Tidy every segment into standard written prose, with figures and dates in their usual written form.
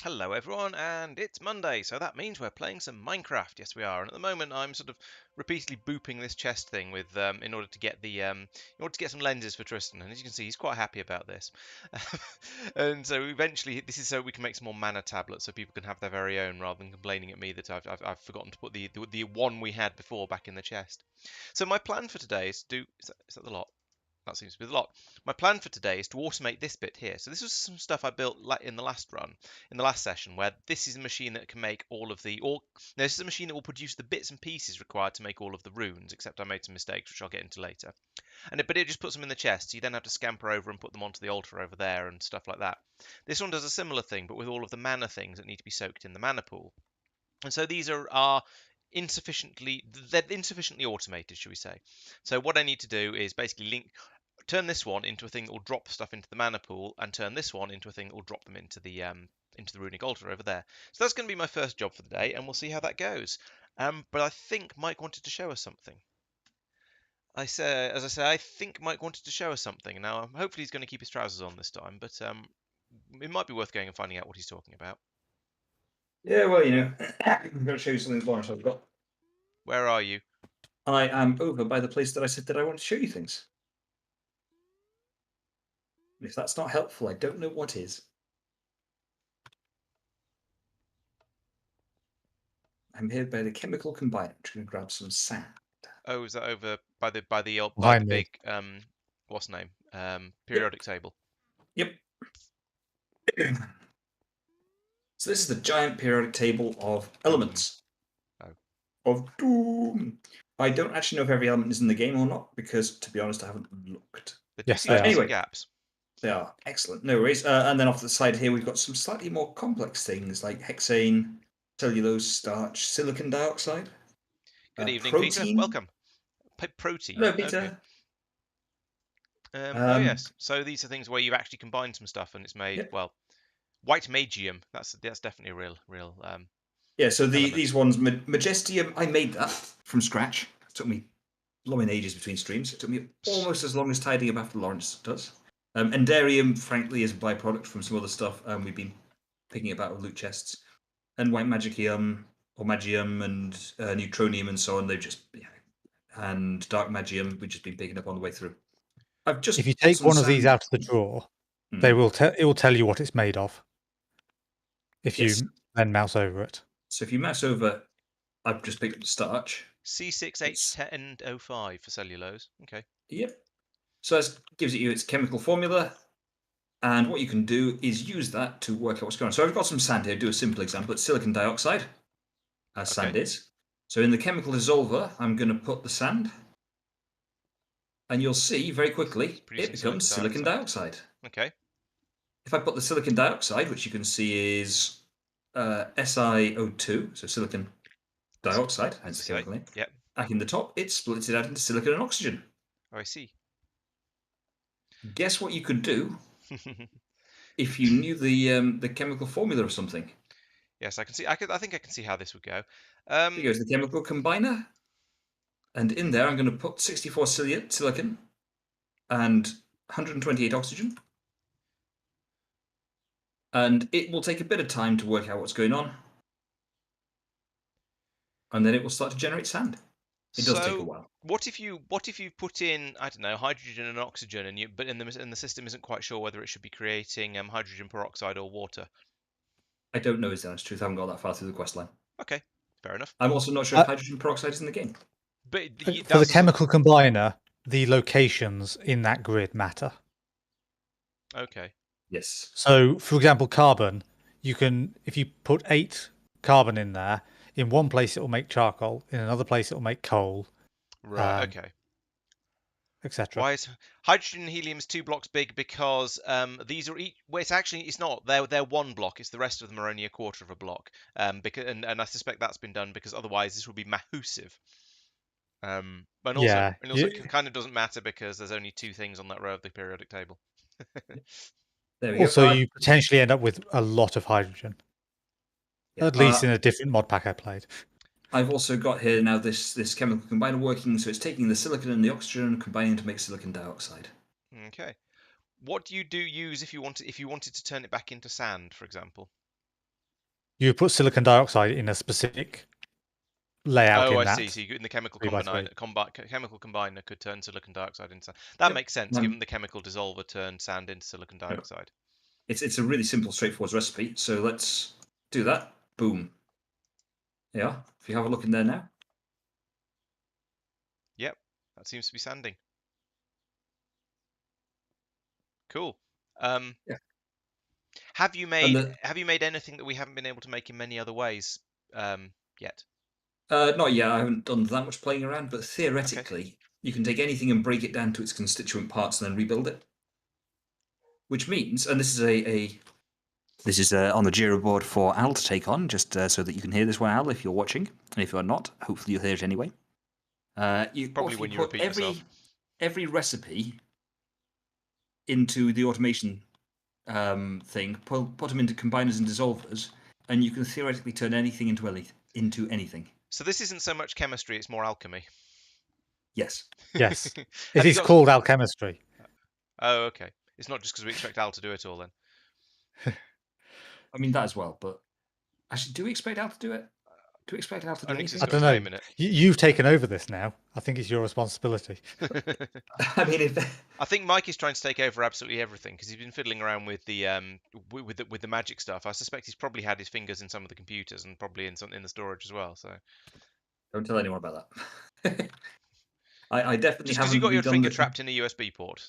Hello everyone, and it's Monday, so that means we're playing some Minecraft. Yes, we are. And at the moment, I'm sort of repeatedly booping this chest thing with in order to get in order to get some lenses for Tristan. And as you can see, he's quite happy about this. And so eventually, this is so we can make some more mana tablets, so people can have their very own, rather than complaining at me that I've forgotten to put the one we had before back in the chest. So my plan for today is to do. Is that the lot? That seems to be the lot. My plan for today is to automate this bit here. So this was some stuff I built in the last run, in the last session, where this is a machine that can make all of the, or no, this is a machine that will produce the bits and pieces required to make all of the runes, except I made some mistakes, which I'll get into later. But it just puts them in the chest, so you then have to scamper over and put them onto the altar over there and stuff like that. This one does a similar thing, but with all of the mana things that need to be soaked in the mana pool. And so these are insufficiently automated, should we say. So what I need to do is basically turn this one into a thing that will drop stuff into the mana pool, and turn this one into a thing that will drop them into the runic altar over there. So that's going to be my first job for the day, and we'll see how that goes. But I think Mike wanted to show us something. As I say, I think Mike wanted to show us something. Now, hopefully he's going to keep his trousers on this time, but it might be worth going and finding out what he's talking about. Yeah, well, I'm going to show you something Lawrence I've got. Where are you? I am over by the place that I said that I want to show you things. If that's not helpful, I don't know what is. I'm here by the chemical combiner. I'm just going to grab some sand. Oh, is that over by the Behind me. big what's the name? Periodic table. Yep. So this is the giant periodic table of elements. Of doom. I don't actually know if every element is in the game or not, because to be honest, I haven't looked. Yes, there are anyway, gaps. They are excellent. No worries. And then off the side here, we've got some slightly more complex things like hexane, cellulose, starch, silicon dioxide. Good evening, protein. Peter. Welcome. Protein. Hello, Peter. Okay. Oh yes. So these are things where you've actually combined some stuff and it's made well, white magium. That's definitely a real. Yeah. So these ones, Majestium, I made that from scratch. It took me blooming ages between streams. It took me almost as long as tidying up after Lawrence does. Endarium, frankly, is a byproduct from some other stuff. We've been picking it out of loot chests. And white magicium, or magium, and neutronium, and so on. They've just and dark magium, we've just been picking up on the way through. If you take one of these out of the drawer, it will tell you what it's made of. If you then mouse over it. So if you mouse over, I've just picked up the starch. C6H10O5 for cellulose. Okay. Yep. So that gives it you its chemical formula. And what you can do is use that to work out what's going on. So I've got some sand here. Do a simple example. It's silicon dioxide, as sand is. So in the chemical dissolver, I'm going to put the sand. And you'll see very quickly, it becomes silicon dioxide. Okay. If I put the silicon dioxide, which you can see is SiO2, so silicon dioxide, hence the chemical name. Yep. Back in the top, it splits it out into silicon and oxygen. Oh, I see. Guess what you could do if you knew the chemical formula of something? Yes, I can see. I think I can see how this would go. Here goes the chemical combiner, and in there I'm going to put 64 silicon and 128 oxygen, and it will take a bit of time to work out what's going on, and then it will start to generate sand. It does take a while. What if you put in, I don't know, hydrogen and oxygen, and the system isn't quite sure whether it should be creating hydrogen peroxide or water? I don't know is the honest truth. I haven't got that far through the quest line. Okay, fair enough. I'm also not sure if hydrogen peroxide is in the game. But for the chemical combiner, the locations in that grid matter. Okay. Yes. So, for example, carbon, you can, if you put 8 carbon in there, in one place it will make charcoal, in another place it will make coal. Right. Okay. Etc. Why is hydrogen and helium is 2 blocks big? Because these are each. Well, it's not. They're 1 block. It's the rest of them are only a quarter of a block. And I suspect that's been done because otherwise this would be massive. But also, it kind of doesn't matter because there's only 2 things on that row of the periodic table. There we also, go. you potentially end up with a lot of hydrogen. Yeah. At least in a different mod pack I played. I've also got here now this chemical combiner working, so it's taking the silicon and the oxygen and combining to make silicon dioxide. Okay. What do you use if you wanted to turn it back into sand, for example? You put silicon dioxide in a specific layout Oh, in I that. see. So in the chemical 3x3. chemical combiner could turn silicon dioxide into sand. That Yep. makes sense, given the chemical dissolver turned sand into silicon dioxide. It's a really simple, straightforward recipe. So let's do that. Boom. Yeah. If you have a look in there now. Yep, that seems to be sanding. Cool. Yeah. Have you made anything that we haven't been able to make in many other ways yet? Not yet. I haven't done that much playing around, but theoretically, you can take anything and break it down to its constituent parts and then rebuild it. Which means, and this is on the Jira board for Al to take on, just so that you can hear this one, Al, if you're watching, and if you're not, hopefully you'll hear it anyway. Probably when you put repeat yourself. every recipe into the automation thing, put them into combiners and dissolvers, and you can theoretically turn anything into anything. So this isn't so much chemistry; it's more alchemy. Yes. Yes. It is called alchemistry. Oh, okay. It's not just because we expect Al to do it all then. I mean that as well, but actually, do we expect Al to do it? Do we expect Al to do Only 'cause anything? it's got his name in it. You've taken over this now. I think it's your responsibility. I mean, I think Mike is trying to take over absolutely everything because he's been fiddling around with the with the magic stuff. I suspect he's probably had his fingers in some of the computers and probably in the storage as well. So don't tell anyone about that. I definitely just because haven't you got your redone finger the- trapped in a USB port.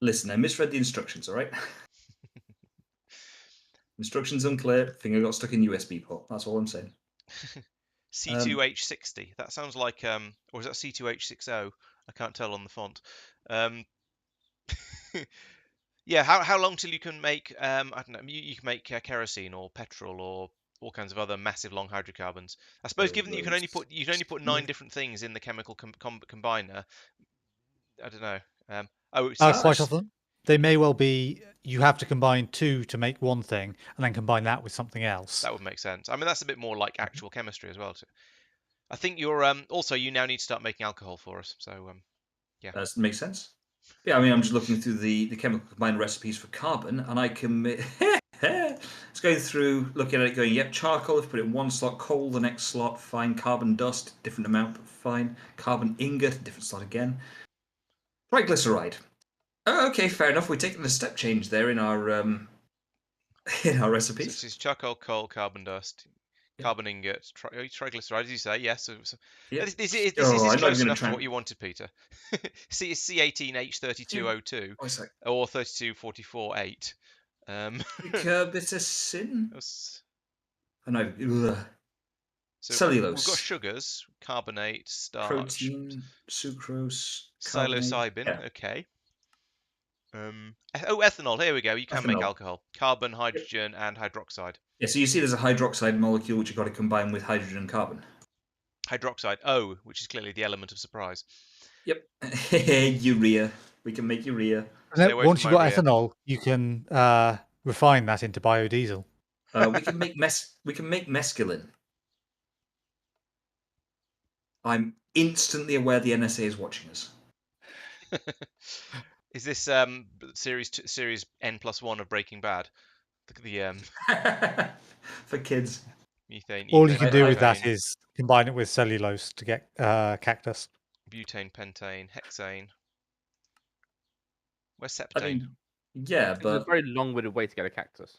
Listen, I misread the instructions. All right. Instructions unclear. Finger got stuck in USB port. That's all I'm saying. C2H60. That sounds like or is that C2H60? I can't tell on the font. Yeah. How long till you can make I don't know. You can make kerosene or petrol or all kinds of other massive long hydrocarbons. I suppose given that you can only put 9 different things in the chemical combiner. I don't know. Quite often, they may well be. You have to combine 2 to make one thing, and then combine that with something else. That would make sense. I mean, that's a bit more like actual chemistry as well. Too. I think you're also you now need to start making alcohol for us. So yeah, that makes sense. Yeah, I mean, I'm just looking through the chemical combiner recipes for carbon, and I can. It's going through, looking at it, going, yep, charcoal. If you put it in one slot, coal the next slot, fine. Carbon dust, different amount, but fine. Carbon ingot, different slot again. Triglyceride. Oh, okay, fair enough. We're taking a step change there in our recipes. So this is charcoal, coal, carbon dust, carbon ingot, triglyceride. As you say, yes. This is close enough to what you wanted, Peter. C18H32O2 or 3244-8. Curbitacin. I know. So cellulose. We've got sugars, carbonate, starch, protein, sucrose, psilocybin. Yeah. Okay. Ethanol. Here we go. You can make alcohol. Carbon, hydrogen, and hydroxide. Yeah. So you see, there's a hydroxide molecule which you've got to combine with hydrogen and carbon. Hydroxide O, which is clearly the element of surprise. Yep. Urea. We can make urea. Once you've got ethanol, you can refine that into biodiesel. We can make mescaline. I'm instantly aware the NSA is watching us. Is this series N+1 of Breaking Bad? For kids. Methane. All you can do with that is combine it with cellulose to get cactus. Butane, pentane, hexane. Where's septane? I mean, yeah, but it's a very long-winded way to get a cactus.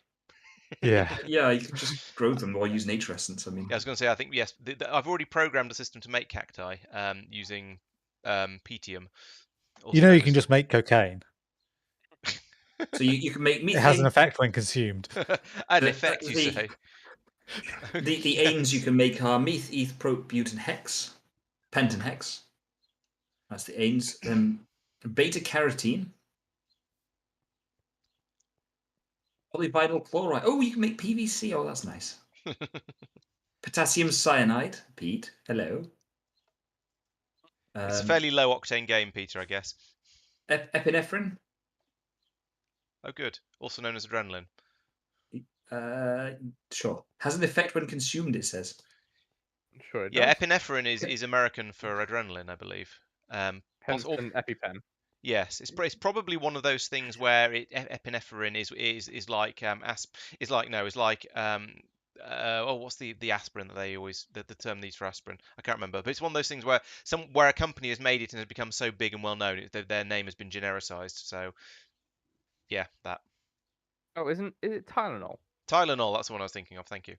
Yeah. Yeah, you can just grow them or use nature essence. I mean, yeah, I was going to say, I think yes. I've already programmed a system to make cacti using pythium. You know, you can just make cocaine. So you can make methane. It has an effect when consumed. An effect, you say? The anes you can make are meth, eth, prop, butan, hex, pentan, hex. That's the anes. Beta carotene. Polyvinyl chloride. Oh, you can make PVC. Oh, that's nice. Potassium cyanide. Pete, hello. It's a fairly low octane game, Peter, I guess. Epinephrine. Oh, good. Also known as adrenaline. Sure. Has an effect when consumed, it says. Sure it yeah, does. epinephrine is American for adrenaline, I believe. Hence an EpiPen. Yes, it's probably one of those things where epinephrine is like what's the aspirin that they always the term they use for aspirin? I can't remember, but it's one of those things where a company has made it and has become so big and well known, their name has been genericized. So yeah, that Oh, is it Tylenol? Tylenol. That's the one I was thinking of. Thank you.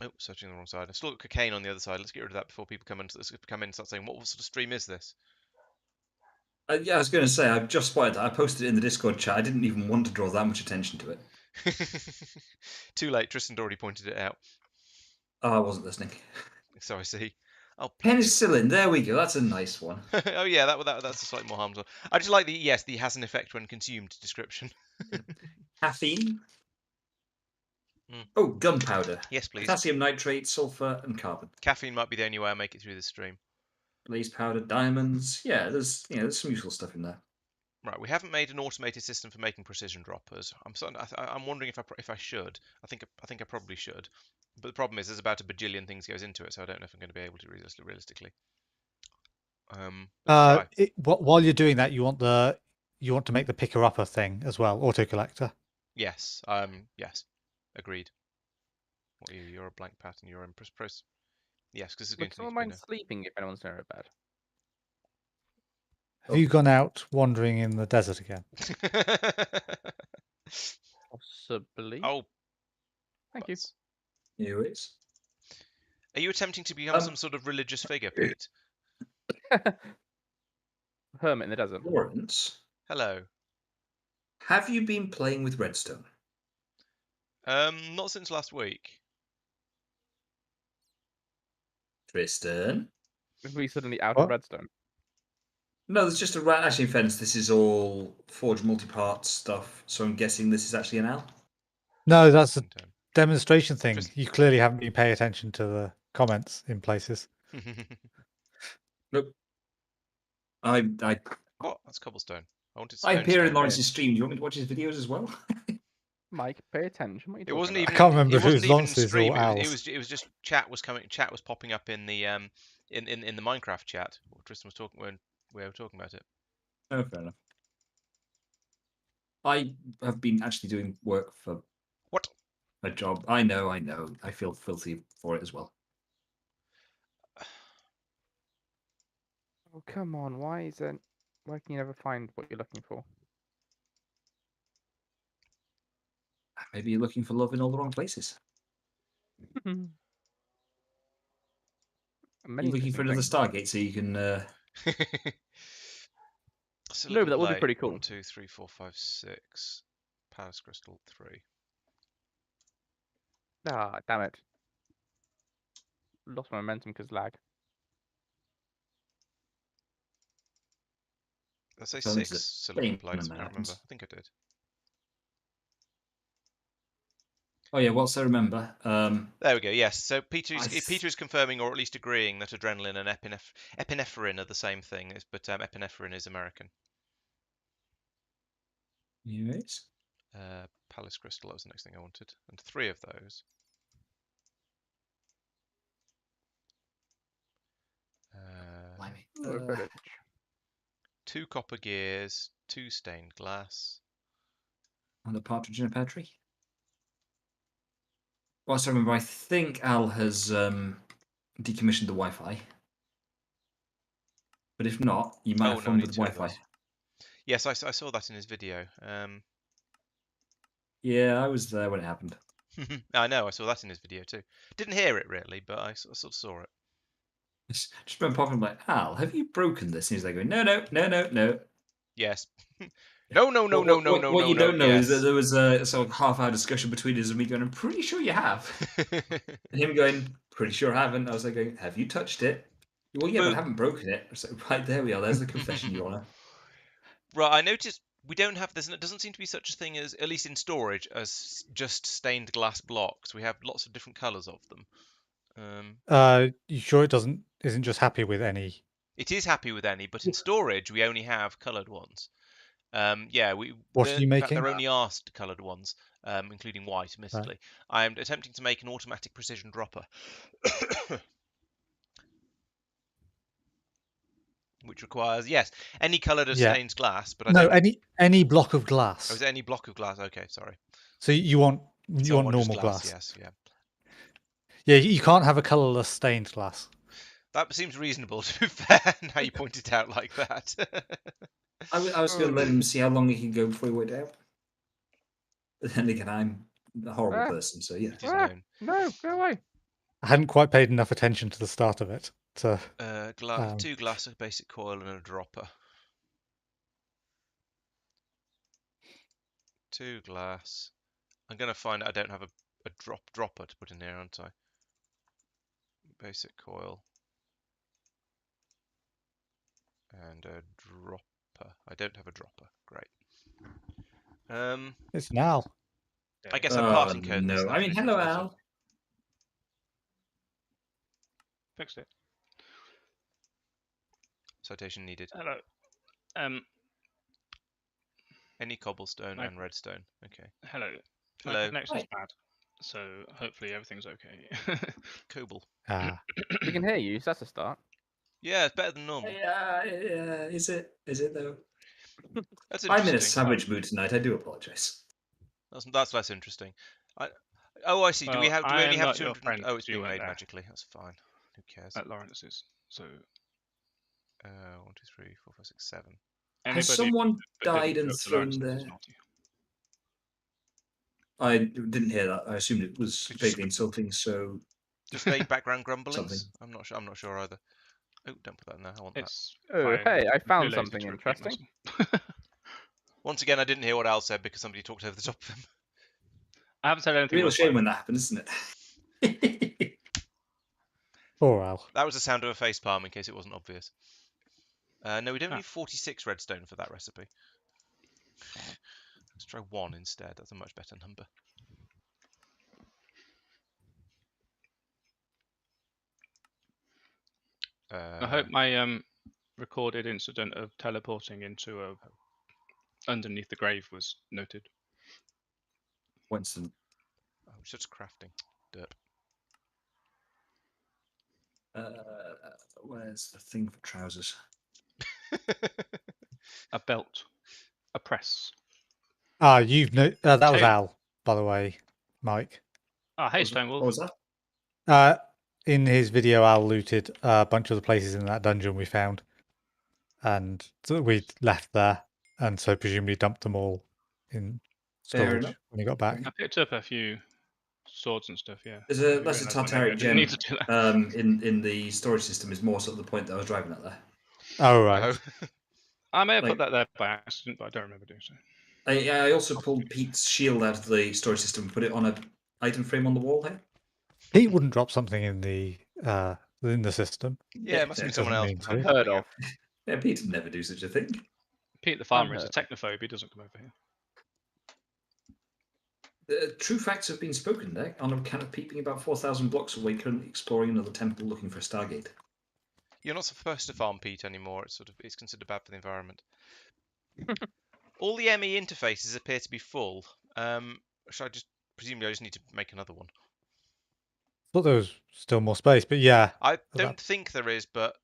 Oh, searching the wrong side. I still got cocaine on the other side. Let's get rid of that before people come in and start saying, what sort of stream is this? Yeah, I was going to say, I've just spotted that. I posted it in the Discord chat. I didn't even want to draw that much attention to it. Too late. Tristan already pointed it out. Oh, I wasn't listening. So I see. Oh, penicillin. There we go. That's a nice one. Oh yeah, that's a slightly more harmful. I just like the has an effect when consumed description. Caffeine. Oh, gunpowder. Yes, please. Potassium nitrate, sulfur, and carbon. Caffeine might be the only way I make it through this stream. Blaze powder, diamonds. Yeah, there's some useful stuff in there. Right, we haven't made an automated system for making precision droppers. I'm wondering if I should. I think I probably should. But the problem is there's about a bajillion things goes into it, so I don't know if I'm going to be able to realistically. While you're doing that, you want to make the picker upper thing as well, auto collector. Yes. Yes. Agreed. What are you? You're a blank pattern. You're in press. Yes, because it's going Would to need someone to be mind sleeping if anyone's near a bed? Have you gone out wandering in the desert again? Possibly. Oh, thank you. Anyways. Are you attempting to become some sort of religious figure, Pete? Hermit in the desert. Lawrence. Hello. Have you been playing with redstone? Not since last week. Tristan? Are we suddenly out of redstone? No, there's just a actually in fairness, this is all Forge multi-part stuff, so I'm guessing this is actually an L. No, that's a demonstration thing. You clearly haven't been paying attention to the comments in places. Nope. What? That's cobblestone. I appear in Lawrence's stream. Do you want me to watch his videos as well? Mike, pay attention. What are you It wasn't about? even. I can't remember It if it wasn't was even Lawrence's stream. or Al's. It was just chat was coming. Chat was popping up in the in the Minecraft chat. Tristan was talking when we were talking about it. Oh, fair enough. I have been actually doing work for a job. I know. I feel filthy for it as well. Oh, come on. Why can you never find what you're looking for? Maybe you're looking for love in all the wrong places. You're looking for another Stargate so you can... No, but that would be pretty cool. 1, 2, 3, 4, 5, 6. Palace Crystal 3. Ah, damn it. Lost my momentum because lag. Did I say 6 silicon plates? I can't remember. I think I did. Oh yeah, what's I remember? There we go. Yes. So Peter is confirming, or at least agreeing, that adrenaline and epinephrine are the same thing, but epinephrine is American. Yes. Palace Crystal. That was the next thing I wanted, and 3 of those. British. 2 copper gears, 2 stained glass. And a partridge in a pear tree. Well, I remember, I think Al has decommissioned the Wi-Fi. But if not, you might have fun with the Wi-Fi. Yes, I saw that in his video. Yeah, I was there when it happened. I know, I saw that in his video too. Didn't hear it really, but I sort of saw it. Just remember popping like, Al, have you broken this? And he's like going, no. Yes. No. What you don't know is that there was a sort of half-hour discussion between us and me going, I'm pretty sure you have. And him going, pretty sure I haven't. I was like going, have you touched it? Well, yeah, but I haven't broken it. So right, there we are. There's the confession, Your Honour. Right, I noticed we don't have this, and it doesn't seem to be such a thing as, at least in storage, as just stained glass blocks. We have lots of different colours of them. You sure it isn't just happy with any? It is happy with any, but in storage we only have coloured ones. Yeah, what are you making? They're only asked coloured ones, including white, admittedly. Right. I am attempting to make an automatic precision dropper. which requires, yes, any coloured Yeah. stained glass, but I No, don't. any block of Oh, glass. is it any block of glass? Okay, sorry. So you want So more just normal glass. Yes, yeah. Yeah, you can't have a colourless stained glass. That seems reasonable, to be fair, now you point it out like that. I was going to let him see how long he can go before he worked out. But then again, I'm a horrible person, so yeah. It is known. No, go away. I hadn't quite paid enough attention to the start of it. To 2 glass, a basic coil, and a dropper. 2 glass. I'm going to find I don't have a dropper to put in here, aren't I? Basic coil. And a dropper. I don't have a dropper. Great. it's an owl. I guess I'm parting code this. No, I mean, hello, Al. Fixed it. Citation needed. Hello. Any cobblestone and redstone. Okay. Hello. Hello. My connection's bad, so hopefully everything's okay. Cobble. We can hear you, so that's a start. Yeah, it's better than normal. Yeah, is it? Is it though? That's I'm interesting. in a savage mood tonight. I do apologise. That's less interesting. I see. Do we Well, only have not 200? your friend, Oh, it's you being weren't made there. magically. That's fine. Who cares? At Lawrence's. So 1, 2, 3, 4, 5, 6, 7. anybody Has someone that didn't died and go to thrown Lawrence's is their... naughty. I didn't hear that. I assumed it was vaguely insulting, so... Just vague background grumblings. Something. I'm not sure. I'm not sure either. Oh, don't put that in there. I want that. It's Oh, fine. hey, I I'm too found lazy something to repeat interesting. myself. Once again, I didn't hear what Al said because somebody talked over the top of him. I haven't said anything. Real shame when that happens, isn't it? Poor Al. That was the sound of a face palm, in case it wasn't obvious. No, we don't Ah. need 46 redstone for that recipe. Let's try 1 instead. That's a much better number. I hope my recorded incident of teleporting into a underneath the grave was noted. Winston. Oh, just crafting. Dirt. Where's the thing for trousers? A belt, a press. That was Hey. Al, by the way, Mike. Ah, hey, What Stonewolf. was that? In his video, Al looted a bunch of the places in that dungeon we found, and so we left there, and so presumably dumped them all in Fair storage enough. when he got back. I picked up a few swords and stuff. Yeah. There's I a lesser realised one day I Tartaric didn't gem need to do that. in the storage system is more sort of the point that I was driving at there. Oh right. Oh. I may have Like- put that there by accident, but I don't remember doing so. I also pulled Pete's shield out of the storage system and put it on an item frame on the wall here. Pete wouldn't drop something in the system. Yeah, it must have been someone else. doesn't mean to. Unheard of. Yeah, Pete would never do such a thing. Pete the farmer is a Unheard. technophobe. He doesn't come over here. True facts have been spoken there on account of Pete being about 4,000 blocks away, currently exploring another temple looking for a Stargate. You're not supposed to farm peat anymore. It's considered bad for the environment. All the ME interfaces appear to be full. Presumably I just need to make another one. Thought there was still more space, but yeah, I don't think there is, but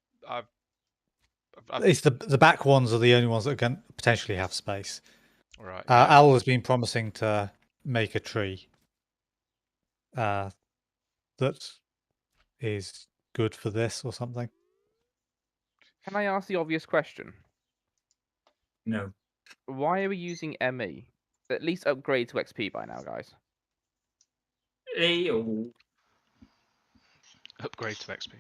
it's the back ones are the only ones that can potentially have space. Right. Al has been promising to make a tree that is good for this or something. Can I ask the obvious question? No. Why are we using ME? At least upgrade to XP by now, guys. Ayo. Upgrade to XP.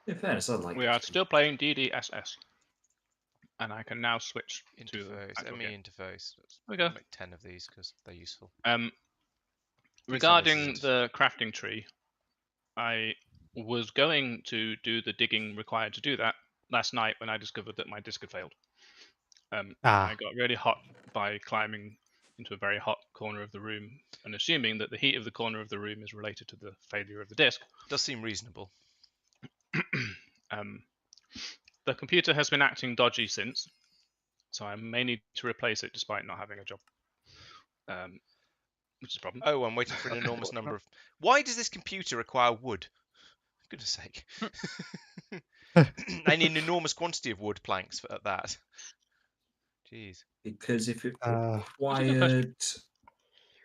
In fairness, I like We are still playing DDaSS, and I can now switch to the interface. actual ME game. interface. Let's we go. make 10 of these because they're useful. Regarding this is the crafting tree, I was going to do the digging required to do that last night when I discovered that my disc had failed. I got really hot by climbing into a very hot corner of the room and assuming that the heat of the corner of the room is related to the failure of the disc. Does seem reasonable. The computer has been acting dodgy since, so I may need to replace it despite not having a job, which is a problem. Oh, I'm waiting for an enormous number of... Why does this computer require wood? goodness sake. And an enormous quantity of wood planks at that. Jeez. Because if it That's a good question. required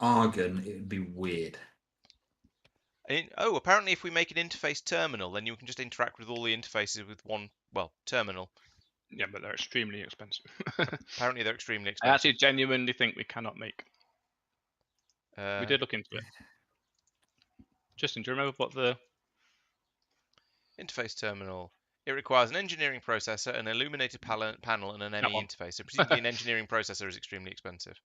argon, it would be weird. Oh, apparently if we make an interface terminal, then you can just interact with all the interfaces with one, well, terminal. Yeah, but they're extremely expensive. Apparently they're extremely I expensive. actually genuinely think we cannot make. We did look into it. Justin, do you remember what the Interface terminal. It requires an engineering processor, an illuminated panel, and an That ME one. interface. So presumably an engineering processor is extremely expensive.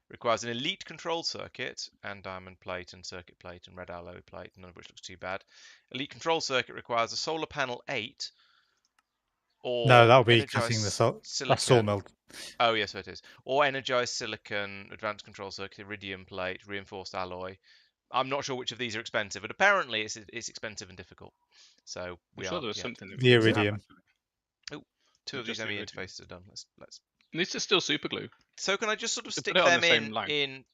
Requires an elite control circuit and diamond plate and circuit plate and red alloy plate, none of which looks too bad. Elite control circuit requires a solar panel 8 or No, that would be energized cutting the silicon. sawmill. Oh yes, so it is. Or energized silicon, advanced control circuit, iridium plate, reinforced alloy. I'm not sure which of these are expensive, but apparently it's expensive and difficult. So I'm we sure are. there was Yeah. something that The we could grab, iridium. actually. Two of these Just the ME iridium. interfaces are done. Let's. These are still super glue. So can I just sort of To stick put it on them the same line. in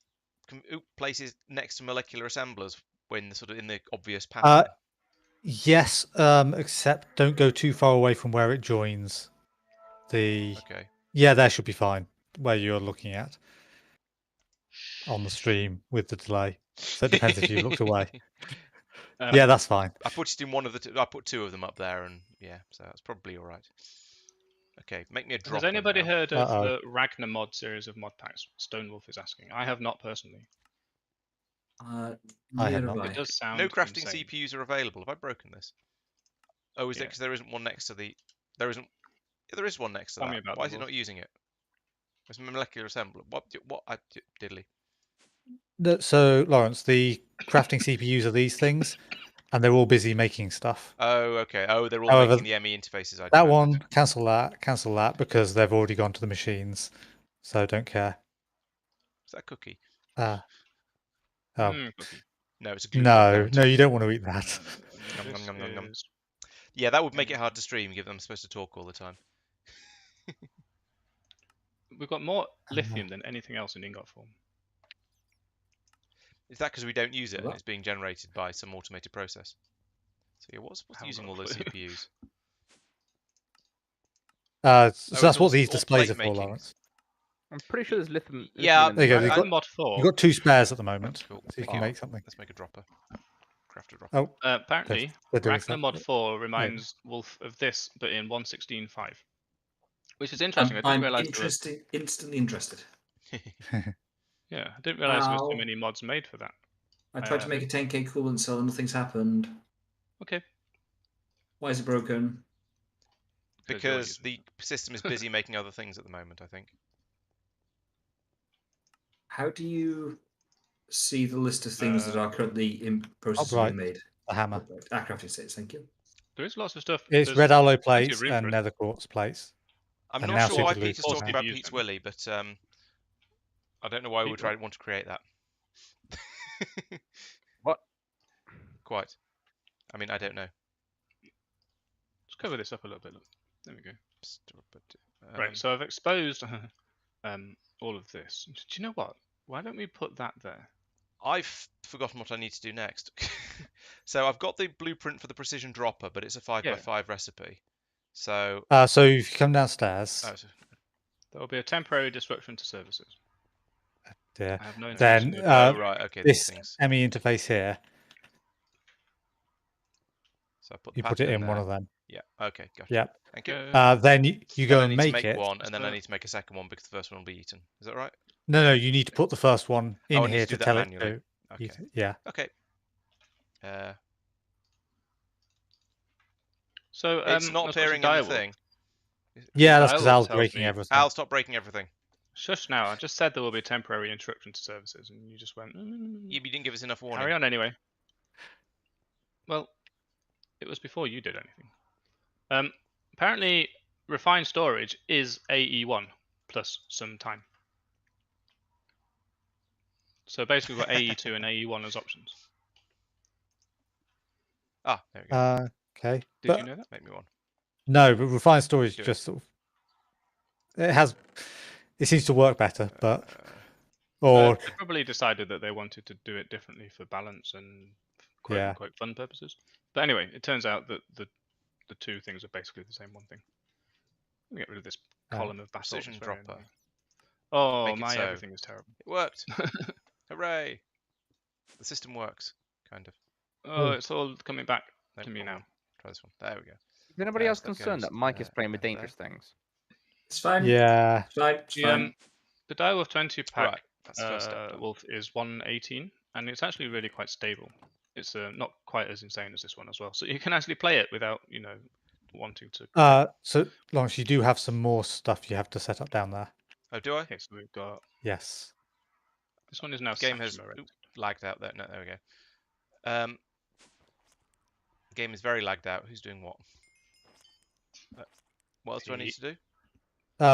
places next to molecular assemblers when the sort of in the obvious pattern? Yes, except don't go too far away from where it joins. Okay. Yeah, there should be fine where you're looking at on the stream with the delay. So it depends if you looked away. Yeah, that's fine. I put it in one of the two. I put two of them up there, and yeah, so that's probably all right. Okay, make me a dropper. Has anybody now. heard of the Ragnar mod series of mod packs? Stonewolf is asking. I have not personally. I have not. It does sound No crafting insane. CPUs are available. Have I broken this? Oh, is it Yeah. because there isn't one next to the? There isn't. Yeah, there is one next to Tell me that. about Why the is it wolf. not using it? It's a molecular assembler. What? Diddly. So, Lawrence, the crafting CPUs are these things, and they're all busy making stuff. Oh, okay. Oh, they're all However, making the ME interfaces. That one, cancel that because they've already gone to the machines, so don't care. Is that a cookie? Oh. Cookie. No, it's a glue No, compound. you don't want to eat that. Nom, nom, nom. Yeah, that would make it hard to stream, given I'm supposed to talk all the time. We've got more lithium than anything else in ingot form. Is that because we don't use it and it's being generated by some automated process? So yeah, what's using all those CPUs? So that's what these displays are for, Lawrence. I'm pretty sure there's lithium. Yeah, in there you go. there. You've mod 4. got 2 spares at the moment, Cool. so you can make something. Let's make a dropper. Craft a dropper. Oh, apparently, they're doing Ragnar stuff. mod 4 reminds Wolf of this, but in 1.16.5. Which is interesting. I didn't realize instantly interested. Yeah, I didn't realize there was too many mods made for that. I tried to make a 10k coolant cell and nothing's happened. Okay. Why is it broken? Because the system is busy making other things at the moment, I think. How do you see the list of things that are currently in process of being made? The hammer. Crafting states, thank you. There is lots of stuff. It's There's red alloy plates room and for it. nether quartz plates. I'm And not now sure why super glue Peter's for talking now. about Pete's Willy, but I don't know why we would want to create that. What? Quite. I mean, I don't know. Let's cover this up a little bit. Look. There we go. Right, so I've exposed all of this. Do you know what? Why don't we put that there? I've forgotten what I need to do next. So I've got the blueprint for the precision dropper, but it's a 5x5 recipe. So So if you come downstairs, there will be a temporary disruption to services. yeah, I have no then intention right, okay, this these things. ME interface here, So I put you put it in one of them. Yeah. Okay. Gotcha. Yep. Thank you. Then you go I and need make to make it. one, and then I need to make a second one because the first one will be eaten. Is that right? No, you need to put the first one in I need here to do that tell it manually. to. Okay. Yeah. Okay. So it's not appearing in the thing. Yeah, that's because Dial Al's tells breaking me- everything. Al, stop breaking everything. Shush now. I just said there will be a temporary interruption to services, and you just went. You didn't give us enough warning. Carry on anyway. Well, it was before you did anything. Apparently, refined storage is AE1 plus some time. So basically, we've got AE2 and AE1 as options. Ah, there we go. Okay. Did you know that? Make me one. No, but refined storage Do it. just sort of it seems to work better, but or They probably decided that they wanted to do it differently for balance and quote-unquote fun purposes. But anyway, it turns out that the two things are basically the same one thing. Let me get rid of this column of basalt. Precision It's very dropper. annoying. Oh, Make it my so. everything is terrible. It worked. Hooray! The system works, kind of. Oh, it's all coming back No to me problem. now. Try this one. There we go. Is anybody else So that concerned goes that Mike is there playing with and there. dangerous things? It's fine. Yeah. It's fine. It's fine. The Direwolf 20 pack Right, that's the first step done. Wolf is 118, and it's actually really quite stable. It's not quite as insane as this one as well. So you can actually play it without, wanting to. So Lawrence, you do have some more stuff you have to set up down there. Oh, do I? Okay, so we've got. Yes. This one is now The game has saturated. lagged out there. No, there we go. The game is very lagged out. Who's doing what? What else do I need to do?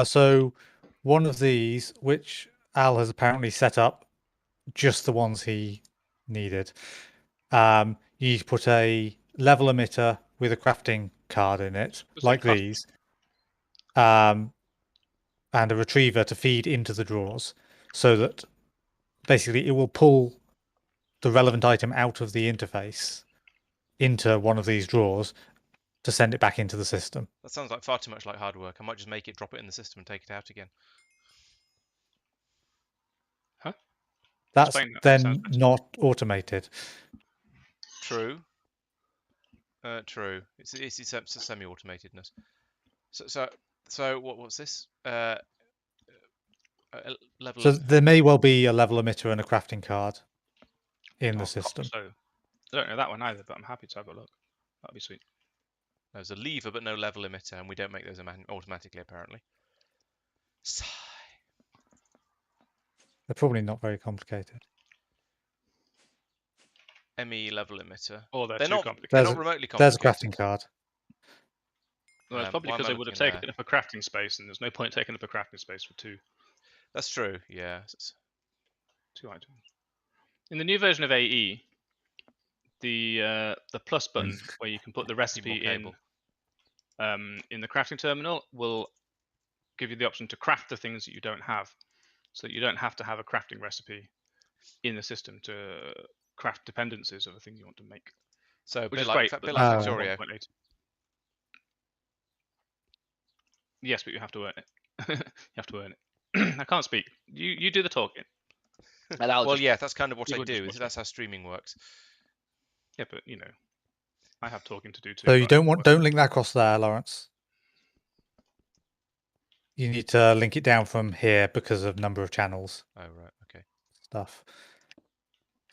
So one of these, which Al has apparently set up, just the ones he needed. You need to put a level emitter with a crafting card in it, like these, and a retriever to feed into the drawers, so that basically it will pull the relevant item out of the interface into one of these drawers to send it back into the system. That sounds like far too much like hard work. I might just make it, drop it in the system, and take it out again. Huh? That's then not automated. True. True. It's semi-automatedness. So what's this? Level. So there may well be a level emitter and a crafting card in the system. So I don't know that one either, but I'm happy to have a look. That'd be sweet. There's a lever but no level emitter, and we don't make those automatically apparently. Sigh. They're probably not very complicated. ME level emitter. Oh, they're too not complicated. They're not remotely complicated. There's a crafting card. Well, it's probably because they would have taken up a crafting space, and there's no point taking up a crafting space for two. That's true. Yeah. Two items. In the new version of AE, the plus button where you can put the recipe in the crafting terminal will give you the option to craft the things that you don't have, so that you don't have to have a crafting recipe in the system to craft dependencies of a thing you want to make. So which is like, great. bit like Factorio. Yes, but you have to earn it. You have to earn it. I can't speak. You do the talking. Well, yeah, that's kind of what I do. That's how streaming works. Yeah, but I have talking to do too. So you don't link that across there, Lawrence. You need to link it down from here because of number of channels. Oh right, okay. Stuff.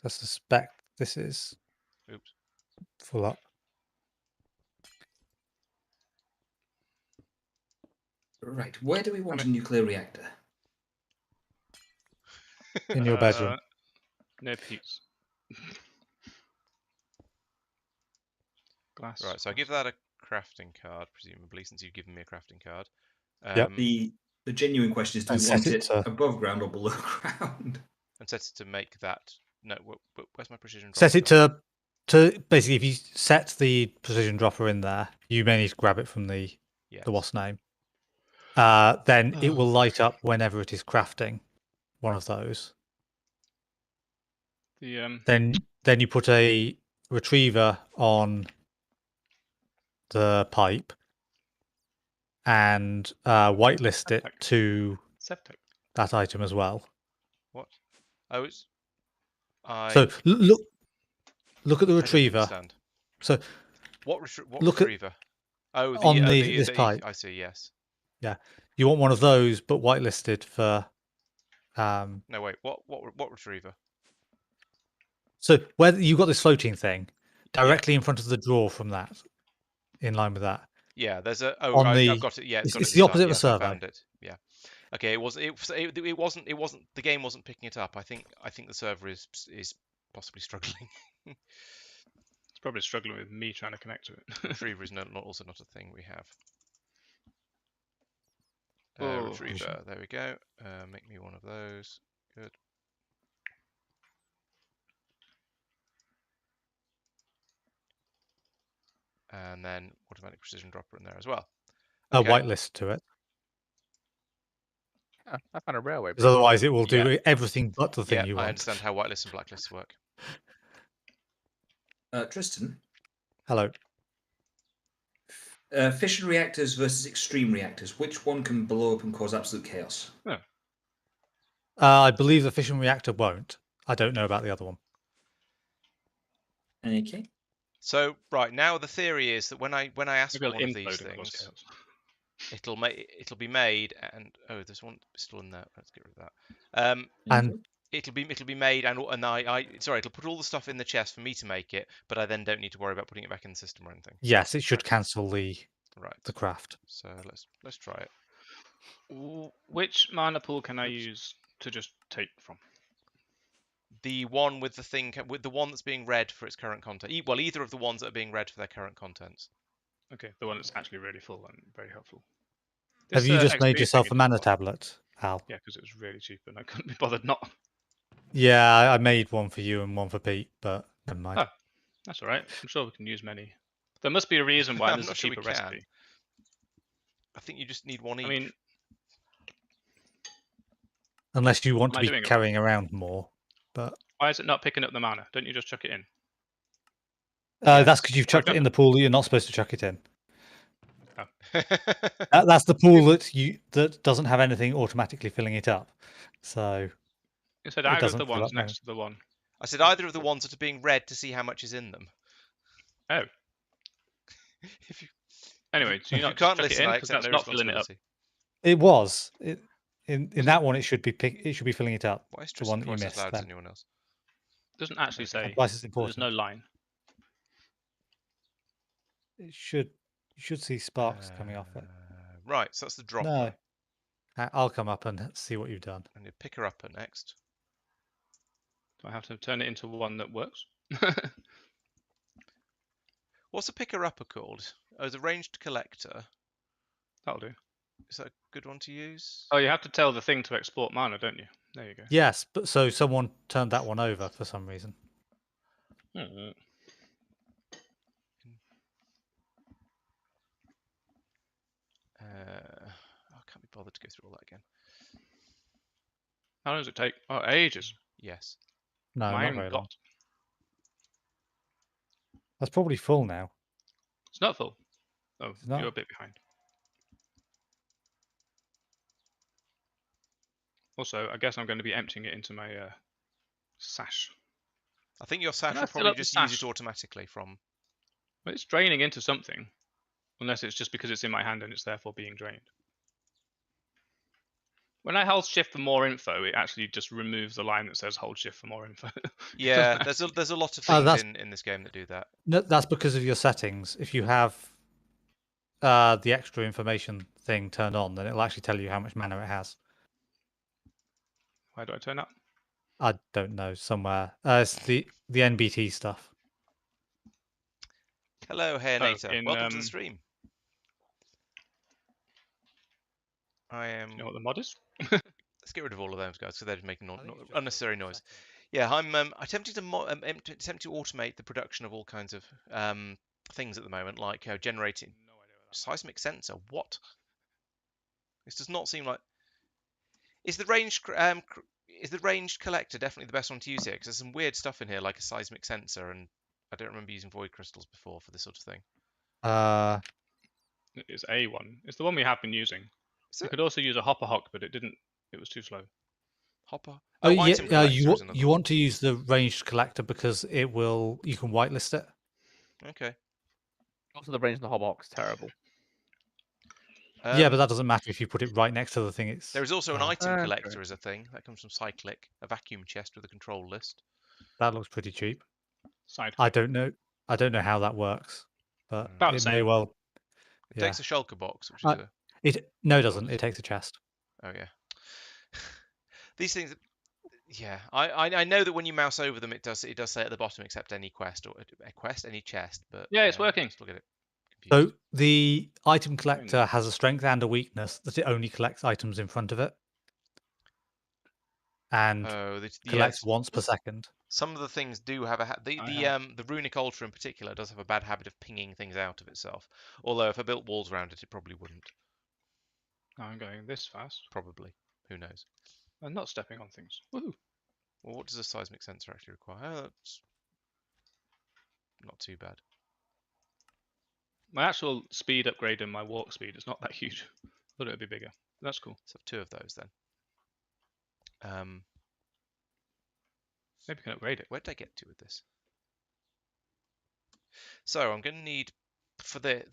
I suspect this is full up. Right, where do we want a nuclear reactor? In your bedroom. No peats. Glass. Right, so I give that a crafting card, presumably, since you've given me a crafting card. Yep. The genuine question is, do we want it above ground or below ground? And set it to make that. No, where's my precision dropper? Set it to basically, if you set the precision dropper in there, you may need to grab it from the what's name. Then it will light up whenever it is crafting one of those. Then you put a retriever on the pipe and whitelist it to that item as well. What? So look at the retriever. So what retriever? On this pipe. I see. Yes. Yeah, you want one of those, but whitelisted for. No wait. What retriever? So where you've got this floating thing directly in front of the drawer from that, in line with that. Yeah, there's a. I've got it. Yeah, it's the opposite of a servo. I found it. Yeah. Okay, it wasn't. The game wasn't picking it up. I think the server is possibly struggling. It's probably struggling with me trying to connect to it. Retriever is also not a thing we have. Retriever. There we go. Make me one of those. Good. And then automatic precision dropper in there as well. Okay. A whitelist to it. I found a railway. Because otherwise it will do everything but the thing you want. I understand how whitelists and blacklists work. Tristan. Hello. Fission reactors versus extreme reactors. Which one can blow up and cause absolute chaos? Oh. I believe the fission reactor won't. I don't know about the other one. Okay. So right now the theory is that when I ask Maybe for one it'll of these implode and cause things, chaos. it'll be made, and there's one still in there. Let's get rid of that. And It'll be made, and it'll put all the stuff in the chest for me to make it, but I then don't need to worry about putting it back in the system or anything. yes, it should cancel the craft. So let's try it. Which mana pool can I use to just take from? The one with the one that's being read for its current content. Well, either of the ones that are being read for their current contents. Okay, the one that's actually really full and very helpful. Have you just XP made thing yourself is a mana fun. tablet, Al? Yeah, because it was really cheap and I couldn't be bothered not. Yeah, I made one for you and one for Pete, but never mind. Oh, that's all right. I'm sure we can use many. There must be a reason why I'm there's a not sure we cheaper can. recipe. I think you just need one each. I mean, Unless you want to am I be doing it carrying around more. But why is it not picking up the mana? Don't you just chuck it in? that's because you've chucked it don't in know. the pool that you're not supposed to chuck it in. Oh. That's the pool that doesn't have anything automatically filling it up. So You said it either of doesn't the fill ones up now. next to the one. I said either of the ones that are being read to see how much is in them. Oh. If you Anyway, so you if you not just can't chuck listen, it in I because accept that's no not filling it up. responsibility. It was. In that one, it should be filling it up. Why is The one Tristan that you twice as missed. loud as Then. anyone else? It doesn't actually Okay. say. And twice as There's important. no line. It should. You should see sparks coming off it. Right, so that's the dropper. No. I'll come up and see what you've done. And you pick her up at next. Do I have to turn it into one that works? What's a picker-upper called? Oh, the ranged collector. That'll do. Is that a good one to use? Oh, you have to tell the thing to export mana, don't you? There you go. Yes, but so someone turned that one over for some reason. Hmm. I can't be bothered to go through all that again. How long does it take? Oh, ages. Yes. No, not Mine very got. long. That's probably full now. It's not full. Oh, It's not? you're a bit behind. Also, I guess I'm going to be emptying it into my sash. I think your sash Can I will fill probably up the just use it sash? automatically from... Well, it's draining into something. Unless it's just because it's in my hand and it's therefore being drained. When I hold shift for more info, it actually just removes the line that says hold shift for more info. Yeah, there's a lot of things in this game that do that. No, that's because of your settings. If you have the extra information thing turned on, then it'll actually tell you how much mana it has. Why do I turn up? I don't know, somewhere. It's the NBT stuff. Hello, Hair Nater. Welcome to the Do stream. I am... you know what the mod is? Let's get rid of all of those guys because they're just making unnecessary noise. Yeah, I'm attempting to automate the production of all kinds of things at the moment, like generating seismic sensor. What? This does not seem like. Is the ranged collector definitely the best one to use here? Because there's some weird stuff in here, like a seismic sensor, and I don't remember using void crystals before for this sort of thing. It's A1. It's the one we have been using. You could also use a hopper hock, but it didn't. It was too slow. Hopper. Oh, yeah. Item collector is another You one. want to use the ranged collector because it will. You can whitelist it. Okay. Also, the range in the hobbox terrible. Yeah, but that doesn't matter if you put it right next to the thing. It's there is also an item collector true. as a thing that comes from Cyclic, a vacuum chest with a control list. that looks pretty cheap. Side I click. don't know. I don't know how that works, but About it the may same. well. It takes a shulker box, which is No, it doesn't. It takes a chest. Oh yeah. These things. Yeah, I know that when you mouse over them, it does say at the bottom accept any quest or any chest, but Yeah, it's working. Just look at it. So the item collector has a strength and a weakness that it only collects items in front of it, and collects once per second. Some of the things do have the runic ultra in particular does have a bad habit of pinging things out of itself. Although if I built walls around it, it probably wouldn't. I'm going this fast. Probably. Who knows? I'm not stepping on things. Woohoo! Well, what does a seismic sensor actually require? Oh, that's not too bad. My actual speed upgrade and my walk speed is not that huge. Thought it would be bigger. That's cool. So 2 of those then. Maybe we can upgrade it. Where did I get to with this? So I'm going to need for the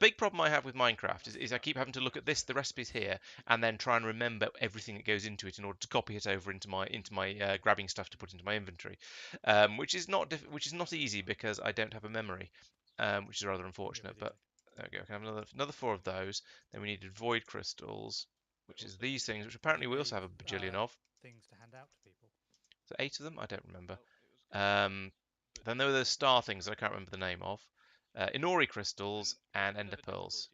big problem I have with Minecraft is I keep having to look at the recipes here and then try and remember everything that goes into it in order to copy it over into my grabbing stuff to put into my inventory, which is not easy because I don't have a memory, which is rather unfortunate. But there we go. I can have another 4 of those. Then we needed void crystals, which is these things, which apparently we also have a bajillion of. Things to hand out to people. So 8 of them? I don't remember. Then there were the star things that I can't remember the name of. Inori crystals and ender pearls.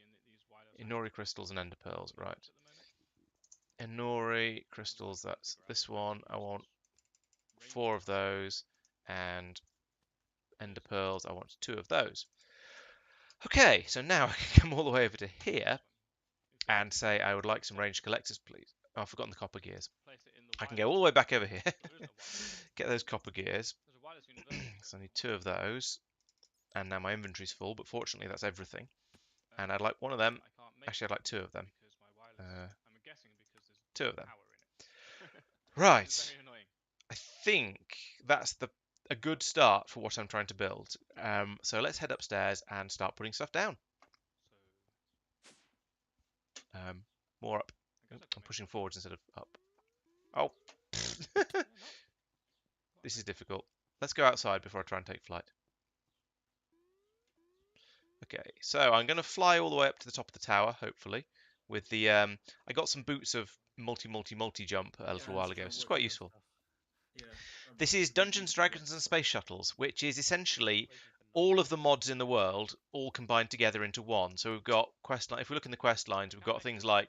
Inori crystals and ender pearls, right. Inori crystals, that's this one. I want 4 of those. And ender pearls, I want 2 of those. Okay, so now I can come all the way over to here and say I would like some ranged collectors, please. Oh, I've forgotten the copper gears. I can go all the way back over here, get those copper gears. So I need 2 of those. And now my inventory's full, but fortunately that's everything. And I'd like 1 of them. Actually, I'd like 2 of them. 2 of them. Right. I think that's a good start for what I'm trying to build. So let's head upstairs and start putting stuff down. More up. I'm pushing forwards instead of up. Oh. This is difficult. Let's go outside before I try and take flight. Okay, so I'm going to fly all the way up to the top of the tower, hopefully, with the, I got some boots of multi jump a little while ago, so it's quite useful. This is Dungeons, Dragons and Space Shuttles, which is essentially all of the mods in the world all combined together into one. So we've got if we look in the quest lines, we've got things like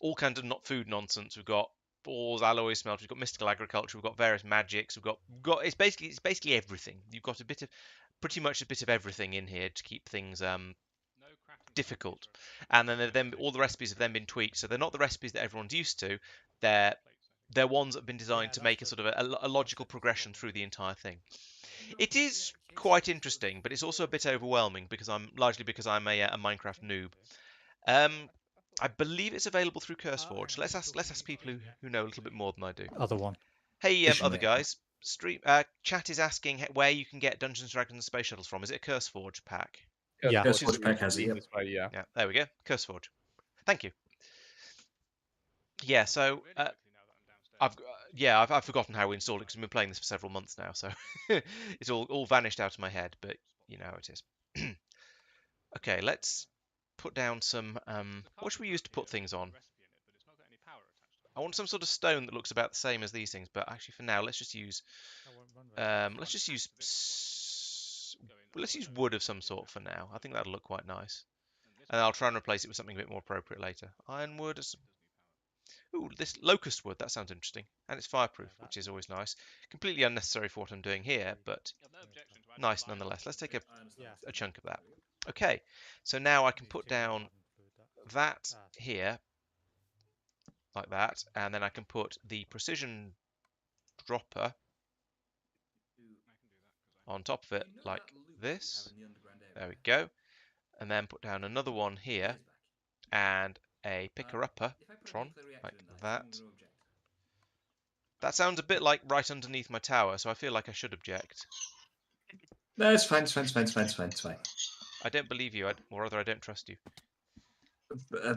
all kinds of food nonsense. We've got ores, alloys, smelters. We've got mystical agriculture. We've got various magics. We've got it's basically everything. You've got pretty much a bit of everything in here to keep things difficult. And then all the recipes have then been tweaked, so they're not the recipes that everyone's used to. They're ones that have been designed to make a sort of a logical progression through the entire thing. It is quite interesting, but it's also a bit overwhelming because I'm a Minecraft noob. I believe it's available through CurseForge. Let's ask people who know a little bit more than I do. Other one. Hey, other guys. Chat is asking where you can get Dungeons, Dragons and Space Shuttles from. Is it a CurseForge pack? Yeah. CurseForge pack has it. Yeah. Yeah, there we go. CurseForge. Thank you. Yeah, so I've forgotten how we installed it because we've been playing this for several months now, so it's all vanished out of my head, but you know how it is. Okay, let's put down some. What should we use to put things on? I want some sort of stone that looks about the same as these things, but actually for now let's just use wood of some sort for now. I think that'll look quite nice, and I'll try and replace it with something a bit more appropriate later. Ironwood. Ooh, this locust wood, that sounds interesting. And it's fireproof, which is always nice. Completely unnecessary for what I'm doing here, but nice nonetheless. Let's take a chunk of that. Okay, so now I can put down that here, like that, and then I can put the precision dropper on top of it, like this. There we go. And then put down another one here, and a picker-upper, Tron, like that. That sounds a bit like right underneath my tower, so I feel like I should object. No, it's fine, it's fine, it's fine, it's fine, it's fine, it's fine. I don't believe you, or rather I don't trust you.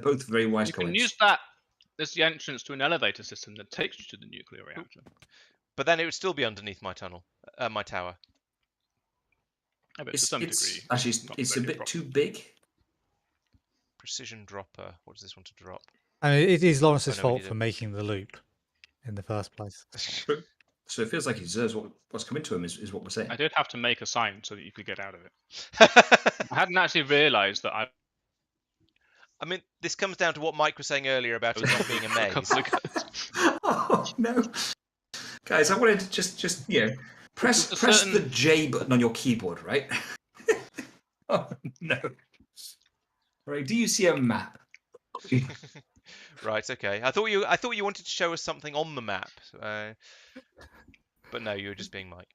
Both very wise You comments. can use that as the entrance to an elevator system that takes you to the nuclear reactor. But then it would still be underneath my tunnel, my tower. Yeah, but to some degree, actually, not it's a very bit too big. Precision dropper. What does this want to drop? I mean, it is Lawrence's we fault need for making the loop in the first place. So it feels like he deserves what's coming to him, is what we're saying. I did have to make a sign so that you could get out of it. I hadn't actually realised that I mean, this comes down to what Mike was saying earlier about it not being a maze. Oh no, guys! I wanted to just press the J button on your keyboard, right? Oh no! Right? Do you see a map? Right. Okay. I thought you wanted to show us something on the map, but no, you were just being Mike.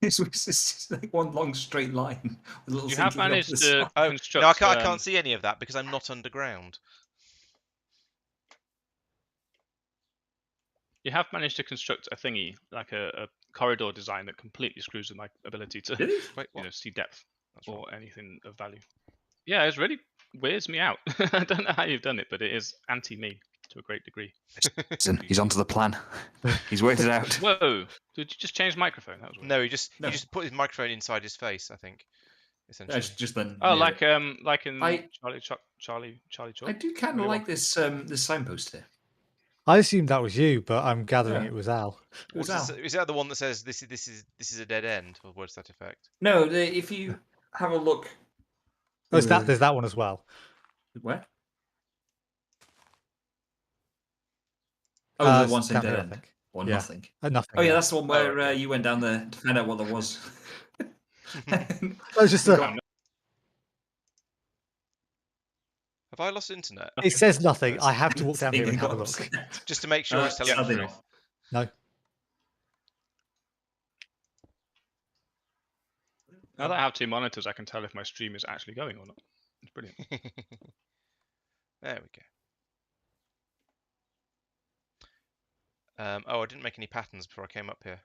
It's just like one long straight line with little You thing have kicking off managed the to side. Oh, construct. no, I can't see any of that because I'm not underground. You have managed to construct a thingy, like a corridor design that completely screws with my ability to, Really? Wait, what? see depth That's wrong. or anything of value. Yeah, it really weirds me out. I don't know how you've done it, but it is anti-me to a great degree. Listen, he's onto the plan. He's worked it out. Whoa! Did you just change microphone? That was weird. No, he just put his microphone inside his face, I think. Essentially. That's just then. Oh, yeah. like in I- Charlie I Chalk. do kind of Maybe like this this signpost here. I assumed that was you, but I'm gathering Yeah. it was Al. What does it say? Is that the one that says this is a dead end, or what's that effect? No, if you have a look. Oh, there's that one as well. Where? Oh, the one saying down dead here, I end. think. Or Yeah. nothing. Nothing. Oh, yeah, that's the one where okay. you went down there to find out what there was. That was just Got- Have I lost internet? it says nothing. I have to walk down here Thinking and have a got look. upset. Just to make sure it's telling the Sadly truth. not. No. Now that I have two monitors, I can tell if my stream is actually going or not. It's brilliant. There we go. Oh, I didn't make any patterns before I came up here.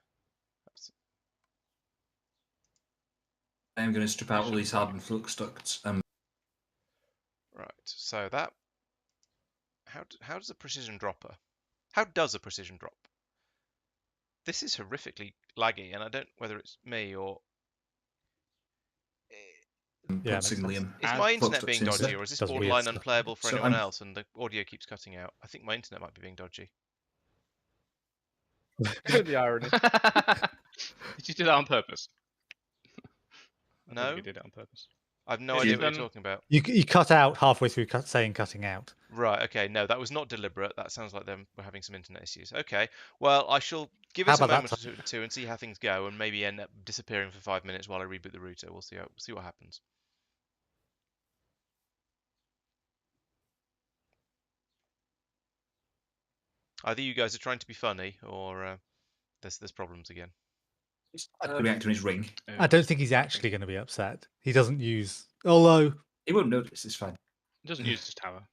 I'm going to strip out all these hardened flux ducts. Right, so that... How does a precision dropper... How does a precision drop? This is horrifically laggy, and I don't... Whether it's me or... Yeah, Signalium. Is Add my flux internet being ducts dodgy, instead. or is this Does weird borderline stuff. unplayable for So anyone I'm- else, and the audio keeps cutting out? I think my internet might be being dodgy. The irony. Did you do that on purpose? I No? think you did it on purpose. I've no If idea you've what you're done- talking about. You cut out halfway through saying cutting out. Right, okay, no, that was not deliberate. That sounds like we're having some internet issues. Okay, well, I shall give How us a about that moment or two and see how things go, and maybe end up disappearing for 5 minutes while I reboot the router. We'll see what happens. Either you guys are trying to be funny, or there's problems again. The reactor in his ring. I don't think he's actually going to be upset. He doesn't use. Although He won't notice. It's fine. It doesn't use this tower.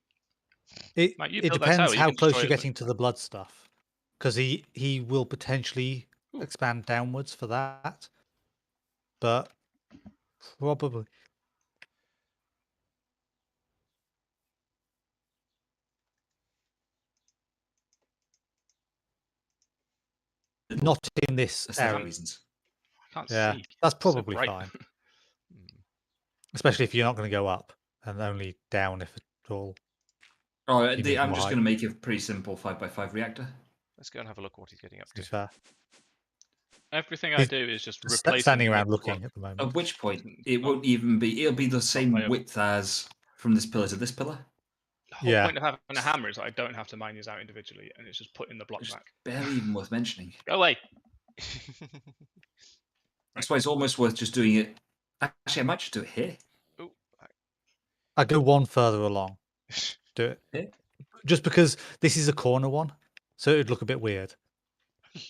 it Mate, you it built that depends tower, you how can close destroy you're it when getting you to the blood stuff, because he will potentially Ooh. expand downwards for that, but probably. Not in this Aesthetic area. reasons. I can't Yeah, see. that's It's so probably bright. fine. Especially if you're not going to go up and only down if at all. Oh, You need I'm more just height. going to make a pretty simple 5x5 reactor. Let's go and have a look what he's getting up To be to. fair. Everything I He's do is just Just replacing standing the around middle looking block. at the moment. At which point, It's it not- won't even be. It'll be the same playable. width as from this pillar to this pillar. The whole Yeah. point of having a hammer is that I don't have to mine these out individually, and it's just putting the block Which is back. barely even worth mentioning. Go away. That's why it's almost worth just doing it. Actually, I might just do it here. Ooh, I'd go one further along. Do it. Yeah. Just because this is a corner one, so it'd look a bit weird.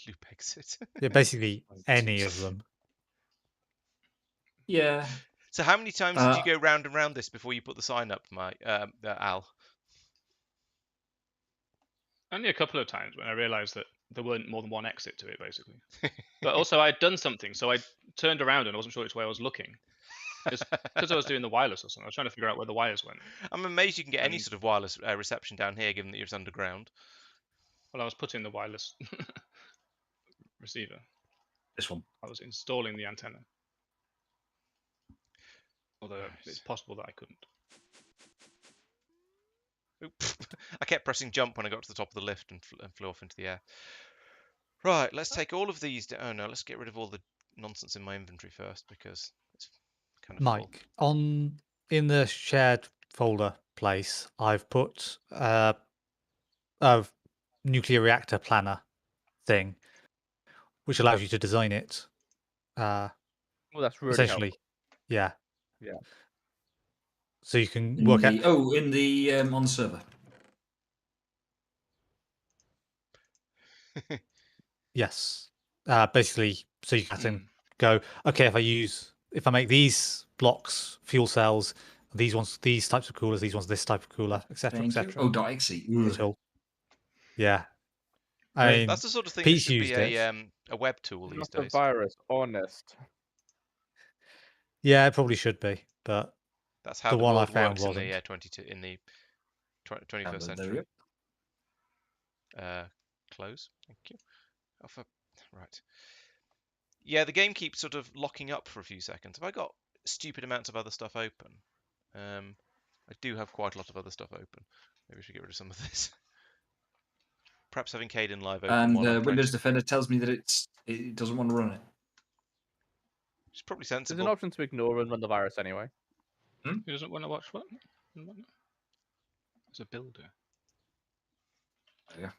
loop exit. Yeah, basically any of them. Yeah. So how many times did you go round and round this before you put the sign up, Al? Only a couple of times when I realised that there weren't more than one exit to it, basically. But also, I'd done something, so I turned around and I wasn't sure which way I was looking. Because I was doing the wireless or something. I was trying to figure out where the wires went. I'm amazed you can get any And- sort of wireless reception down here, given that you're underground. Well, I was putting the wireless receiver. This one. I was installing the antenna. Although it's possible that I couldn't. Oop. I kept pressing jump when I got to the top of the lift and flew off into the air. Right, let's take all of these. Oh no, let's get rid of all the nonsense in my inventory first because it's kind of full. Mike, in the shared folder place, I've put a nuclear reactor planner thing, which allows you to design it. Well, that's really Essentially, yeah. Yeah. So you can work out. In the on the server. Yes. Basically, so you can go, okay, if I make these blocks fuel cells, these types of coolers, these ones this type of cooler, etc., Thank you. etc. Oh, .exe. Yeah. I Right. mean, That's the sort of thing Pete's that should be used it. a web tool these Not a days. virus, honest. Yeah, it probably should be, but That's how the the one I world found works in wasn't. the 21st There we century. go. Close. Thank you. Right. Yeah, the game keeps sort of locking up for a few seconds. Have I got stupid amounts of other stuff open? I do have quite a lot of other stuff open. Maybe we should get rid of some of this. Perhaps having Caden live open And while I'm Windows Defender tells me that it doesn't want to run it. It's probably There's an sensible. option to ignore and run the virus anyway. Who doesn't want to watch what? It's a builder. Yeah.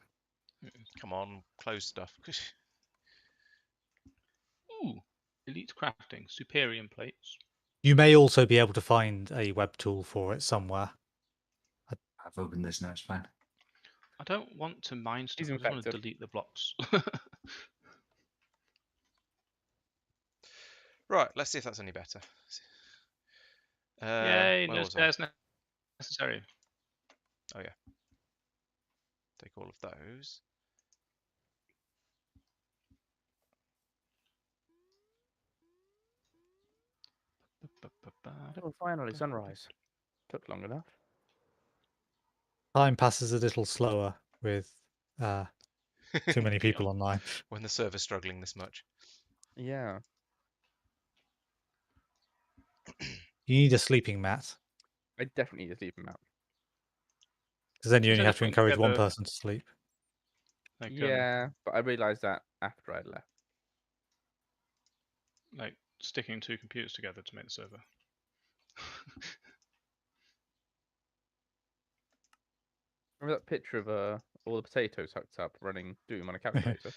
Come on, close stuff. Ooh, elite crafting, superior plates. You may also be able to find a web tool for it somewhere. I've opened this now, it's fine. I don't want to mine stuff. He's I just want to infected. delete the blocks. Right, let's see if that's any better. Yay, where no was I? spares necessary. Oh yeah. Take all of those. Oh, finally, sunrise. Took long enough. Time passes a little slower with too many people online. When the server's struggling this much. Yeah. You need a sleeping mat, I definitely need to sleep him out. because then you Instead only of have to putting encourage one together- person to sleep. Like, Yeah, but I realised that after I left. like sticking two computers together to make the server. Remember that picture of all the potatoes hooked up running Doom on a calculator?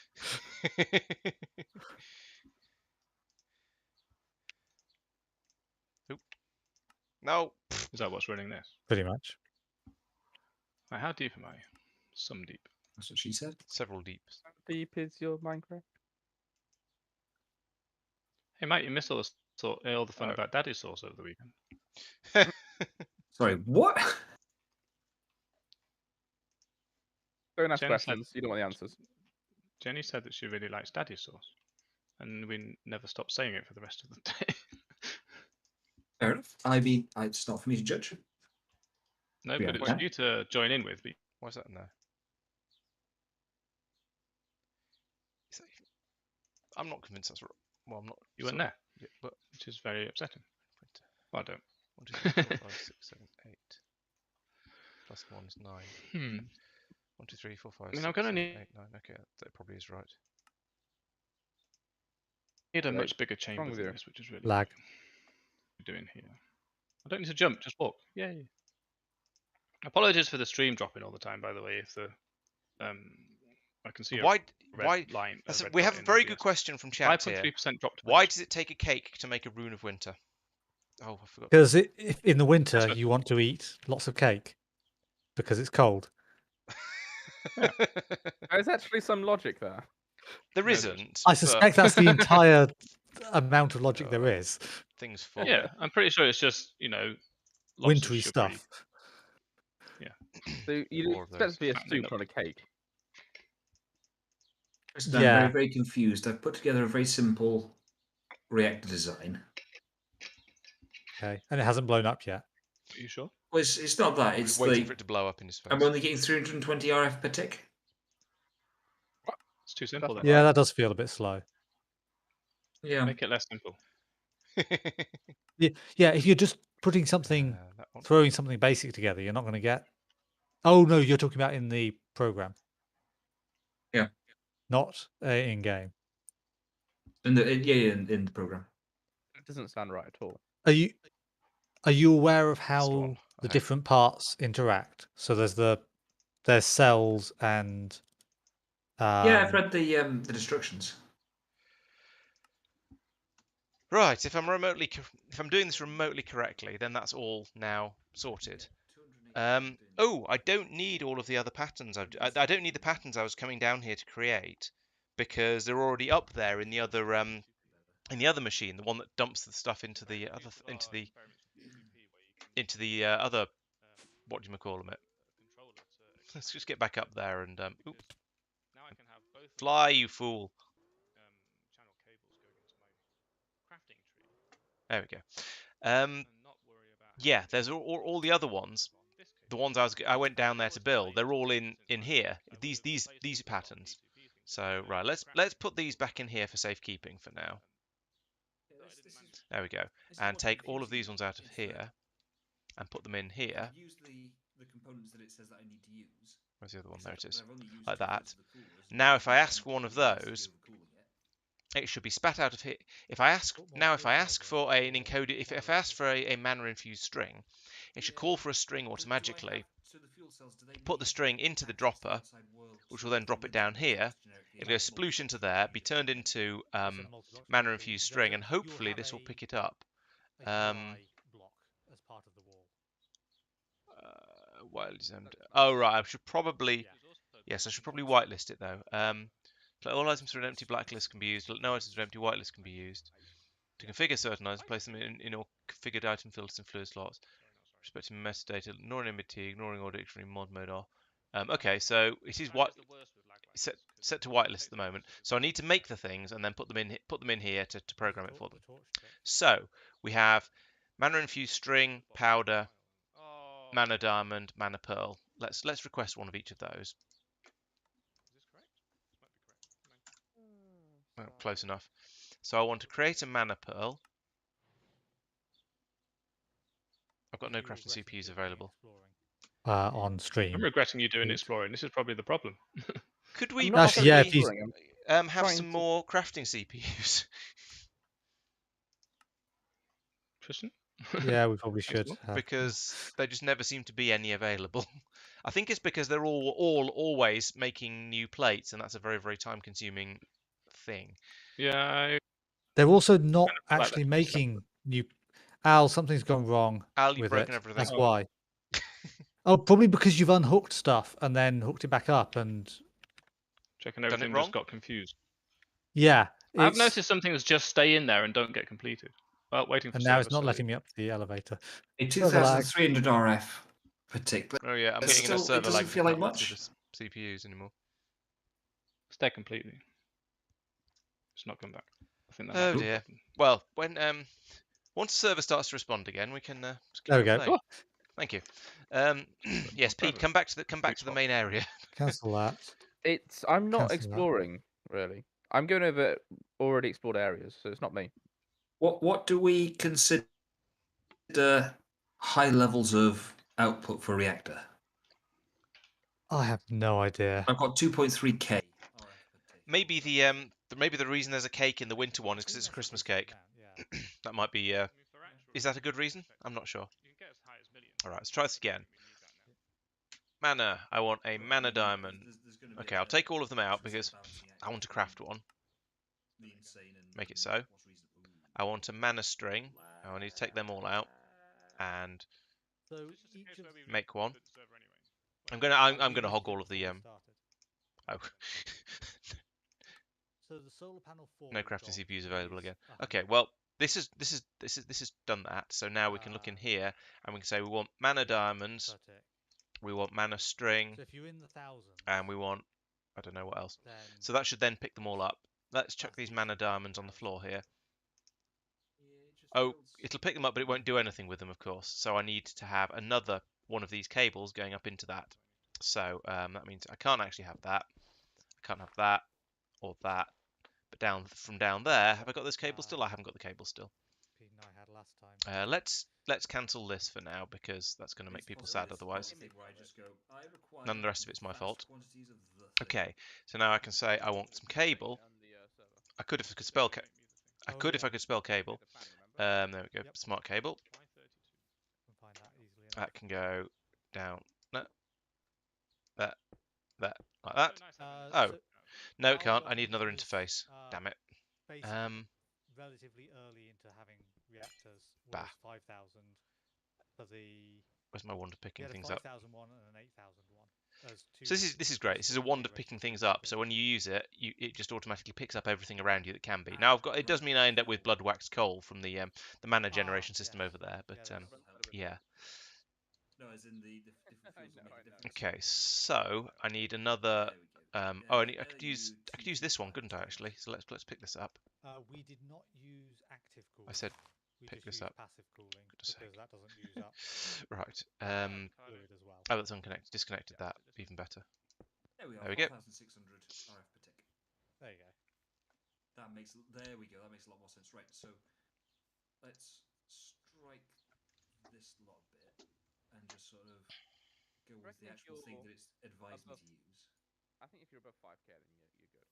Oop. No. Is that what's running this? Pretty much. Right, how deep am I? Some deep. That's what she said. Several deeps. How deep is your Minecraft? Hey, mate, you missed all the fun Oh. about Daddy Sauce over the weekend. Sorry, what? Don't ask Jen said- questions. You don't want the answers. Jenny said that she really likes Daddy Sauce, and we never stopped saying it for the rest of the day. Fair enough. I mean, it's not for me to judge. No, Yeah, but it's okay. for you to join in with. But Why's that in there? Is that even... I'm not convinced that's right. Well, I'm not. you weren't sorry. there, Yeah, but which is very upsetting. printer. Well, I don't. 1, 2, 3, 4, 5, 6, 7, 8. Plus 1 is 9. 1, 2, 3, 4, 5, I mean, 6, I'm gonna 7, need- 8, 9. Okay, that probably is right. Need a Right. much bigger chamber with than you? this, which is really Lag. what we're doing here. I don't need to jump, just walk. Yay. Apologies for the stream dropping all the time, by the way. If the I can see a Why? red Why? line. red We dot have a in very OBS. good question from chat here. 5.3% dropped. Why does it take a cake to make a rune of winter? Oh, I forgot. Because if in the winter That's what- you want to eat lots of cake because it's cold. There's actually some logic there. There No, there isn't. I but suspect that's the entire amount of logic there is. things fall. Yeah, I'm pretty sure it's just lots Wintry of sugary. stuff. So you More of expect it to be a fattening soup, up. not a cake. I'm Yeah. very, very confused. I've put together a very simple reactor design. Okay, and it hasn't blown up yet. Are you sure? Well, it's not that. It's Waiting like for it to blow up in his face. I'm only getting 320 RF per tick. It's too simple. That's Then. Yeah, that does feel a bit slow. Yeah. Make it less simple. Yeah, if you're just putting something, that one. throwing something basic together, you're not going to get. Oh no, you're talking about in the program. Yeah. Not in game. In the program. It doesn't sound right at all. Are you aware of the how one, the okay. different parts interact? So there's cells and Yeah, I've read the instructions. Right, if I'm doing this remotely correctly, then that's all now sorted. Oh, I don't need all of the other patterns. I don't need the patterns I was coming down here to create because they're already up there in the other in the other machine, the one that dumps the stuff into the other other, what do you call them it? Let's just get back up there and oops. Now I can have both Fly, you fool. channel cables going into my crafting tree. There we go. And not worry about Yeah, there's all the other ones. The ones I went down there to build. They're all in here. These patterns. So right, let's put these back in here for safekeeping for now. There we go. And take all of these ones out of here and put them in here. Use the components that it says that I need to use. Where's the other one? There it except is. that I've only used Like 2/3 that. of the coolers. Now, if I ask for One one of needs to be those, overcooling it. it should be spat out of here. If I ask for an encoded, if I ask for a mana infused string, it should call for a string automatically. So the fuel cells, do they Put the need string into the access to the dropper, outside world which so will that then drop they it down don't use here. generic It'll go sploosh into there, be turned into mana infused string, and hopefully this will pick it up. Block as part of the wall. Oh right, I should probably yes, I should probably whitelist it though. All items from an empty blacklist can be used. No items from an empty whitelist can be used. To configure certain items, place them in all configured item filters and fluid slots. Respecting metadata, ignoring MBT, ignoring all dictionary, mod mode off. Okay, so it is set to whitelist at the moment. So I need to make the things and then put them in here to program it for them. So we have mana infused string, powder, mana diamond, mana pearl. Let's request one of each of those. Well, close enough. So I want to create a mana pearl. I've got no crafting CPUs available. On stream. I'm regretting you doing exploring. This is probably the problem. Could we Actually, yeah, if you have some more crafting CPUs? Tristan? yeah, we probably should. Because there just never seem to be any available. I think it's because they're all always making new plates, and that's a very, very time-consuming thing. Yeah. They're also not like actually that. making new. Al, something's gone wrong Al, you've with broken it. everything. That's Oh. why. Oh, probably because you've unhooked stuff and then hooked it back up, and Checking everything just got confused. yeah, I've noticed some things just stay in there and don't get completed. Well, waiting for and now it's service, not so- letting me up the elevator. A 2300 RF per tick, but Oh yeah, I'm It's getting a still- it server doesn't lag. feel I like can't see much. the CPUs anymore. It's dead completely. It's not come back. I think that Oh might be the dear. problem. Well, when once the server starts to respond again, we can. Just There we keep on go. playing. Thank you. Yes, Pete, forever. come back to the spot. main area. Cancel that. I'm not Cancel that. exploring really. I'm going over already explored areas, so it's not me. what do we consider high levels of output for reactor? I have no idea. I've got 2.3K. Maybe the reason there's a cake in the winter one is because it's a Christmas cake. That might be. Is that a good reason? I'm not sure. All right, let's try this again. Mana. I want a mana diamond. Okay, I'll take all of them out because I want to craft one. Make it so. I want a mana string. I need to take them all out and make one. I'm gonna hog all of the Oh. No crafting CPUs available again. Okay, well this is done that. So now we can look in here and we can say we want mana diamonds, we want mana string, and we want I don't know what else. So that should then pick them all up. Let's chuck these mana diamonds on the floor here. Oh, it'll pick them up, but it won't do anything with them, of course. So I need to have another one of these cables going up into that. So that means I can't actually have that. I can't have that or that. But from down there, have I got this cable still? I haven't got the cable still. Let's cancel this for now because that's going to make people sad otherwise. None of the rest of it's my fault. Okay, so now I can say I want some cable. I could if I could spell cable. There we go. Smart cable. That can go down. That like that. Oh. No, it can't. I need another interface. Damn it. Relatively early into having reactors was Bah. 5,000 for the. Where's my wand picking things up? 5,001 and an 8,001. So this is great. This is a wand of picking things up. So when you use it, it just automatically picks up everything around you that can be. Now it does mean I end up with blood wax coal from the mana generation system over there, but yeah. No, as in the different fuels will make a difference. Okay, so I need another. I could use this one, couldn't I? Actually, so let's pick this up. We did not use active cooling. I said we pick just this used up. passive cooling Goodness because sake. that doesn't use up Right. fluid as well. Oh, that's unconnected. Disconnected that. Even better. There we are. There we go. 4,600 RF per tick. There you go. There we go. That makes a lot more sense. Right. So let's strike this lot bit and just sort of go with the actual thing that it's advised me to use. I think if you're above 5k, then you're good.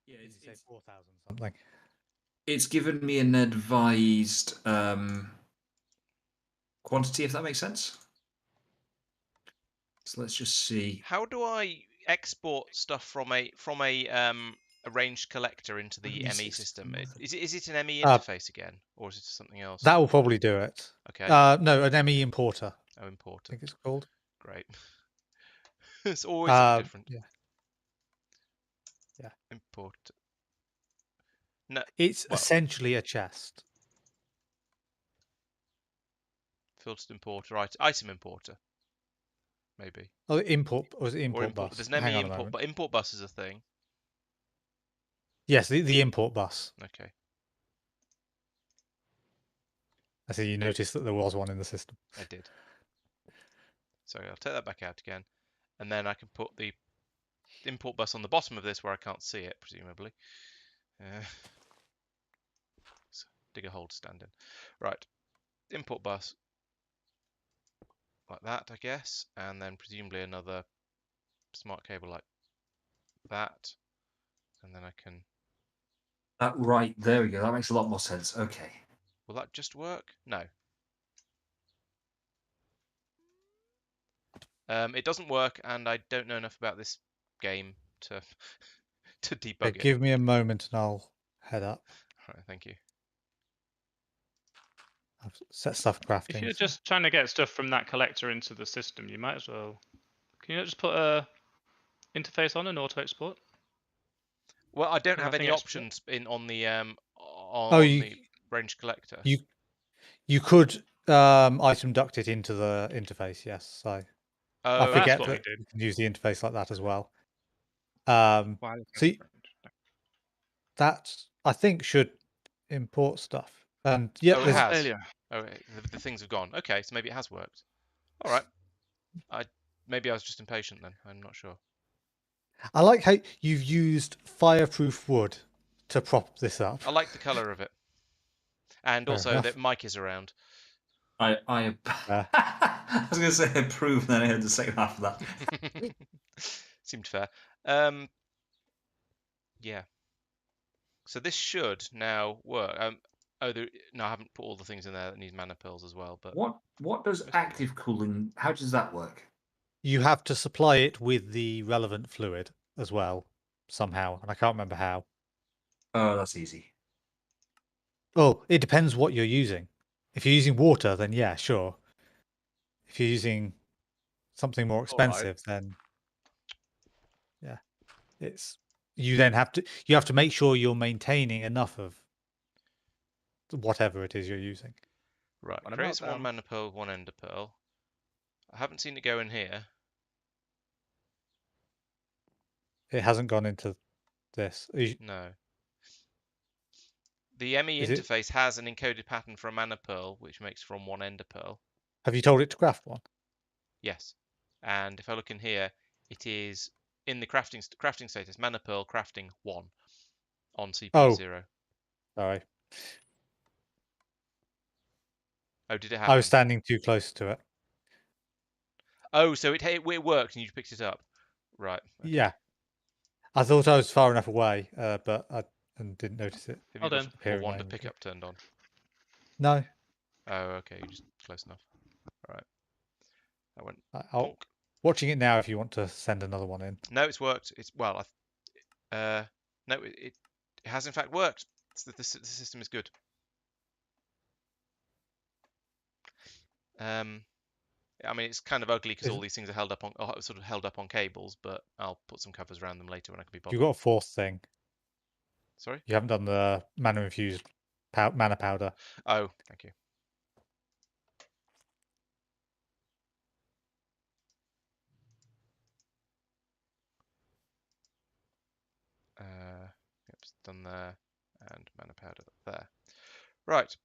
Yeah, it's 4,000 something. It's given me an advised quantity, if that makes sense. So let's just see. How do I export stuff from a ranged collector into the ME system? Is it an ME interface again, or is it something else? That will probably do it. Okay. No, an ME importer. Oh, importer. I think it's called. Great. It's always something different. Yeah. Yeah. Importer. No. It's essentially a chest. Filtered importer, item importer. Maybe. Oh, import was it import bus? There's an ME import, but import bus is a thing. Yes, the import bus. Okay. I see you noticed that there was one in the system. I did. So I'll take that back out again, and then I can put the import bus on the bottom of this where I can't see it, presumably. So dig a hole to stand in. Right. Import bus. Like that, I guess, and then presumably another smart cable like that, and then I can. Right, there we go. That makes a lot more sense. Okay. Will that just work? No. It doesn't work, and I don't know enough about this game to debug it. Give me a moment, and I'll head up. All right, thank you. I've set stuff crafting. If you're just trying to get stuff from that collector into the system, you might as well. Can you not just put a interface on an auto export? Well, I don't have any options on the the range collector. You could item duct it into the interface. Yes, I forget that you can use the interface like that as well. So that I think should import stuff. And yeah, it has. Oh, the things have gone. Okay, so maybe it has worked. All right. Maybe I was just impatient then. I'm not sure. I like how you've used fireproof wood to prop this up. I like the color of it, and also that Mike is around. I was going to say approve, then I heard the second half of that. Seemed fair. Yeah. So this should now work. No, I haven't put all the things in there that need mana pills as well. But what does active cooling? How does that work? You have to supply it with the relevant fluid as well somehow, and I can't remember how. Oh, that's easy. Oh, it depends what you're using. If you're using water, then yeah, sure. If you're using something more expensive, then yeah, you have to make sure you're maintaining enough of whatever it is you're using. Right, create some one mana pearl, one ender pearl. I haven't seen it go in here. It hasn't gone into this. No. The ME interface has an encoded pattern for a mana pearl, which makes from one ender pearl. Have you told it to craft one? Yes. And if I look in here, it is in the crafting status, mana pearl crafting 1 on CPU 0. Sorry. Oh, did it happen? I was standing too close to it. Oh, so it worked and you picked it up. Right. Okay. Yeah. I thought I was far enough away, but I didn't notice it. Have you got a wand of pickup turned on? No. Oh, okay. You're just close enough. All right. That went. I'll watching it now if you want to send another one in. No, it's worked. No, it has in fact worked. The system is good. I mean, it's kind of ugly because Is- all these things are held up on cables, but I'll put some covers around them later when I can be You've bothered. got a fourth thing. Sorry? You haven't done the mana infused mana powder. Oh, thank you. Yep, it's done there, and mana powder there. Right.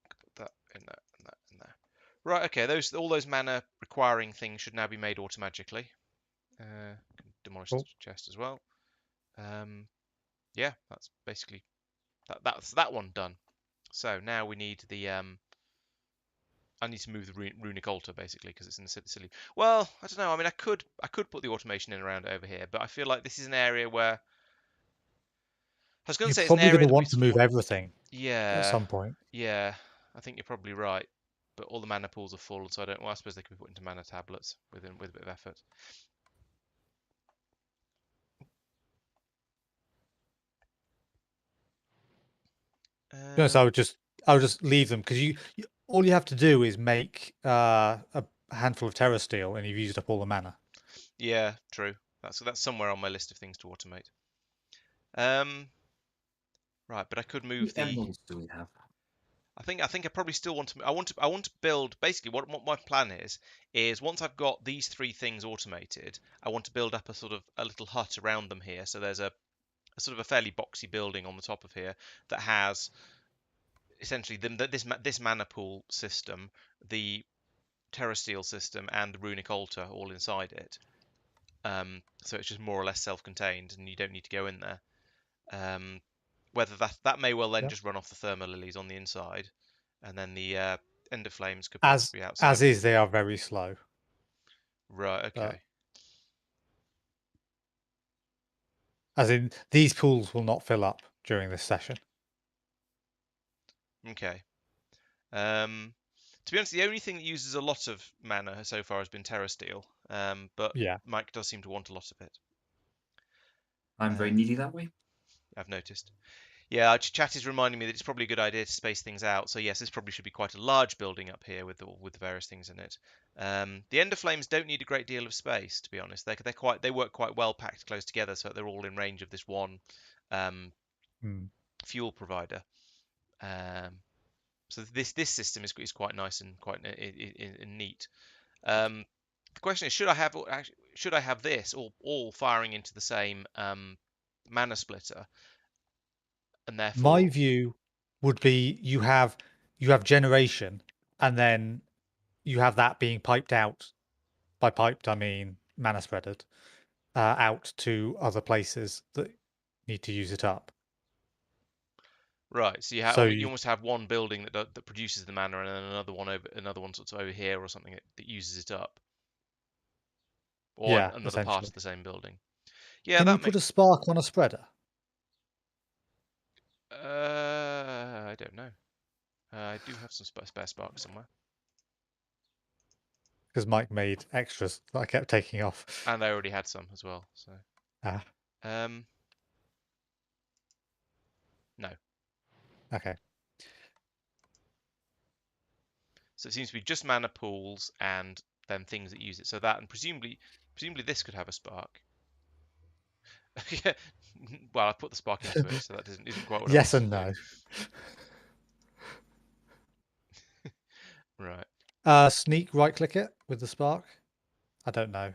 Put that in there, and that in there. Right. Okay. All those mana requiring things should now be made automatically. Can demolish Cool. this chest as well. Yeah, that's basically that's that one done. So now we need the I need to move the runic altar basically because it's in the silly. Well, I don't know. I mean, I could put the automation in around over here, but I feel like this is an area where I was going to You're say it's an probably going area to that we want to sort of move want. everything at Yeah, some point. yeah. I think you're probably right. But all the mana pools are full, so I don't. Well, I suppose they could be put into mana tablets with a bit of effort. To be honest, I would just leave them because all you have to do is make a handful of terrasteel and you've used up all the mana. Yeah, true. That's somewhere on my list of things to automate. Right, but I could move How many the. emeralds do we have? I think I probably still want to. I want to build basically what my plan is once I've got these three things automated, I want to build up a little hut around them here. So there's a sort of a fairly boxy building on the top of here that has essentially this mana pool system, the terrasteel system, and the runic altar all inside it. So it's just more or less self-contained, and you don't need to go in there. Whether that may well then just run off the thermal lilies on the inside, and then the ender flames could perhaps be outside. As is, they are very slow. Right. Okay. As in, these pools will not fill up during this session. Okay. To be honest, the only thing that uses a lot of mana so far has been terrasteel. But Yeah. Mike does seem to want a lot of it. I'm very needy that way. I've noticed. Yeah, chat is reminding me that it's probably a good idea to space things out. So yes, this probably should be quite a large building up here with the various things in it. The ender flames don't need a great deal of space, to be honest. They work quite well packed close together, so they're all in range of this one fuel provider. So this system is quite nice and quite neat. The question is, should I have this all firing into the same mana splitter? And therefore, my view would be you have generation, and then you have that being piped out. By piped, I mean mana spreaded out to other places that need to use it up. right. So you almost have one building that produces the mana, and then another one sort of over here or something that uses it up, or another part of the same building. Yeah, Can you put a spark on a spreader? I don't know. I do have some spare sparks somewhere. Because Mike made extras that I kept taking off. And I already had some as well. So. No. Okay. So it seems to be just mana pools and then things that use it. So that, and presumably this could have a spark. Well, I put the spark into it, so that isn't quite what I yes wanted and no. Right. Sneak right click it with the spark. I don't know.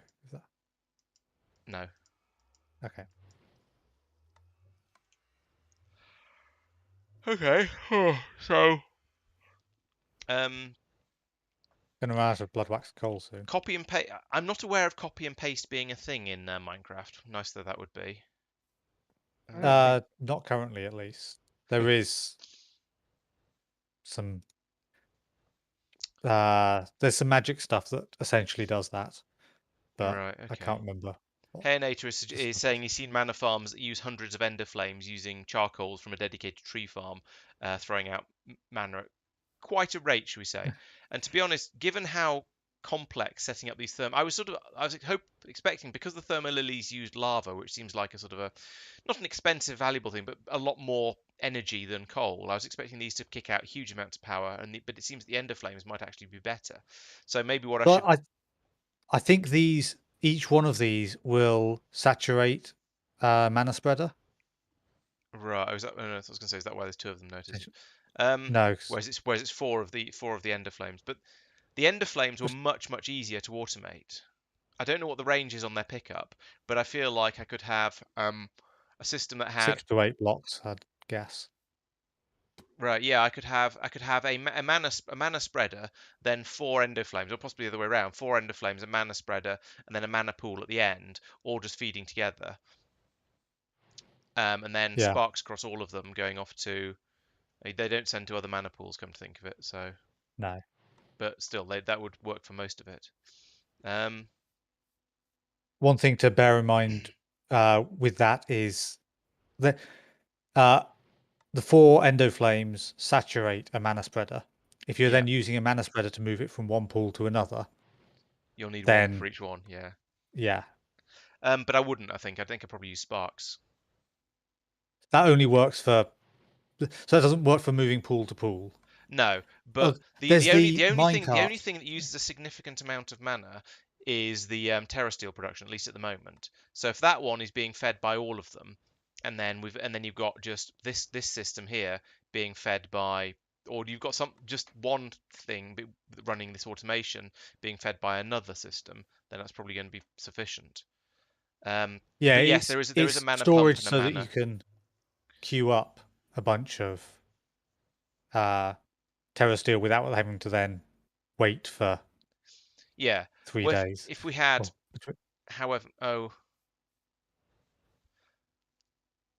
No. Okay. Okay. So. Gonna run out of blood wax coal soon. Copy and paste. I'm not aware of copy and paste being a thing in Minecraft. Nice that would be. Not currently, at least. There is some. There's some magic stuff that essentially does that, but right, okay. I can't remember. Hairnator is saying he's seen mana farms that use hundreds of ender flames using charcoals from a dedicated tree farm, throwing out mana at quite a rate, shall we say. And to be honest, given how complex setting up these I was expecting, because the thermo lilies used lava, which seems like a sort of a not an expensive, valuable thing, but a lot more energy than coal. I was expecting these to kick out huge amounts of power, but it seems the ender flames might actually be better. So maybe what I should. I think each one of these will saturate mana spreader. Right. I was going to say, is that why there's two of them noticed? No. Whereas it's four of the ender flames, but the ender flames were much easier to automate. I don't know what the range is on their pickup, but I feel like I could have a system that had 6 to 8 blocks, I'd guess. Right, yeah, I could have a mana spreader, then 4 ender flames, or possibly the other way around, 4 ender flames, a mana spreader, and then a mana pool at the end, all just feeding together. And then Yeah. sparks across all of them, going off to. They don't send to other mana pools, come to think of it. So. No. But still, that would work for most of it. One thing to bear in mind with that is that the 4 endo flames saturate a mana spreader. If you're then using a mana spreader to move it from one pool to another, you'll need then, one for each one. Yeah. Yeah. But I wouldn't. I think I'd probably use sparks. That only works for. So it doesn't work for moving pool to pool. No, but the only thing that uses a significant amount of mana is the terrasteel production, at least at the moment. So if that one is being fed by all of them, and then you've got just this system here being fed by, or you've got just one thing running this automation being fed by another system, then that's probably going to be sufficient. Yeah, but yes, there is a mana storage pump and so a mana. that you can queue up a bunch of terrasteel without having to then wait for 3 days. If we had, however,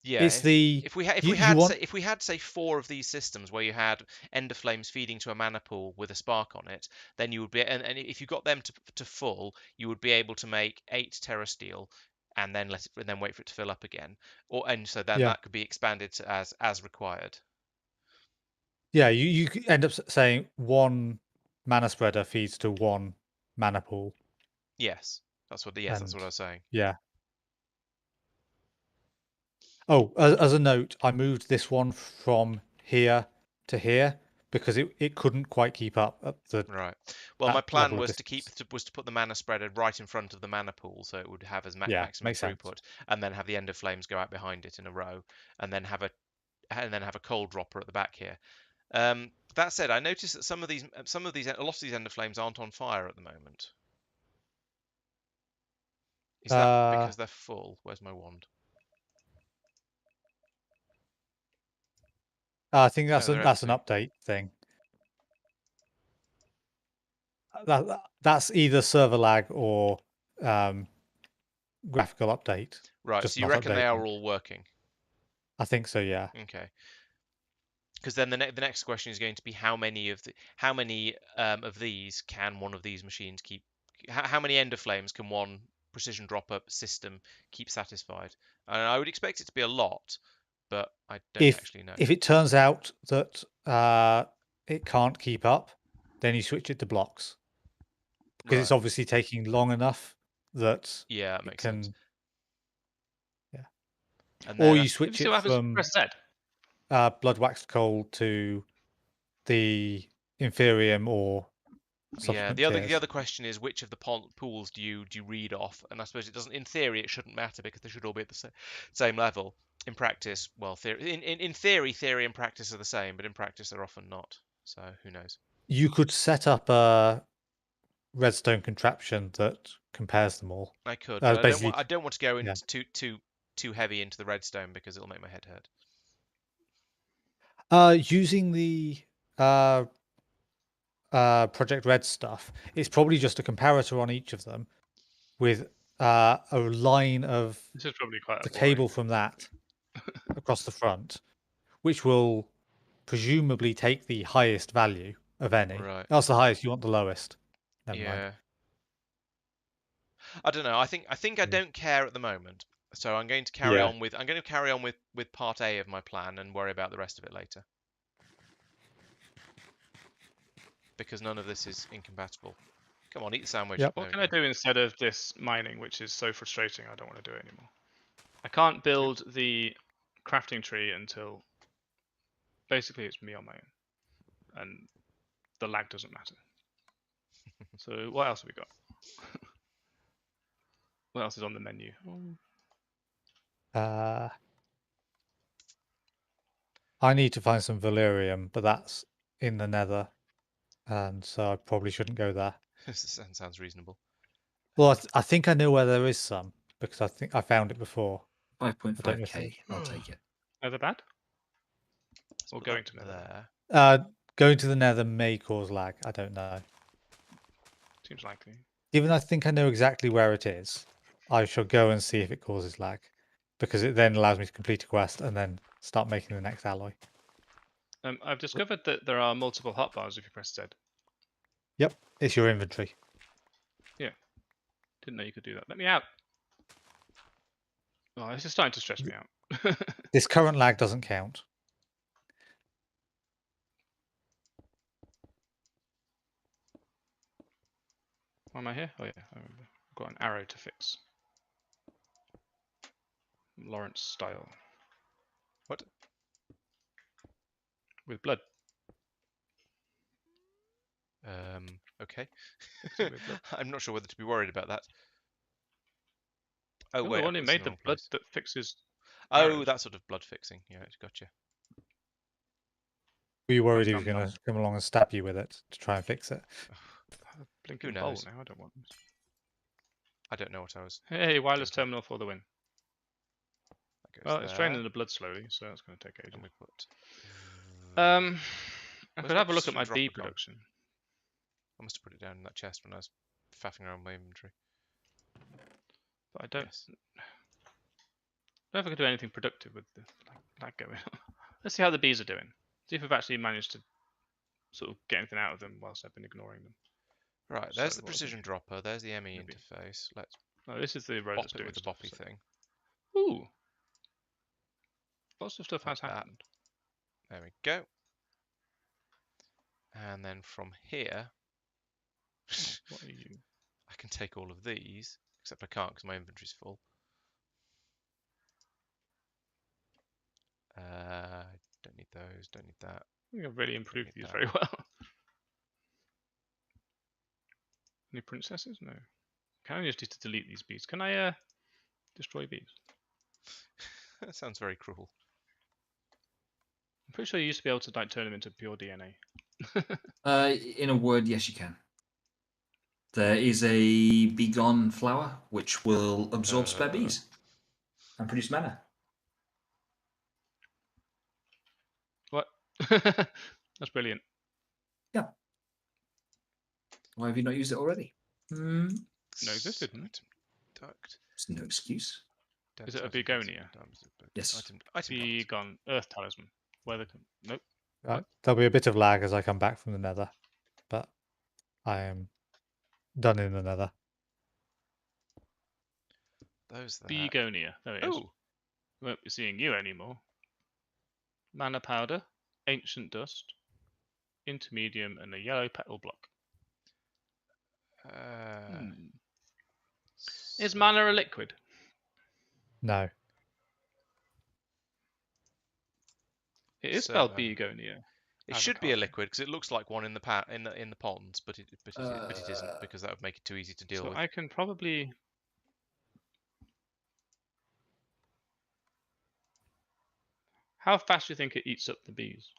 yeah, it's the if we had say 4 of these systems where you had ender flames feeding to a mana pool with a spark on it, then you would be, and if you got them to full, you would be able to make 8 terrasteel and then wait for it to fill up again, so then that could be expanded to as required. Yeah, you end up saying 1 mana spreader feeds to 1 mana pool. Yes, that's what I was saying. Yeah. Oh, as a note, I moved this one from here to here because it couldn't quite keep up at the right. Well, my plan was to put the mana spreader right in front of the mana pool, so it would have as maximum throughput, and then have the ender flames go out behind it in a row, and then have a coal dropper at the back here. That said, I noticed that a lot of these ender flames aren't on fire at the moment. Is that because they're full? Where's my wand? I think that's an update thing. That's either server lag or graphical update. Right. So you reckon they are all working? I think so. Yeah. Okay. Because then the next question is going to be how many of these can one of these machines keep? How many ender flames can one precision dropper system keep satisfied? And I would expect it to be a lot, but I don't actually know. If it turns out that it can't keep up, then you switch it to blocks because it's obviously taking long enough that that makes sense. Yeah. And or you switch it from press Z. Blood Waxed Coal to the Inferium or subsequent the other question is which of the pools do you read off? And I suppose it doesn't. In theory, it shouldn't matter because they should all be at the same level. In practice, well, in theory and practice are the same, but in practice they're often not. So who knows? You could set up a redstone contraption that compares them all. I could, but I don't want to go into too heavy into the redstone because it'll make my head hurt. Using the Project Red stuff, it's probably just a comparator on each of them with a line of this is probably quite the cable from that across the front, which will presumably take the highest value of any. Right. That's the highest. You want the lowest. Never mind. I don't know. I think I don't care at the moment. So I'm going to carry on with part A of my plan and worry about the rest of it later. Because none of this is incompatible. Come on, eat the sandwich. Yep. What can I do instead of this mining, which is so frustrating? I don't want to do it anymore. I can't build the crafting tree until basically it's me on my own, and the lag doesn't matter. So what else have we got? What else is on the menu? I need to find some Valyrium, but that's in the Nether, and so I probably shouldn't go there. Sounds reasonable. Well, I think I know where there is some because I think I found it before. 5.5k. I'll take it. Nether bad? Let's Or put going that to Nether? there. Going to the Nether may cause lag. I don't know. Seems likely. Given I think I know exactly where it is, I shall go and see if it causes lag, because it then allows me to complete a quest and then start making the next alloy. I've discovered that there are multiple hotbars if you press Z. Yep, it's your inventory. Didn't know you could do that. Let me out. Oh, this is starting to stress me out. This current lag doesn't count. Why am I here? Oh yeah, I remember. I've got an arrow to fix. Lawrence style. What? With blood. Okay. Fix it with blood. I'm not sure whether to be worried about that. Oh You're wait, the one I who put this in made the the wrong blood place. that fixes. Oh, arrows. that sort of blood fixing. Yeah, gotcha. Were you worried he Last was time going last. to come along and stab you with it to try and fix it? Blinking Who bowl knows? now. I don't want this. I don't know what I was. Hey, wireless thinking. terminal for the win. That goes Well, it's there. draining the blood slowly, so that's going to take ages. And we put. I where's could my have a look at my precision bee dropper gone? production. I must have put it down in that chest when I was faffing around my inventory. But I don't. Yes. I don't know if I could do anything productive with the lag going on. Let's see how the bees are doing. See if we've actually managed to sort of get anything out of them whilst I've been ignoring them. Right, So there's the what was precision it? dropper. There's the ME Maybe. interface. Let's No, this is the road bop that's it doing with the stuff, boppy so- thing. Ooh. Lots of stuff Like has that. happened. There we go. And then from here, What are you? I can take all of these, except I can't because my inventory's full. Don't need those, don't need that. I think I've really improved need these that. very well. Any princesses? No. Can I just need to delete these bees? Can I destroy bees? That sounds very cruel. I'm pretty sure you used to be able to like turn them into pure DNA. In a word, yes, you can. There is a Begone flower which will absorb spare bees and produce mana. What? That's brilliant. Yeah. Why have you not used it already? No existed. Item duct. There's no excuse. Is it a Item begonia? Yes. Item duct. Be gone. Earth talisman. Weather. Nope. Right, there'll be a bit of lag as I come back from the Nether, but I am done in the Nether. Those there. Begonia. There it is. Oh, Won't be seeing you anymore. Mana powder. Ancient dust. Intermedium and a yellow petal block. Is so- mana a liquid? No. It is So, spelled begonia. It should be a Avocado. liquid because it looks like one in the in the ponds, but it isn't because that would make it too easy to deal So with. I can probably. How fast do you think it eats up the bees?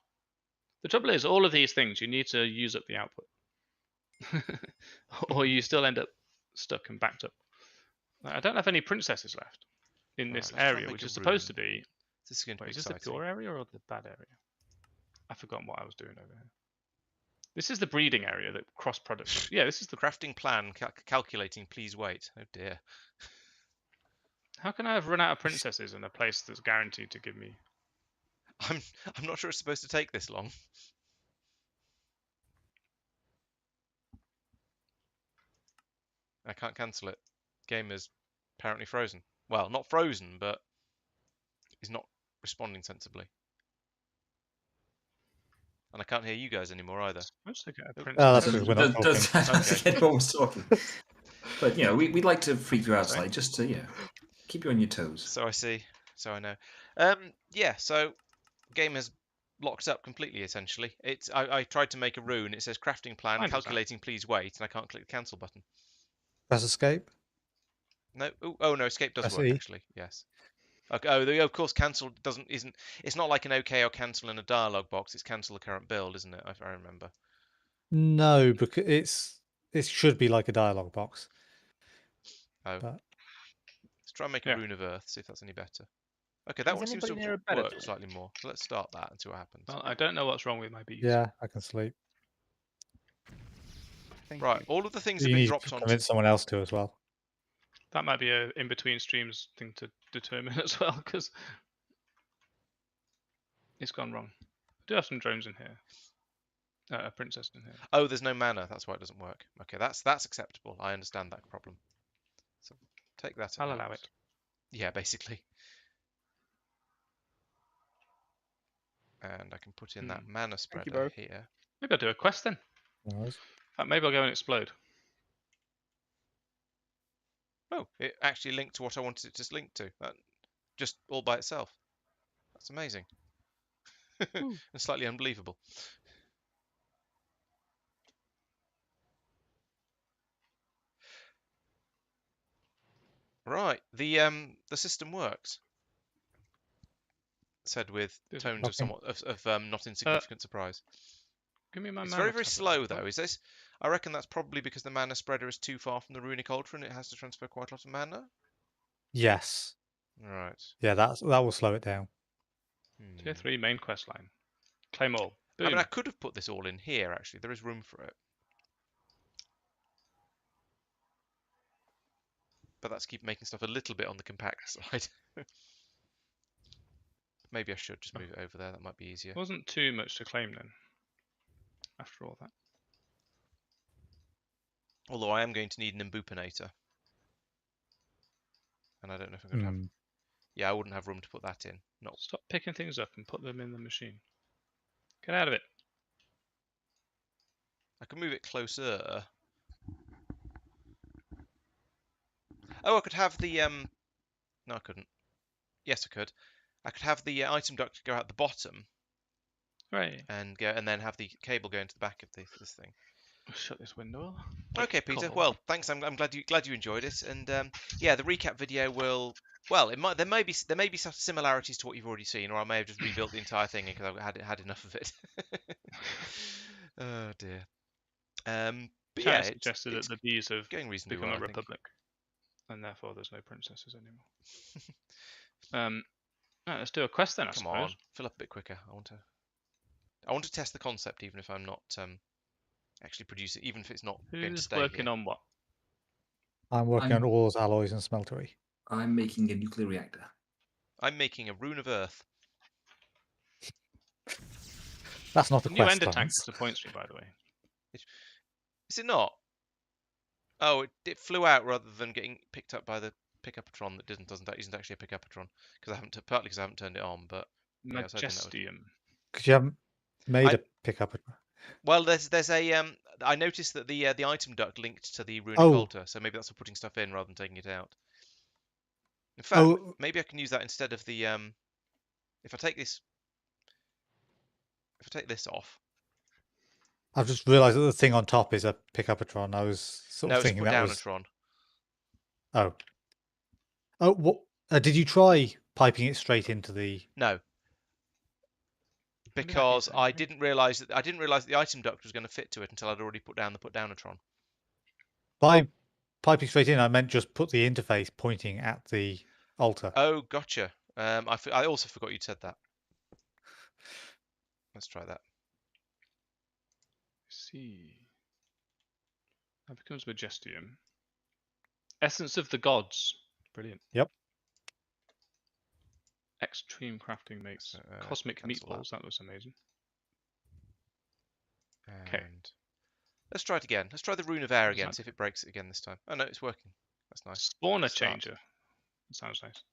The trouble is, all of these things you need to use up the output, or you still end up stuck and backed up. I don't have any princesses left in this Right, let's try and area, make which a is supposed to room. be. This is going to Wait, be is this the exciting. pure area or the bad area? I've forgotten what I was doing over here. This is the breeding area, the cross product. Yeah, this is the. Crafting plan calculating. Please wait. Oh dear. How can I have run out of princesses in a place that's guaranteed to give me? I'm not sure it's supposed to take this long. I can't cancel it. Game is apparently frozen. Well, not frozen, but is not responding sensibly. And I can't hear you guys anymore either. Supposed to get a Oh, princess. Oh, that's Does- because we're not does- talking. does Okay. anyone was talking. But we'd like to freak you out Sorry? slightly, just to keep you on your toes. So I see. So I know. Yeah. So game has locked up completely. Essentially, I tried to make a rune. It says crafting plan, Mine does that. calculating. Please wait, and I can't click the cancel button. Press escape. No. Oh no, escape does Press work E. actually. Yes. Okay, of course, cancel isn't. It's not like an OK or cancel in a dialog box. It's cancel the current build, isn't it? I remember. No, because it should be like a dialogue box. Oh. But Let's try and make a Yeah. rune of earth. See if that's any better. Okay, that Is one seems to anybody near have a better worked tool? slightly more. So let's start that and see what happens. Well, I don't know what's wrong with my bees. yeah, I can sleep. Thank Right, you. all of the things have You been need dropped to onto. convince someone else to as well. That might be a in between streams thing to determine as well, because it's gone wrong. I do have some drones in here. A princess in here. Oh, there's no mana. That's why it doesn't work. Okay, that's acceptable. I understand that problem. So take that. I'll out. allow it. Yeah, basically. And I can put in that mana you, spreader bro. here. Maybe I'll do a quest then. No worries. Maybe I'll go and explode. Oh, it actually linked to what I wanted it to link to. Just all by itself. That's amazing. And slightly unbelievable. Right, the system works. Said with Does it? tones of Okay. somewhat of not insignificant surprise. Give me my It's mana very, very tablet. slow though. Is this? I reckon that's probably because the mana spreader is too far from the runic altar and it has to transfer quite a lot of mana. Yes. Right. Yeah, that will slow it down. Tier 3 main quest line. Claim all. Boom. I mean, I could have put this all in here. Actually, there is room for it. But that's keep making stuff a little bit on the compact side. Maybe I should just move it over there. That might be easier. Wasn't too much to claim then. After all that. Although I am going to need an embupinator. And I don't know if I'm going to have... Yeah, I wouldn't have room to put that in. No. Stop picking things up and put them in the machine. Get out of it. I can move it closer. Oh, I could have the... No, I couldn't. Yes, I could. I could have the item duct go out the bottom. Right. And then have the cable go into the back of this thing. Shut this window. Okay, Peter. Cool. Well, thanks. I'm glad you enjoyed it. And yeah, the recap video will. Well, there may be some similarities to what you've already seen, or I may have just rebuilt the entire thing because I've had enough of it. Oh dear. But Chat yeah, suggested that the bees have going reasonably become well, a I think. republic, and therefore there's no princesses anymore. Right, let's do a quest then. I Come suppose. on, fill up a bit quicker. I want to test the concept, even if I'm not actually producing, even if it's not going to Who's stay working here. on what? I'm working on ores, alloys, and smeltery. I'm making a nuclear reactor. I'm making a rune of earth. That's not a The new quest. ender tank Lawrence. disappoints me, by the way. Is it not? Oh, it flew out rather than getting picked up by the pick-up-atron that isn't actually a pick-up-atron because partly because I haven't turned it on, but yeah, I was hoping that would... Majestium. Because you haven't made a pickup. Well, there's a I noticed that the item duct linked to the runic Oh. altar, so maybe that's for putting stuff in rather than taking it out. In fact, maybe I can use that instead of the if I take this off. I've just realised that the thing on top is a pick-up-atron. I was sort No, of it's a thinking put that down was. atron. Oh, what? Did you try piping it straight into the? No, because I didn't realise that the item duct was going to fit to it until I'd already put down the put down atron. By piping straight in, I meant just put the interface pointing at the altar. Oh, gotcha. I also forgot you'd said that. Let's try that. See. That becomes Majestium. Essence of the Gods. Brilliant. Yep. Extreme crafting makes cosmic cancel meatballs. That looks amazing. And let's try it again. Let's try the rune of air again. that? See if it breaks it again this time. Oh no, it's working. That's nice. Spawner Start. changer. That sounds nice.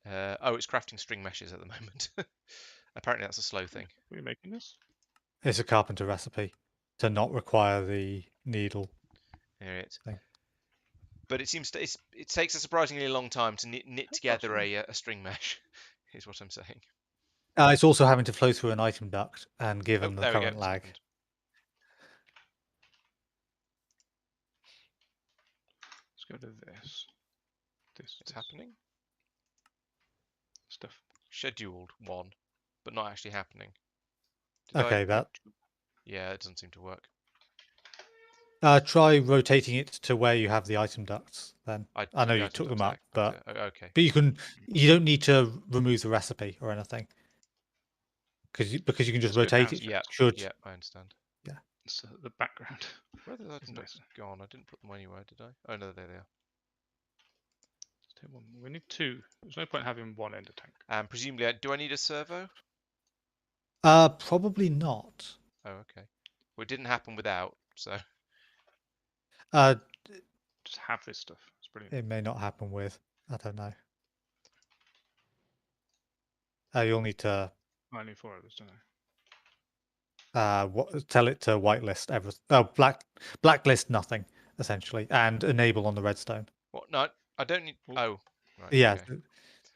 Oh, it's crafting string meshes at the moment. Apparently that's a slow thing. Are we making this? It's a carpenter recipe to not require the needle Here it. thing. But it seems it takes a surprisingly long time to knit together a string mesh. Is what I'm saying. It's also having to flow through an item duct, and Oh, given the there we go. current It's lag, happened. Let's go to this. It's happening. Stuff. Scheduled 1, but not actually happening. okay, that Yeah, it doesn't seem to work. try rotating it to where you have the item ducts. Then I know you took them up, but okay. you don't need to remove the recipe or anything because you can just Let's go rotate it. downstairs. Yeah, I understand. It's the background. Where did the Isn't item ducts it? gone? I didn't put them anywhere, did I? Oh no, there they are. Let's take one. We need 2. There's no point having 1 ender tank. And presumably, do I need a servo? Probably not. Oh, okay. Well, it didn't happen without, so. Just have this stuff. It's brilliant. It may not happen with. I don't know. You'll need to I need 4 others, don't I? tell it to whitelist everything. Oh, blacklist nothing essentially, and enable on the redstone. What? No, I don't need. Oh, right. Yeah, Okay.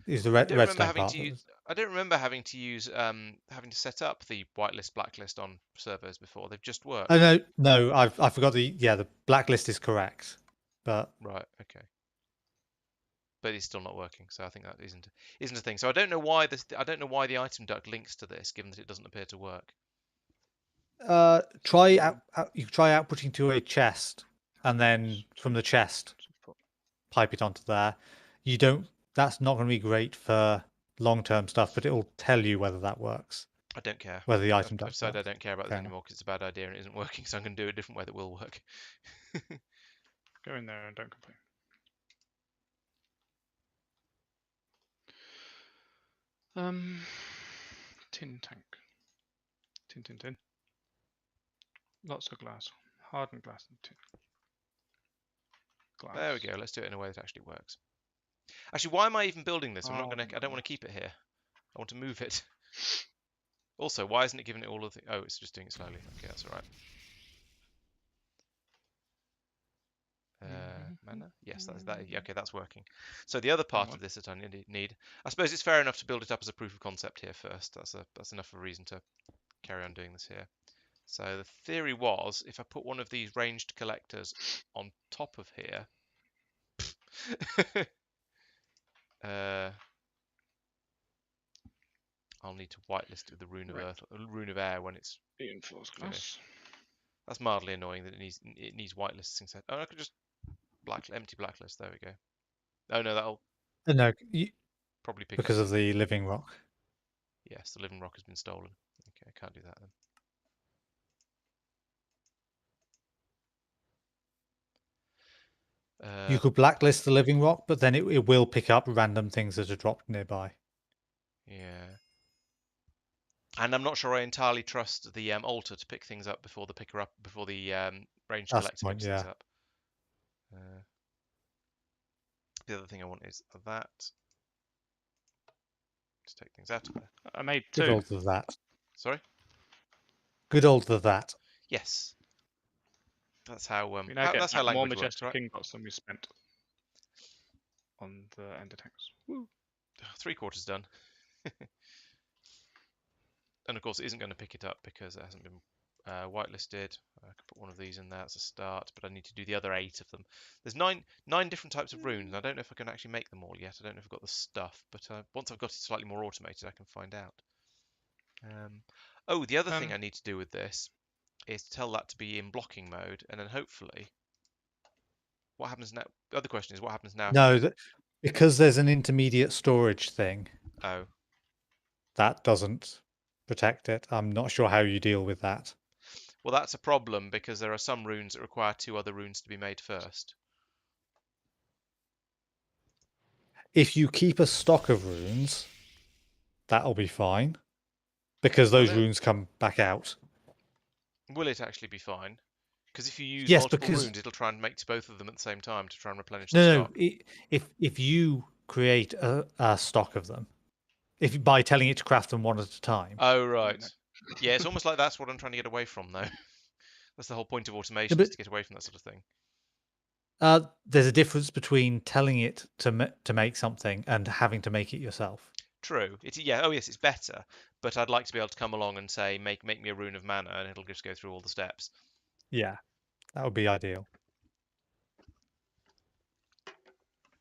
is the I don't remember redstone having part. to use. I don't remember having to use having to set up the whitelist blacklist on servers before. They've just worked. Oh no, I forgot the blacklist is correct, but Right. Okay. But it's still not working, so I think that isn't a thing. So I don't know why I don't know why the item duct links to this, given that it doesn't appear to work. try outputting to a chest, and then from the chest pipe it onto there. That's not going to be great for long-term stuff, but it'll tell you whether that works. I don't care. Whether the item I've duct decided I works. don't care about this Fair anymore because it's a bad idea and it isn't working. So I'm going to do it a different way that will work. Go in there and don't complain. Tin tank. Tin. Lots of glass. Hardened glass and tin. Glass. There we go. Let's do it in a way that actually works. Actually, why am I even building this? I don't want to keep it here. I want to move it. Also, why isn't it giving it all of the... Oh, it's just doing it slowly. Okay, that's all right. Mana? Yes, that's that. Okay, that's working. So the other part of this that I need, I suppose it's fair enough to build it up as a proof of concept here first. That's enough of a reason to carry on doing this here. So the theory was, if I put one of these ranged collectors on top of here, I'll need to whitelist it with the rune of earth, rune of air when it's reinforced glass. That's mildly annoying that it needs whitelisting set. Oh, I could just empty blacklist. There we go. Oh no, that'll No, probably pick because up of the living rock. Yes, the living rock has been stolen. Okay, I can't do that then. You could blacklist the living rock, but then it will pick up random things that are dropped nearby. Yeah. And I'm not sure I entirely trust the altar to pick things up before the ranged collector picks things up. The other thing I want is that. Just take things out of there. I made 2. Good old that. Sorry? Good old that. Yes. That's how we now that's get how more language majestic works, right? ingots than we spent on the ender tanks. Woo. 3/4 done. And of course it isn't going to pick it up because it hasn't been whitelisted. I could put one of these in there as a start, but I need to do the other 8 of them. There's nine different types of runes, and I don't know if I can actually make them all yet. I don't know if I've got the stuff, but once I've got it slightly more automated, I can find out. Oh, the other thing I need to do with this is to tell that to be in blocking mode, and then hopefully, what happens now? The other question is, what happens now? No, because there's an intermediate storage thing. Oh. That doesn't protect it. I'm not sure how you deal with that. Well, that's a problem because there are some runes that require 2 other runes to be made first. If you keep a stock of runes, that'll be fine. Because those runes come back out. Will it actually be fine? Because if you use multiple runes, it'll try and make both of them at the same time to try and replenish the stock. No. If you create a stock of them by telling it to craft them one at a time. Oh, right. Yeah, it's almost like that's what I'm trying to get away from, though. That's the whole point of automation, but- is to get away from that sort of thing. There's a difference between telling it to make something and having to make it yourself. True. Oh yes, it's better. But I'd like to be able to come along and say, make me a rune of mana, and it'll just go through all the steps. Yeah, that would be ideal.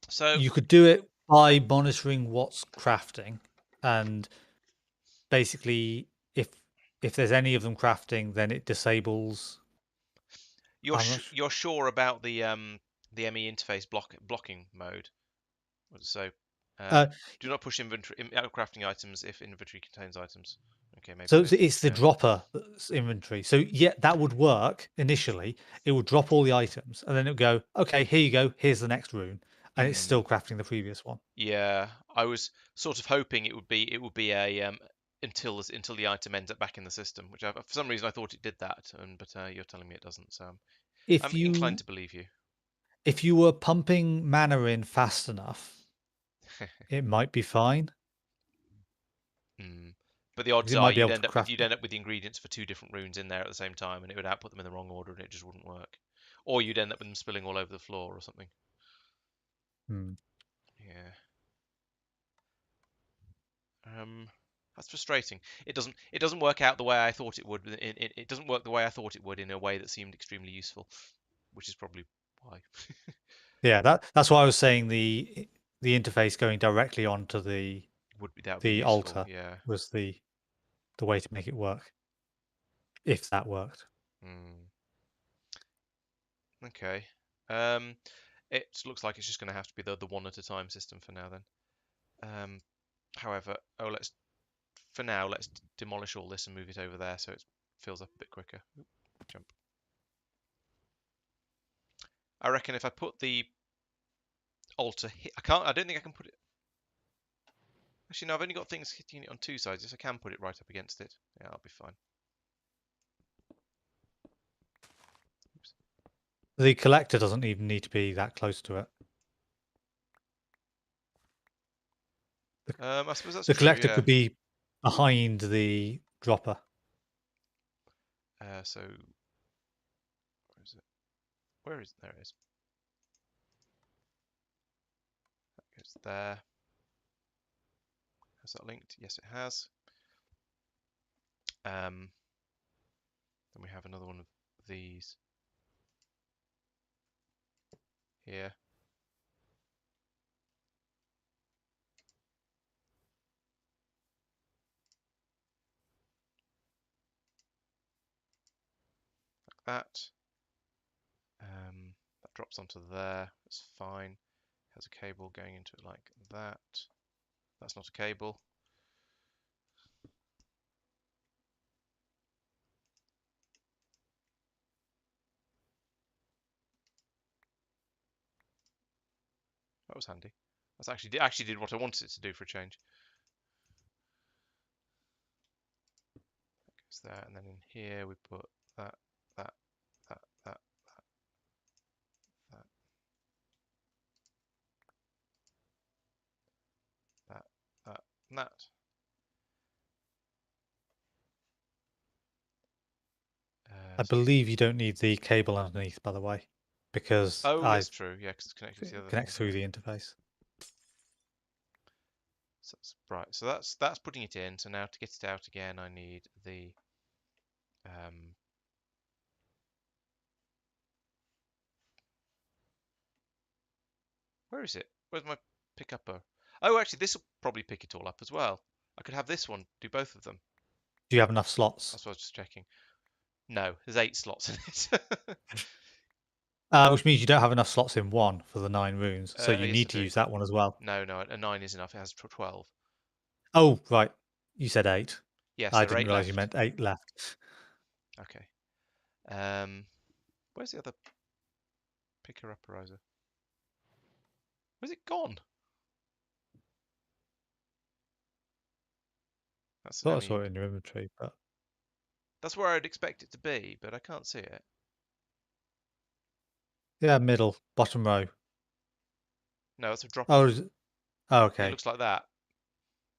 So you could do it by monitoring what's crafting, and basically, if there's any of them crafting, then it disables. you're sure about the ME interface blocking mode. So do not push inventory out crafting items if inventory contains items. Okay, maybe. So it's the dropper that's inventory. So yeah, that would work initially. It would drop all the items, and then it would go, okay, here you go. Here's the next rune, and it's still crafting the previous one. Yeah, I was sort of hoping it would be a until the item ends up back in the system, which for some reason I thought it did that, but you're telling me it doesn't. So I'm inclined to believe you. If you were pumping mana in fast enough, it might be fine. But the odds are you'd end up with the ingredients for 2 different runes in there at the same time, and it would output them in the wrong order, and it just wouldn't work. Or you'd end up with them spilling all over the floor or something. Yeah. That's frustrating. It doesn't work out the way I thought it would. It doesn't work the way I thought it would in a way that seemed extremely useful, which is probably why. Yeah, that's why I was saying the interface going directly onto the altar was the way to make it work, if that worked. Okay. It looks like it's just going to have to be the one at a time system for now then. However, let's demolish all this and move it over there so it fills up a bit quicker. Jump. I reckon if I put the altar here, I don't think I can put it. Actually, no, I've only got things hitting it on 2 sides. Yes, I can put it right up against it. Yeah, I'll be fine. Oops. The collector doesn't even need to be that close to it. I suppose that's the true, collector yeah. could be behind the dropper. So where is it? Where is it? There it is. That goes there. Has that linked? Yes, it has. Then we have another one of these here. Like that. That drops onto there. That's fine. Has a cable going into it like that. That's not a cable. That was handy. That's actually did what I wanted it to do for a change. That goes there, and then in here we put that, that, that, that, that, that, that, that, and that. I believe you don't need the cable underneath, by the way, because that's true. Yeah, because it's connected to the other. Connects through the interface. So that's right. So that's putting it in. So now to get it out again, I need the where is it? Where's my pick-upper? Oh, actually, this will probably pick it all up as well. I could have this one do both of them. Do you have enough slots? That's what I was just checking. No, there's 8 slots in it. Which means you don't have enough slots in one for the 9 runes, so you need to use that one as well. No, a 9 is enough. It has 12. Oh, right. You said 8. Yes, I didn't realise you meant 8 left. Okay. Where's the other picker-upperizer? Where's it gone? I thought I saw it in your inventory, but that's where I'd expect it to be, but I can't see it. Yeah, middle, bottom row. No, it's a drop. Oh, Oh, It okay. looks like that.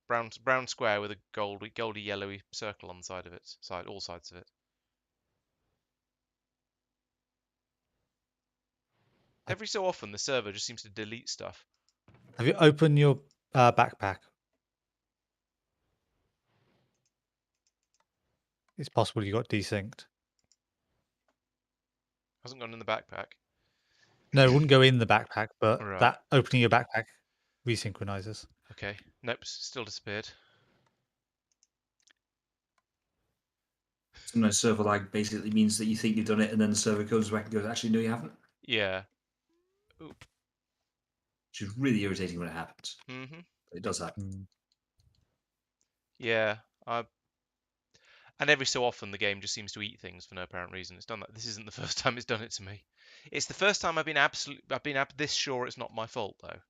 Brown square with a goldy yellowy circle on the side of it. All sides of it. Every so often, the server just seems to delete stuff. Have you opened your backpack? It's possible you got desynced. Hasn't gone in the backpack. No, it wouldn't go in the backpack, but Right. that opening your backpack resynchronizes. Okay. Nope. Still disappeared. Sometimes server lag basically means that you think you've done it, and then the server goes back and goes, actually, no, you haven't. Yeah. Which is really irritating when it happens. Mm-hmm. But it does happen. Yeah. And every so often, the game just seems to eat things for no apparent reason. It's done that. This isn't the first time it's done it to me. It's the first time I've been this sure it's not my fault though.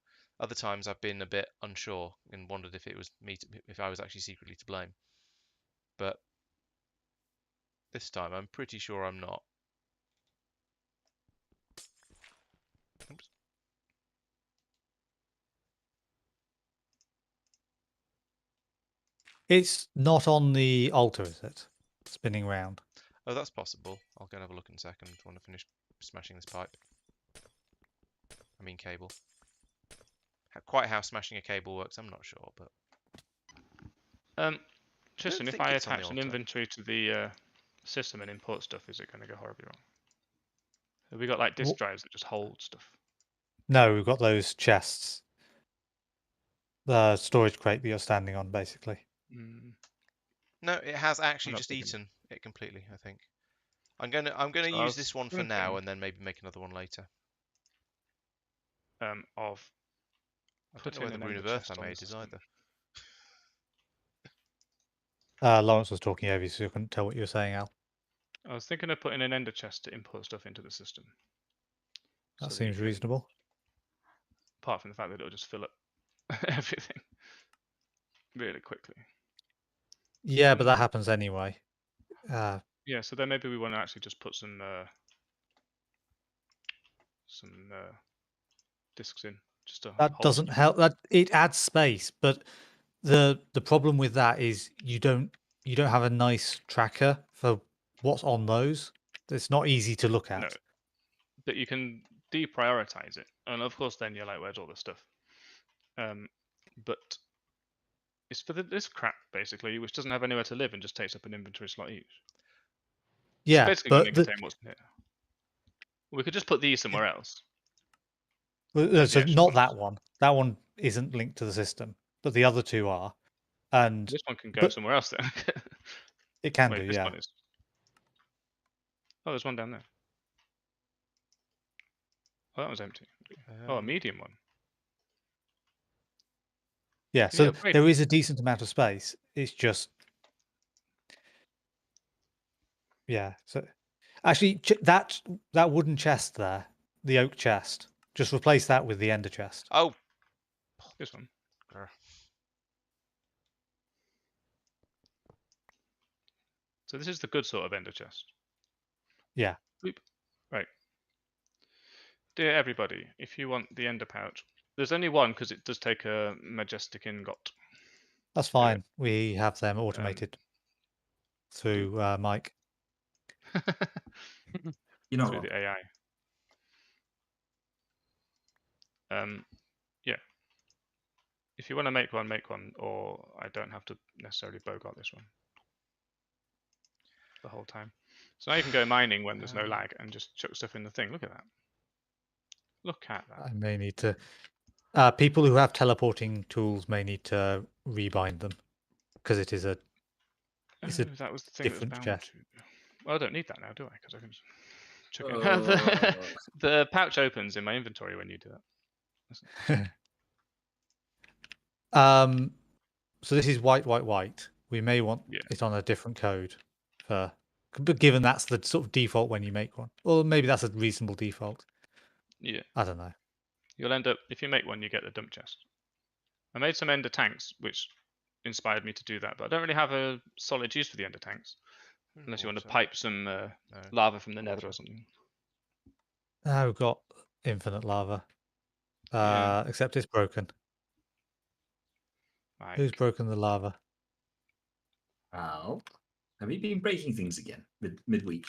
Other times I've been a bit unsure and wondered if it was me, if I was actually secretly to blame. But this time I'm pretty sure I'm not. Oops. It's not on the altar, is it? Spinning round. Oh, that's possible. I'll go and have a look in a second. I want to finish smashing this pipe. I mean cable. Quite how smashing a cable works, I'm not sure, but Tristan, if think I it's on the attach an altar. inventory to the system and import stuff, is it going to go horribly wrong? Have we got like disk drives that just hold stuff? No, we've got those chests. The storage crate that you're standing on, basically. No, it has actually not just picking eaten it completely, I think. I'm gonna So I use was this one for now thinking, and then maybe make another one later. of I don't know where the putting an rune ender of earth chest I on the made is system. either. Lawrence was talking over you, so you couldn't tell what you were saying, Al. I was thinking of putting an ender chest to import stuff into the system. That so you seems can- reasonable. Apart from the fact that it'll just fill up everything really quickly. Yeah, but that happens anyway. Yeah, so then maybe we want to actually just put some discs in, just to That hold doesn't stuff. help. That it adds space, but the problem with that is you don't have a nice tracker for what's on those. It's not easy to look at. No, but you can deprioritize it, and of course then you're like, where's all this stuff? But it's for this crap basically, which doesn't have anywhere to live and just takes up an inventory slot each. Yeah, it's basically going to but contain what's in here. We could just put these somewhere else. so the extra not ones. that one. That one isn't linked to the system, but the other two are. And This one can go but somewhere else then. it can Wait, do, this yeah. one is. Oh, there's one down there. Oh, that was empty. Oh, a medium one. Yeah, Can you so upgrade there it? is a decent amount of space. It's just, yeah. So actually, that wooden chest there, the oak chest, just replace that with the ender chest. Oh, This one. grr. So this is the good sort of ender chest. Yeah. Boop. Right. Dear everybody, if you want the ender pouch, there's only one because it does take a majestic ingot. That's fine. We have them automated through Mike. You know Through what? the AI. Yeah. If you want to make one, or I don't have to necessarily bogart this one the whole time. So now you can go mining when there's no lag and just chuck stuff in the thing. Look at that. Look at that. I may need to. People who have teleporting tools may need to rebind them because it is a. It's a that was the thing that's different bound chest. to. Well, I don't need that now, do I? Because I can just chuck it. The pouch opens in my inventory when you do that. So this is white. We may want it on a different code but given that's the sort of default when you make one, or maybe that's a reasonable default. Yeah. I don't know. You'll end up, if you make one, you get the dump chest. I made some ender tanks, which inspired me to do that, but I don't really have a solid use for the ender tanks, unless you want to pipe some lava from the nether or something. We've got infinite lava, except it's broken. Who's broken the lava? Al, have you been breaking things again midweek?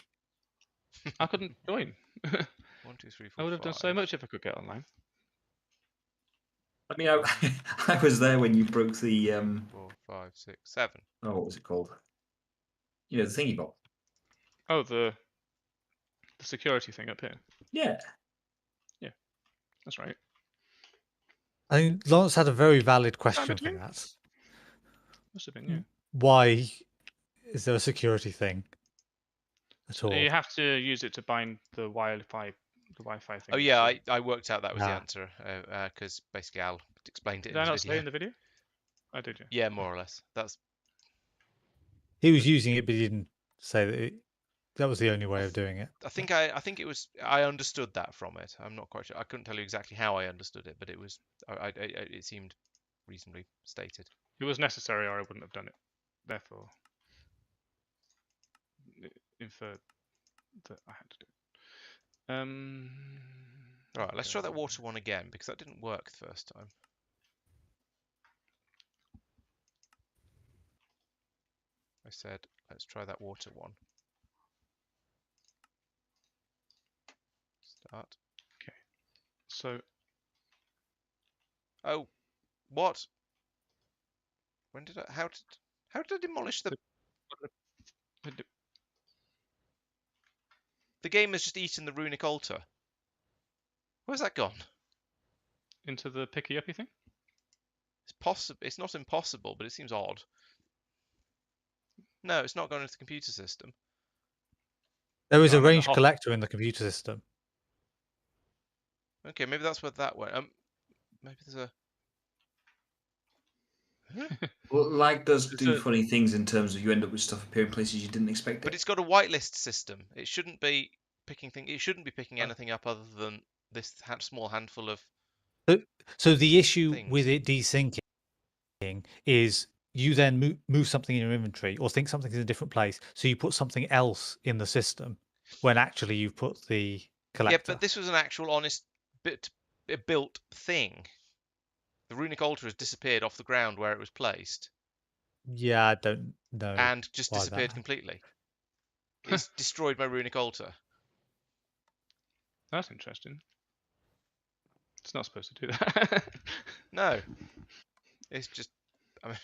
I couldn't join. 1, 2, 3, 4, I would have done so 5. much if I could get online. I mean, I was there when you broke the 4, 5, 6, 7. oh, what was it called? You know, the thingy bob. Oh, the security thing up here. Yeah. That's right. I think Lawrence had a very valid question for between? that. Must have been, yeah. Why is there a security thing at all? You have to use it to bind the Wi-Fi thing. Oh yeah, I worked out that was the Ah. answer because basically Al explained it Did in I his not say video. in the video? I did, yeah. Yeah, more or less. That's He was using it, but he didn't say that that was the only way of doing it. I think it was I understood that from it. I'm not quite sure. I couldn't tell you exactly how I understood it, but it was it seemed reasonably stated. It was necessary, or I wouldn't have done it. Therefore, it inferred that I had to do it. All right, let's try that water one again because that didn't work the first time. I said, let's try that water one. Start. Okay. So. Oh, what? When did I? How did I demolish the? The game has just eaten the runic altar. Where's that gone? Into the picky-uppy thing? It's possible. It's not impossible, but it seems odd. No, it's not going into the computer system. There is No, a I meant the range hot- collector in the computer system. Okay, maybe that's where that went. Maybe there's a. Well, lag does It's do a- funny things in terms of you end up with stuff appearing places you didn't expect But it. it's got a whitelist system. It shouldn't be picking thing. It shouldn't be picking anything up other than this small handful of. So the issue Things. with it desyncing is you then move something in your inventory or think something's in a different place. So you put something else in the system when actually you've put the collector. Yeah, but this was an actual honest built thing. The runic altar has disappeared off the ground where it was placed. Yeah, I don't know. And just why disappeared that- completely. It's destroyed my runic altar. That's interesting. It's not supposed to do that. No. It's just. I mean,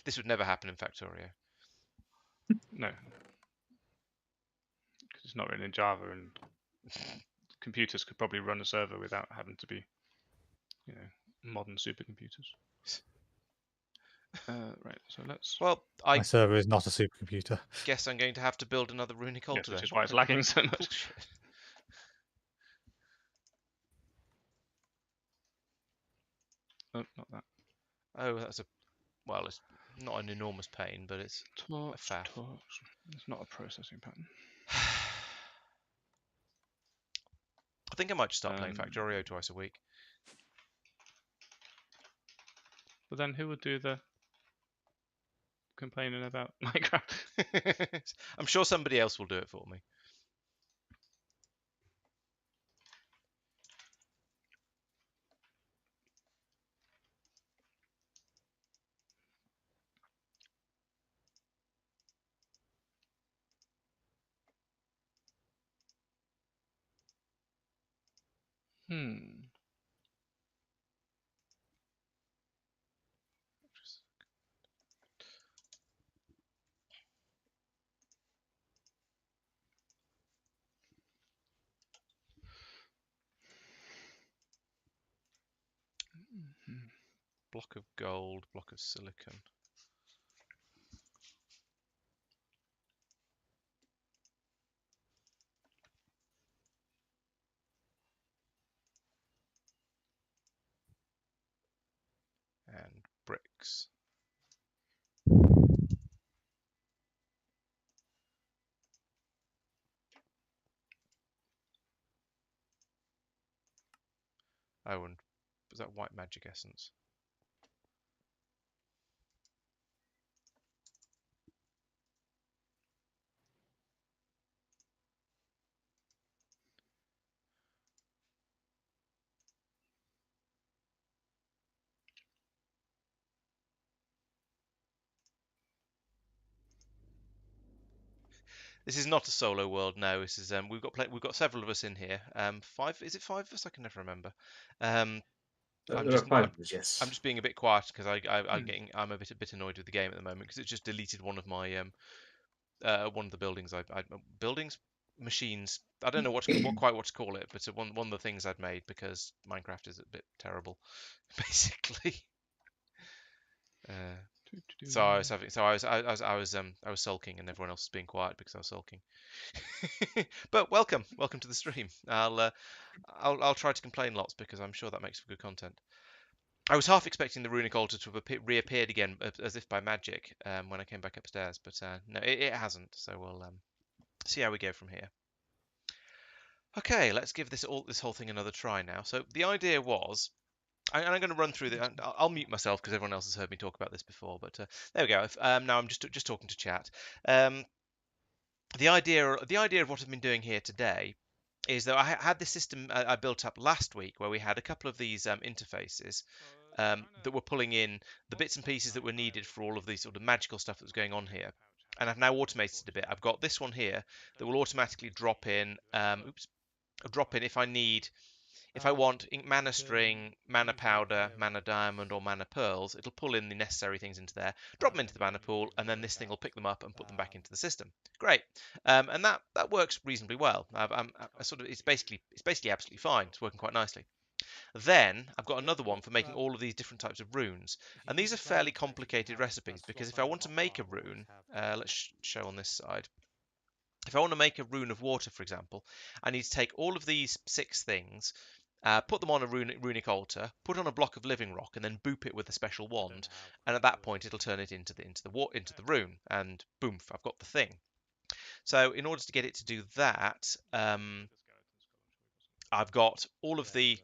this would never happen in Factorio. No. Because it's not written in Java, and computers could probably run a server without having to be, modern supercomputers. Right, so let's. Well, My I server is not a supercomputer. guess I'm going to have to build another runic Yes, altar which then. is why it's lagging so much. Bullshit. Oh, not that. Oh, that's a. Well, it's not an enormous pain, but it's. Torch, faff. torch. It's not a processing pattern. I think I might just start playing Um, Factorio twice a week. But then who would do the complaining about Minecraft? I'm sure somebody else will do it for me. Block of gold, block of silicon. And bricks. Oh, and was that white magic essence? This is not a solo world. No, this is we've got several of us in here. 5, is it 5 of us? I can never remember. I'm There are 5 of us, yes. I'm just being a bit quiet because I'm a bit annoyed with the game at the moment because it's just deleted one of my one of the buildings buildings machines. I don't know quite what to call it, but one of the things I'd made because Minecraft is a bit terrible, basically. So I was sulking, and everyone else was being quiet because I was sulking. But welcome to the stream. I'll try to complain lots because I'm sure that makes for good content. I was half expecting the runic altar to have reappeared again as if by magic when I came back upstairs, but no, it hasn't. So we'll see how we go from here. Okay, let's give this whole thing another try now. So the idea was, and I'm going to run through the. I'll mute myself because everyone else has heard me talk about this before. But there we go. Now I'm just talking to chat. The idea of what I've been doing here today is that I had this system I built up last week where we had a couple of these interfaces that were pulling in the bits and pieces that were needed for all of the sort of magical stuff that was going on here. And I've now automated it a bit. I've got this one here that will automatically drop in. If I want mana string, mana powder, mana diamond, or mana pearls, it'll pull in the necessary things into there, drop them into the mana pool, and then this thing will pick them up and put them back into the system. Great, and that works reasonably well. It's basically absolutely fine. It's working quite nicely. Then I've got another one for making all of these different types of runes, and these are fairly complicated recipes because if I want to make a rune, let's show on this side. If I want to make a rune of water, for example, I need to take all of these 6 things, put them on a runic altar, put on a block of living rock, and then boop it with a special wand. And at that point, it'll turn it into the rune, and boom, I've got the thing. So in order to get it to do that, I've got all of the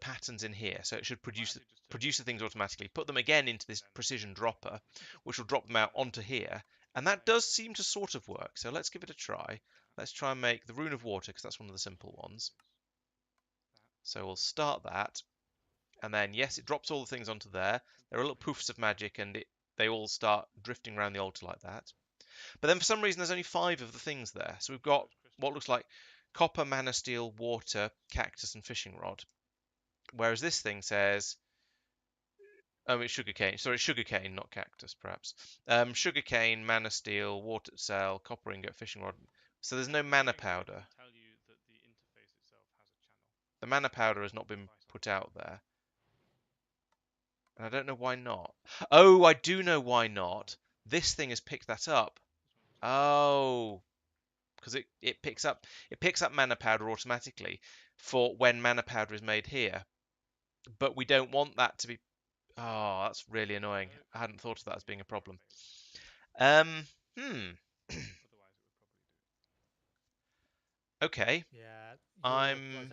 patterns in here, so it should produce the things automatically. Put them again into this precision dropper, which will drop them out onto here. And that does seem to sort of work, so let's give it a try. Let's try and make the Rune of Water, because that's one of the simple ones. So we'll start that, and then, yes, it drops all the things onto there. There are little poofs of magic, and they all start drifting around the altar like that. But then for some reason, there's only 5 of the things there. So we've got what looks like copper, mana steel, water, cactus, and fishing rod. Whereas this thing says... Oh, it's sugarcane. Sorry, sugarcane, not cactus, perhaps. Sugarcane, mana steel, water cell, copper ingot, fishing rod. So there's no mana powder. The mana powder has not been put out there. And I don't know why not. Oh, I do know why not. This thing has picked that up. Oh, because it picks up mana powder automatically for when mana powder is made here. But we don't want that to be... Oh, that's really annoying. I hadn't thought of that as being a problem. Okay. Yeah, I'm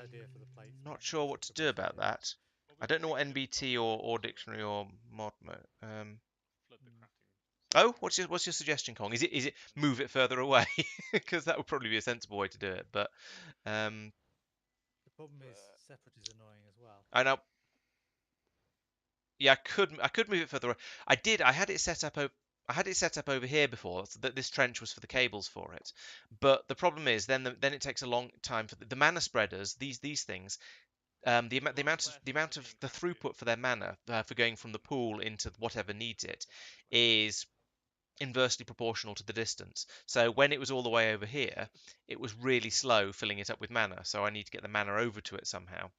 not sure what to do about that. I don't know what NBT or dictionary or mod. Oh, what's your suggestion, Kong? Is it move it further away? Because that would probably be a sensible way to do it. But the problem is separate is annoying as well. I know. Yeah, I could move it further away. I had it set up over here before, so that this trench was for the cables for it. But the problem is, then it takes a long time for the mana spreaders. These things, the amount of the throughput for their mana for going from the pool into whatever needs it is inversely proportional to the distance. So when it was all the way over here, it was really slow filling it up with mana. So I need to get the mana over to it somehow.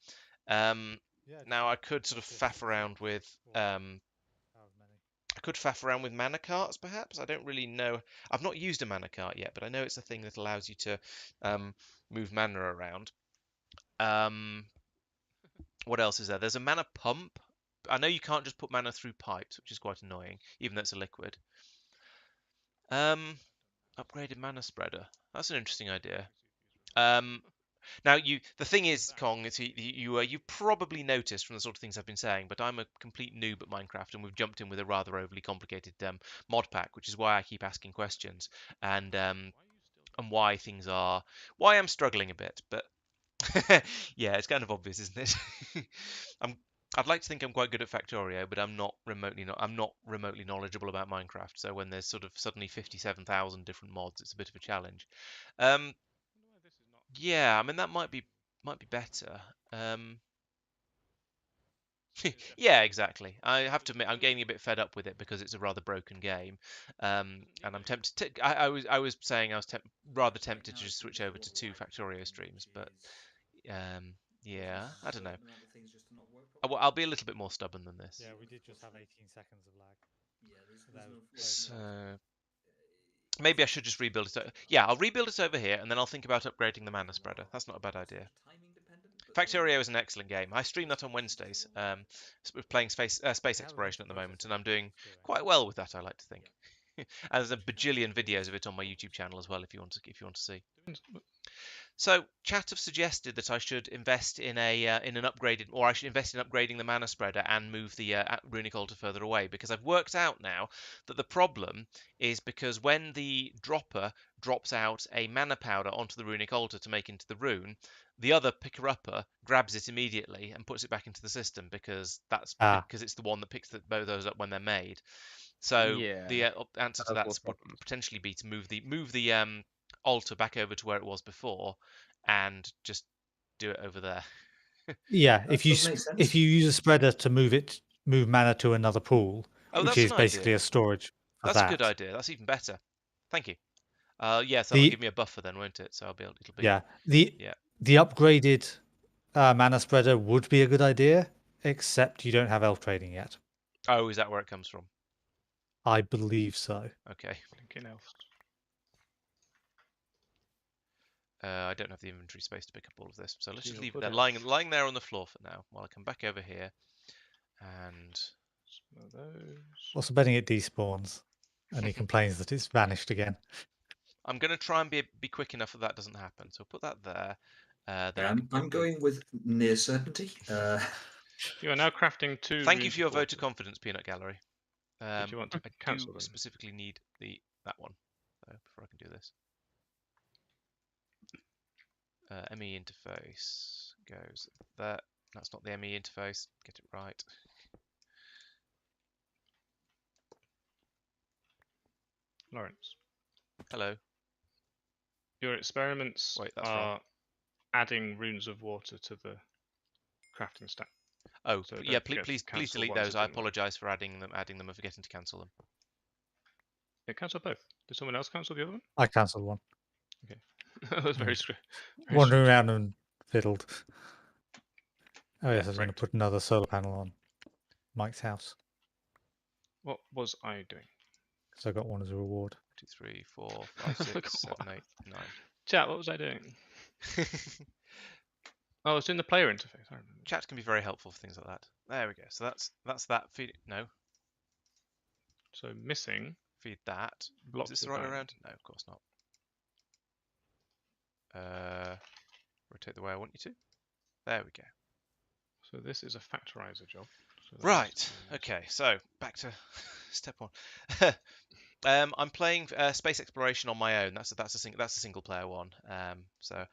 Now I could sort of faff around with mana carts, perhaps. I don't really know. I've not used a mana cart yet, but I know it's a thing that allows you to move mana around. What else is there? There's a mana pump. I know you can't just put mana through pipes, which is quite annoying, even though it's a liquid. Upgraded mana spreader. That's an interesting idea. Now, the thing is, Kong, is you probably noticed from the sort of things I've been saying, but I'm a complete noob at Minecraft, and we've jumped in with a rather overly complicated mod pack, which is why I keep asking questions and why I'm struggling a bit. But yeah, it's kind of obvious, isn't it? I'd like to think I'm quite good at Factorio, but I'm not remotely knowledgeable about Minecraft. So when there's sort of suddenly 57,000 different mods, it's a bit of a challenge. Yeah, I mean that might be better. Yeah, exactly. I have to admit, I'm getting a bit fed up with it because it's a rather broken game, and I'm tempted to. I was saying I was rather tempted to just switch over to 2 Factorio streams, but yeah, I don't know. I'll be a little bit more stubborn than this. Yeah, we did just have 18 seconds of lag. So maybe I should just rebuild it. Yeah, I'll rebuild it over here, and then I'll think about upgrading the mana spreader. That's not a bad idea. Factorio is an excellent game. I stream that on Wednesdays. We're playing space exploration at the moment, and I'm doing quite well with that. I like to think. And there's a bajillion videos of it on my YouTube channel as well, if you want to see. So, chat have suggested that I should invest in an upgraded, or I should invest in upgrading the mana spreader and move the runic altar further away, because I've worked out now that the problem is because when the dropper drops out a mana powder onto the runic altar to make into the rune, the other picker-upper grabs it immediately and puts it back into the system because because it's the one that picks both those up when they're made. So the answer to that would potentially be to move the altar back over to where it was before and just do it over there. Yeah, if you use a spreader to move mana to another pool, which is basically a storage. That's a good idea. That's even better. Thank you. Yeah, so it'll give me a buffer then, won't it? So I'll be able to. Yeah, the upgraded mana spreader would be a good idea, except you don't have elf trading yet. Oh, is that where it comes from? I believe so. Okay. I don't have the inventory space to pick up all of this, so let's just leave it there, lying there on the floor for now, while I come back over here and some of those. Also betting it despawns, and he complains that it's vanished again. I'm going to try and be quick enough that doesn't happen, so put that there. I'm going with near certainty. You are now crafting 2. Thank you for your vote of confidence, Peanut Gallery. Do you want to cancel them? Specifically need that one before I can do this. ME interface goes there. That's not the ME interface. Get it right. Lawrence. Hello. Your experiments are adding runes of water to the crafting stack. Oh, so yeah. Please delete those. I apologise for adding them and forgetting to cancel them. Yeah, cancel both. Did someone else cancel the other one? I cancelled one. Okay. That was very wandering around and fiddled. Oh yes, I was going to put another solar panel on Mike's house. What was I doing? So I got one as a reward. 2, 3, 4, 5, 6, 7, 8, 9. Chat, what was I doing? Oh, it's in the player interface. I remember. Chat can be very helpful for things like that. There we go. So that's that. Feed no. So missing. Feed that. Is this the right way around? No, of course not. Rotate the way I want you to. There we go. So this is a factorizer job. So right. Okay. So back to step 1. I'm playing space exploration on my own. That's a single player one. So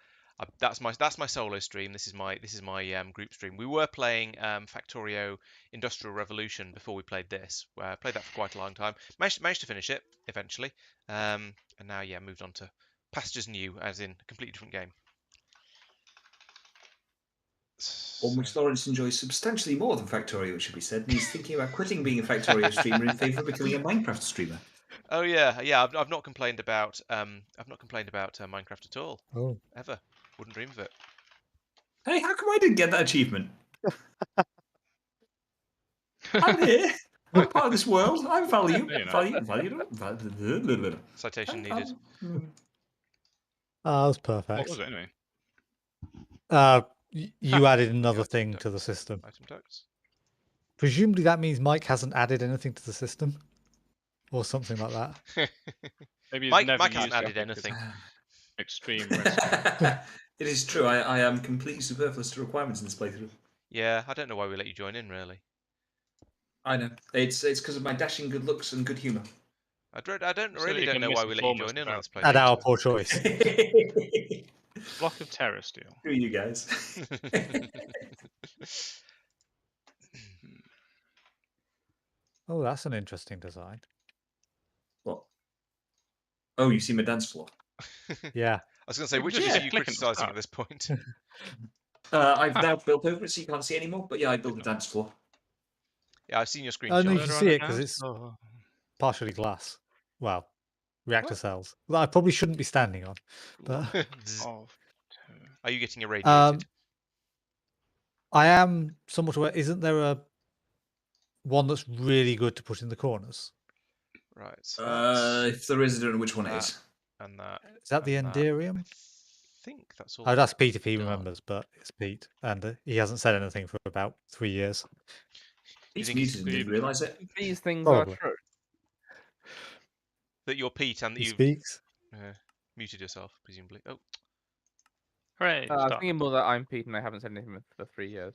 that's my solo stream. This is my group stream. We were playing Factorio Industrial Revolution before we played this. Played that for quite a long time. Managed to finish it eventually. And now moved on to pastures new, as in a completely different game. One which Lawrence enjoys substantially more than Factorio, it should be said, and he's thinking about quitting being a Factorio streamer in favour of becoming a Minecraft streamer. Oh yeah. I've not complained about Minecraft at all. Oh, ever. Wouldn't dream of it. Hey, how come I didn't get that achievement? I'm here. I'm part of this world. I'm valuable. Citation needed. that was perfect. What was it anyway? You added another thing to the system. Item ducts. Presumably that means Mike hasn't added anything to the system, or something like that. Maybe Mike hasn't added anything. Extreme. It is true. I am completely superfluous to requirements in this playthrough. Yeah, I don't know why we let you join in, really. I know. It's because of my dashing good looks and good humour. I don't know why we let you join in on this playthrough. At our poor choice. Block of terrasteel. Who are you guys? Oh, that's an interesting design. What? Oh, you see my dance floor? Yeah. I was going to say, which Just of us are keep you clicking to criticising start. at this point? I've now built over it so you can't see anymore. But yeah, I built a dance floor. Yeah, I've seen your Oh, no, you screenshot. can Murder on see a it because dance it's floor. partially glass. Well, reactor What? cells that I probably shouldn't be standing on. But One of two. Are you getting irradiated? I am somewhat aware. Isn't there a one that's really good to put in the corners? Right. So that's If there is, I don't know which one it that. is. And that. Is that the and that. Enderium? I think that's all. I'd ask Pete if he done. remembers, but it's Pete, and he hasn't said anything for about 3 years. He's think it's muted and didn't realise it. These things Probably. are true. That you're Pete and that He you've speaks. muted yourself, presumably. Oh. Hooray! I was Start. thinking more that I'm Pete and I haven't said anything for 3 years.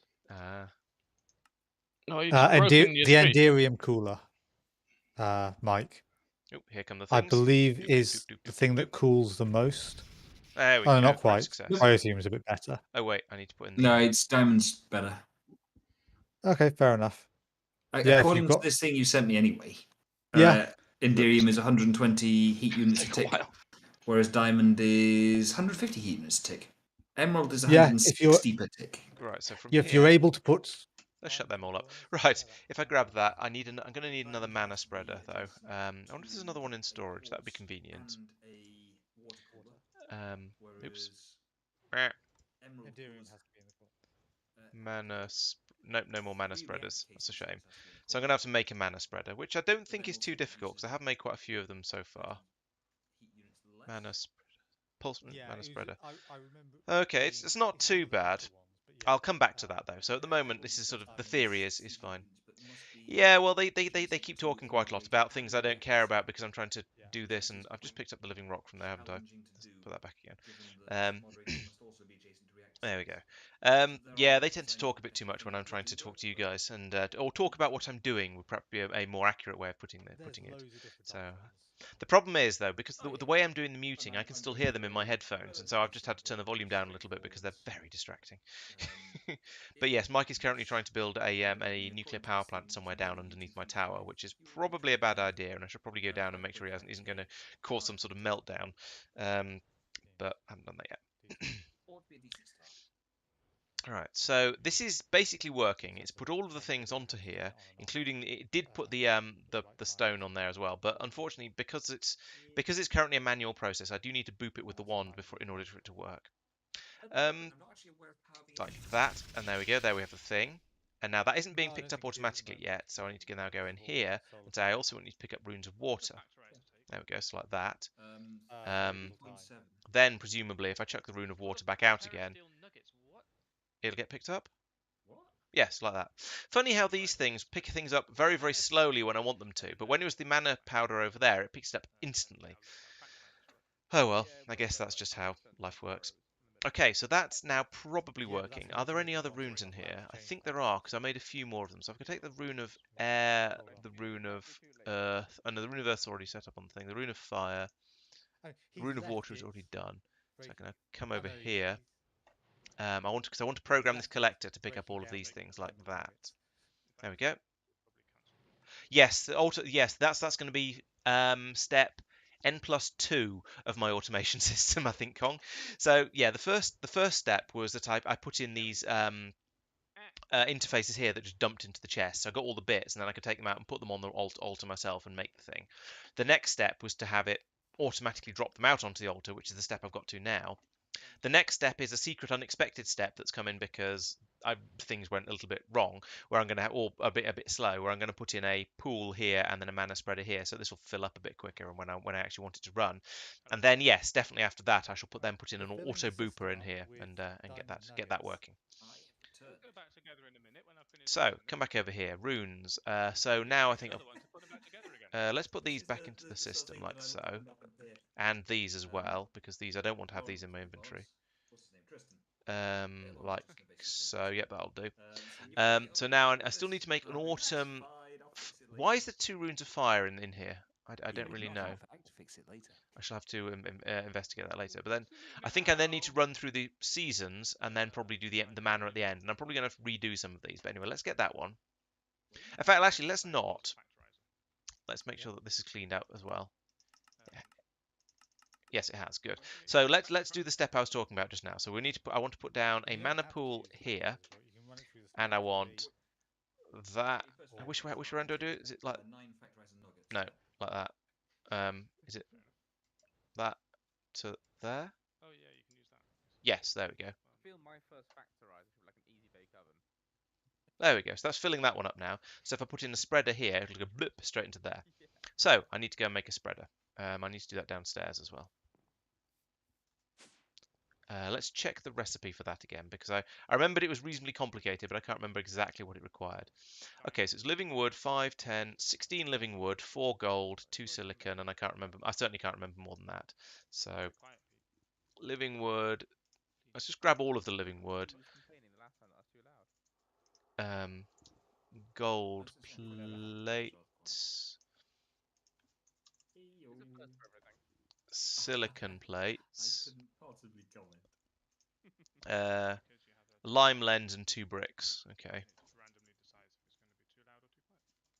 No, you've just broken your The screen. Enderium cooler, Mike, Oh, here come the I things. believe Doop, doop, is doop, doop, the doop, thing doop, that doop. cools the most. There we Oh, go. not Great quite. success. Biothium is a bit better. Oh wait, I need to put in the. No, it's diamonds better. Okay, fair enough. Yeah, if According you've to got- this thing you sent me anyway, Yeah. Enderium is 120 heat units a Take a tick, while. whereas diamond is 150 heat units a tick. Emerald is Yeah, 160 per tick. Right. So from if here, you're able to put, let's shut them all up. Right. If I grab that, I'm going to need another mana spreader though. I wonder if there's another one in storage. That would be convenient. Oops. Mana. Nope, no more mana spreaders. That's a shame. So I'm going to have to make a mana spreader, which I don't think is too difficult because I have made quite a few of them so far. Mana pulse mana spreader. Okay, it's not too bad. I'll come back to that though. So at the moment, this is sort of the theory is fine. Yeah, well, they keep talking quite a lot about things I don't care about because I'm trying to do this, and I've just picked up the living rock from there, haven't I? Let's put that back again. There we go. Yeah, they tend to talk a bit too much when I'm trying to talk to you guys, and or talk about what I'm doing would perhaps be a more accurate way of putting it. So the problem is though, because the way I'm doing the muting, I can still hear them in my headphones, and so I've just had to turn the volume down a little bit because they're very distracting. But yes, Mike is currently trying to build a nuclear power plant somewhere down underneath my tower, which is probably a bad idea, and I should probably go down and make sure he isn't going to cause some sort of meltdown. But I haven't done that yet. Alright, so this is basically working. It's put all of the things onto here, including it did put the stone on there as well. But unfortunately, because it's currently a manual process, I do need to boop it with the wand in order for it to work. Like that, and there we go. There we have the thing. And now that isn't being picked up automatically yet, so I need to now go in here and say I also want you to pick up runes of water. There we go, so like that. Then presumably, if I chuck the rune of water back out again, it'll get picked up? Yes, like that. Funny how these things pick things up very, very slowly when I want them to, but when it was the mana powder over there, it picks it up instantly. Oh well, I guess that's just how life works. Okay, so that's now probably working. Are there any other runes in here? I think there are, because I made a few more of them. So I could take the rune of air, the rune of earth. Oh no, the rune of earth's already set up on the thing. The rune of fire. The rune of water is already done. So I'm going to come over here. I want to program this collector to pick up all of these things like that. There we go. Yes, yes, that's going to be step N+2 of my automation system, I think, Kong. So yeah, the first step was that I put in these interfaces here that just dumped into the chest. So I got all the bits, and then I could take them out and put them on the altar myself and make the thing. The next step was to have it automatically drop them out onto the altar, which is the step I've got to now. The next step is a secret unexpected step that's come in because things went a little bit wrong, where I'm going to have a bit slow, where I'm going to put in a pool here and then a mana spreader here, so this will fill up a bit quicker and when I actually want it to run. And then yes, definitely after that I shall put in an auto booper in here and get that working. So come back over here, runes. So now I think let's put these back into the system like so. And these as well, because these I don't want to have these in my inventory. Like so. Yep, that'll do. So now I still need to make an autumn. Why is there 2 runes of fire in here? I don't really know. I shall have to investigate that later. But then I think I then need to run through the seasons and then probably do the mana at the end. And I'm probably going to redo some of these. But anyway, let's get that one. In fact, actually, let's not. let's make sure that this is cleaned out as well. Yeah. Yes, it has. Good. So let's do the step I was talking about just now. So we need to I want to put down a mana pool here, and I want that. Which round do I do it? Is it like 9 factorized nuggets. no, like that? Is it that to there? Oh yeah, you can use that. Yes, there we go. I feel my first factorizer should be like an easy bake oven. There we go. So that's filling that one up now. So if I put in a spreader here, it'll go blip straight into there. Yeah. So I need to go and make a spreader. I need to do that downstairs as well. Let's check the recipe for that again, because I remembered it was reasonably complicated, but I can't remember exactly what it required. Okay, so it's living wood, 5, 10, 16 living wood, 4 gold, 2 silicon, and I certainly can't remember more than that. So living wood, let's just grab all of the living wood. Someone was complaining the last time that was too loud. Gold That's the same whenever happens plates, It's a first for everything. silicon I plates, couldn't possibly comment. lime lens, and 2 bricks. Okay. It randomly decides if it's going to be too loud or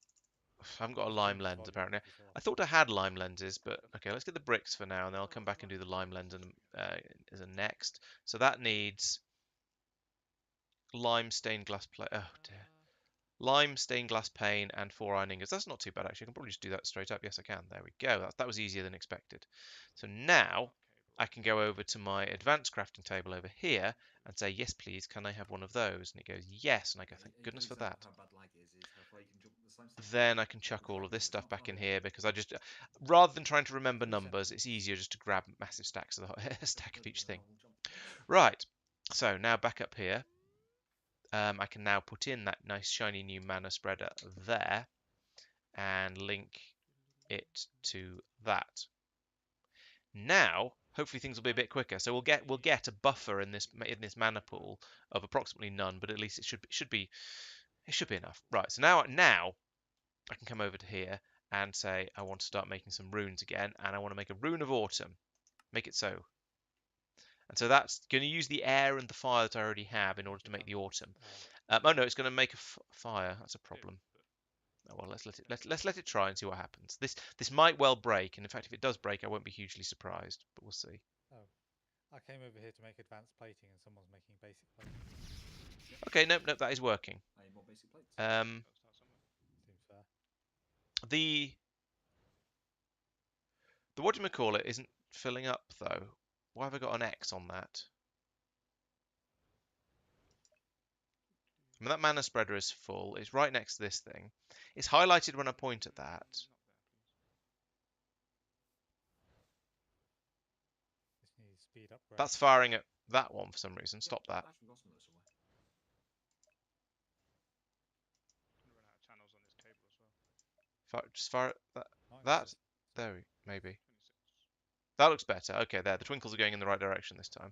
too quiet. I haven't got a lime lens apparently. I thought I had lime lenses, but okay, let's get the bricks for now, and then I'll come back and do the lime lens as a next. So that needs lime stained glass plate. Oh dear. Lime stained glass pane and 4 iron ingots. That's not too bad actually. I can probably just do that straight up. Yes, I can. There we go. That was easier than expected. So now I can go over to my advanced crafting table over here and say, yes, please, can I have one of those? And it goes, yes. And I go, thank goodness for that. Then I can chuck all of this stuff back in here, because I just, rather than trying to remember numbers, it's easier just to grab massive stacks of a stack of each thing. Right. So now back up here. I can now put in that nice shiny new mana spreader there and link it to that. Now, hopefully things will be a bit quicker. So we'll get a buffer in this mana pool of approximately none, but at least it should be enough. Right. So now I can come over to here and say I want to start making some runes again, and I want to make a rune of autumn. Make it so. And so that's going to use the air and the fire that I already have in order to make the autumn. Oh no, it's going to make a fire. That's a problem. Oh well, let's let it try and see what happens. This might well break, and in fact, if it does break, I won't be hugely surprised. But we'll see. Oh, I came over here to make advanced plating, and someone's making basic plating. Okay, nope, that is working. More basic plates. Seems fair. The whatchamacallit isn't filling up though. Why have I got an X on that? I mean, that mana spreader is full. It's right next to this thing. It's highlighted when I point at that. This needs speed upgrade. That's firing at that one for some reason. Stop that. Just fire at that. That? There, maybe. That looks better. Okay, there. The twinkles are going in the right direction this time.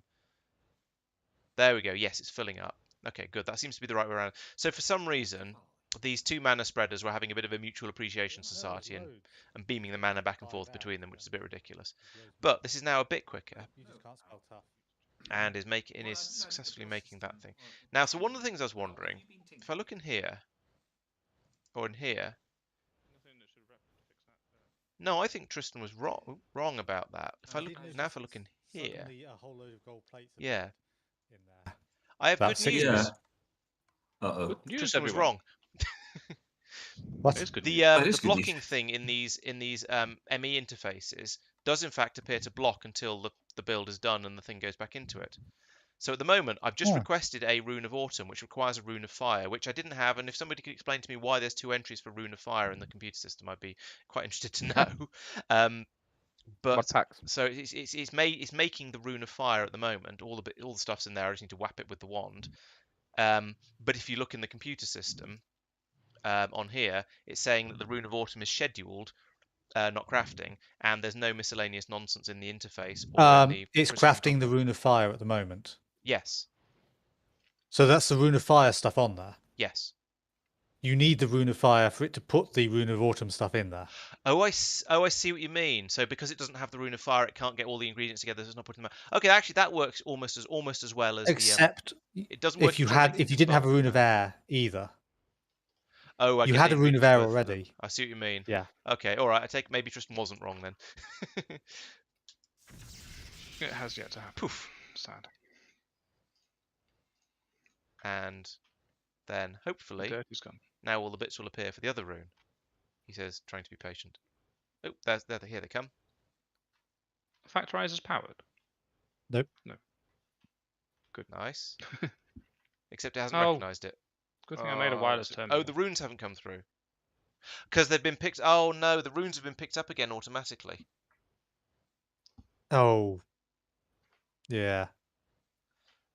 There we go. Yes, it's filling up. Okay, good. That seems to be the right way around. So for some reason, these two mana spreaders were having a bit of a mutual appreciation society and beaming the mana back and forth between them, which is a bit ridiculous. But this is now a bit quicker. You just can't spell tough. And is successfully making that thing. Now, so one of the things I was wondering, if I look in here, or in here, no, I think Tristan was wrong about that. If I look in here, Suddenly a whole load of gold plates. yeah, In there. I have That's good news. Yeah. Uh-oh. Tristan was wrong. What? It's good. The blocking thing in these ME interfaces does in fact appear to block until the build is done and the thing goes back into it. So at the moment, I've just requested a Rune of Autumn, which requires a Rune of Fire, which I didn't have. And if somebody could explain to me why there's 2 entries for Rune of Fire in the computer system, I'd be quite interested to know. But so it's making the Rune of Fire at the moment. All the stuff's in there. I just need to whap it with the wand. But if you look in the computer system on here, it's saying that the Rune of Autumn is scheduled, not crafting, and there's no miscellaneous nonsense in the interface. Or in the it's crafting the Rune of Fire at the moment. Yes. So that's the Rune of Fire stuff on there. Yes. You need the Rune of Fire for it to put the Rune of Autumn stuff in there. Oh, I see what you mean. So because it doesn't have the Rune of Fire, it can't get all the ingredients together. So it's not putting them out. Okay, actually, that works almost as well as except it doesn't work if you didn't have a Rune of Air either. Oh, I You get had the a rune of ingredients air worth for them. already. I see what you mean. Yeah. Okay, all right. I take maybe Tristan wasn't wrong then. It has yet to happen. Poof. Sad. And then, The hopefully, dirt is gone. now all the bits will appear for the other rune. He says, trying to be patient. Oh, here they come. Factorizer's powered. Nope. No. Good. Nice. Except it hasn't Oh, recognised it. good thing I made a wireless terminal. Oh, the runes haven't come through. Because they've been picked... Oh, no, the runes have been picked up again automatically. Oh. Yeah.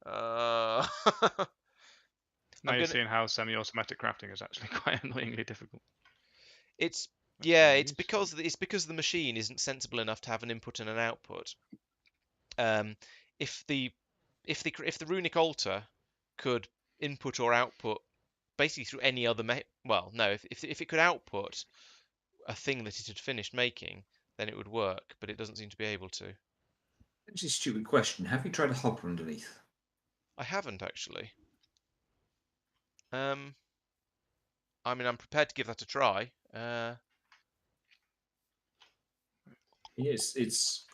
Now you're seeing how semi-automatic crafting is actually quite annoyingly difficult. It's... That's Yeah, really it's because the machine isn't sensible enough to have an input and an output. If the runic altar could input or output basically through any other if it could output a thing that it had finished making, then it would work, but it doesn't seem to be able to. It's a stupid question. Have you tried a hopper underneath? I haven't actually. I mean, I'm prepared to give that a try. Yes, it's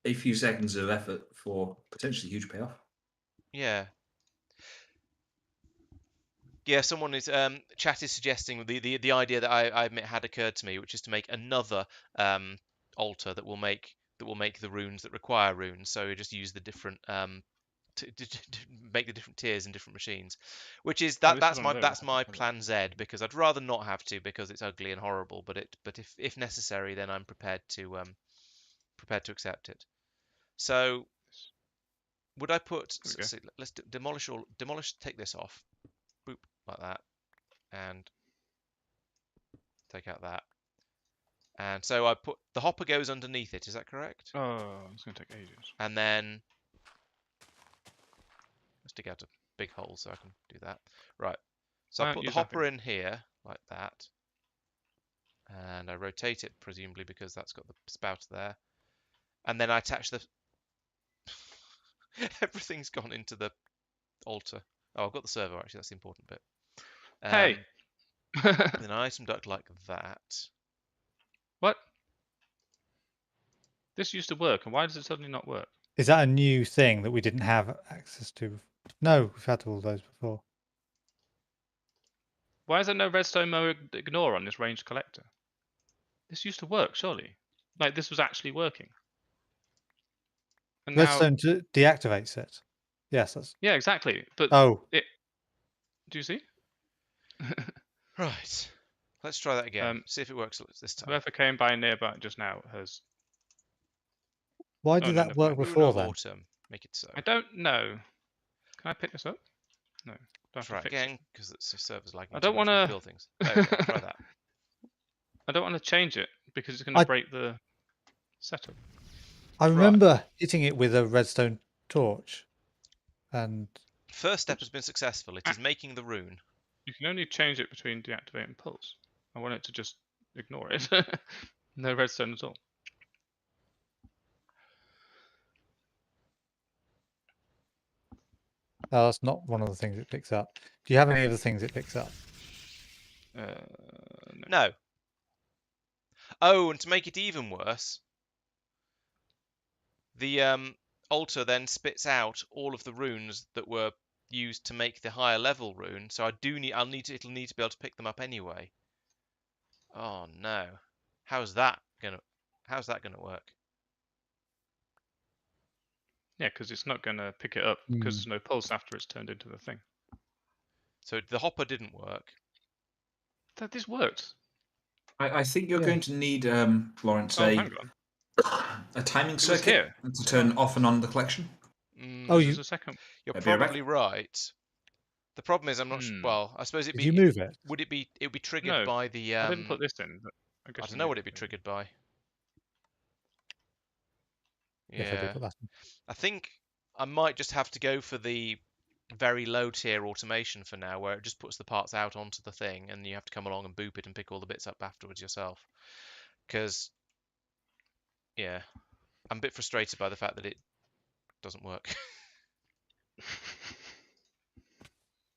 a few seconds of effort for potentially huge payoff. Yeah. Yeah, someone is chat is suggesting the idea that I admit had occurred to me, which is to make another altar that will make the runes that require runes. So you just use the different to make the different tiers in different machines, which is that's my plan Z, because I'd rather not have to, because it's ugly and horrible. But if necessary, then I'm prepared to accept it. So would I put? So let's demolish. Take this off. Boop, like that, and take out that. And so I put the hopper goes underneath it. Is that correct? Oh, it's going to take ages. And then let's dig out a big hole so I can do that. Right. So I put the hopper in here like that, and I rotate it presumably because that's got the spout there. And then I attach the. Everything's gone into the altar. Oh, I've got the servo actually. That's the important bit. Hey. Then item duct like that. What? This used to work, and why does it suddenly not work? Is that a new thing that we didn't have access to? No, we've had all those before. Why is there no redstone mode ignore on this ranged collector? This used to work, surely. Like, this was actually working. And redstone deactivates it. Yes, that's... Yeah, exactly. But do you see? Right. Let's try that again. See if it works this time. Whoever came by nearby just now has... Why did that work before then? Autumn. Make it so. I don't know. Can I pick this up? No. Try again, because the server's lagging. I don't want to build things. There we go. Try that. I don't want to change it because it's going to break the setup. I remember hitting it with a redstone torch, and first step has been successful. It is making the rune. You can only change it between deactivate and pulse. I want it to just ignore it. No redstone at all. Oh, that's not one of the things it picks up. Do you have any other things it picks up? No. Oh, and to make it even worse, the altar then spits out all of the runes that were used to make the higher level rune. So it'll need to be able to pick them up anyway. Oh no. How's that gonna work? Yeah, because it's not going to pick it up because there's no pulse after it's turned into the thing. So the hopper didn't work. This worked. I think you're going to need, Lawrence, a timing circuit to turn off and on the collection. There's a second. You're probably right. The problem is I'm not sure. Well, I suppose Did you move it? Would it be triggered by the? I didn't put this in. But I don't know what it'd be triggered by. Yeah, I think I might just have to go for the very low tier automation for now, where it just puts the parts out onto the thing, and you have to come along and boop it and pick all the bits up afterwards yourself. Because, yeah, I'm a bit frustrated by the fact that it doesn't work.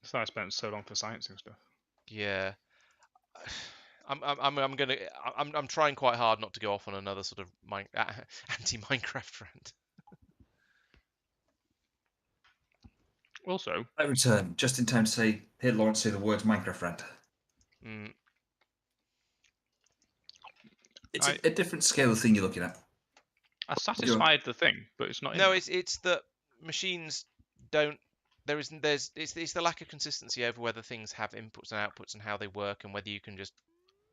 So I spent so long for sciencing stuff. Yeah, I'm trying quite hard not to go off on another sort of anti-Minecraft rant. Also, I return just in time to say, hear Lawrence say the words Minecraft rant. Mm, It's a different scale of thing you're looking at. I satisfied the thing, but it's not in no, there. it's that machines don't. It's the lack of consistency over whether things have inputs and outputs and how they work and whether you can just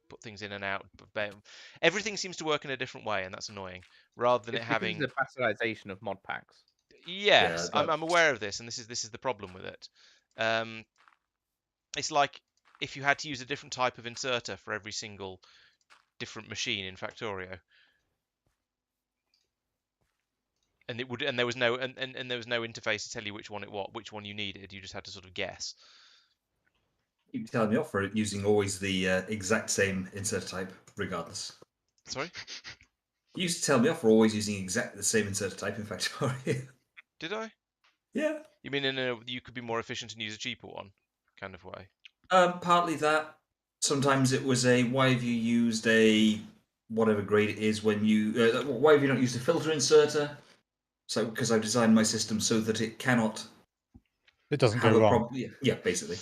put things in and out. But everything seems to work in a different way, and that's annoying. Rather than It's it because having. of the bastardization of mod packs. Yeah, Yes, I'm aware of this, and this is the problem with it. It's like if you had to use a different type of inserter for every single different machine in Factorio, and there was no and there was no interface to tell you which one you needed. You just had to sort of guess. You keep telling me off for using always the exact same insert type, regardless. Sorry, You used to tell me off for always using exactly the same insert type in Factorio. did I? Yeah. You mean you could be more efficient and use a cheaper one, kind of way? Partly that. Sometimes it was a why have you used a whatever grade it is when you why have you not used a filter inserter? So because I've designed my system so that it cannot It doesn't have go a wrong. problem. Yeah, basically.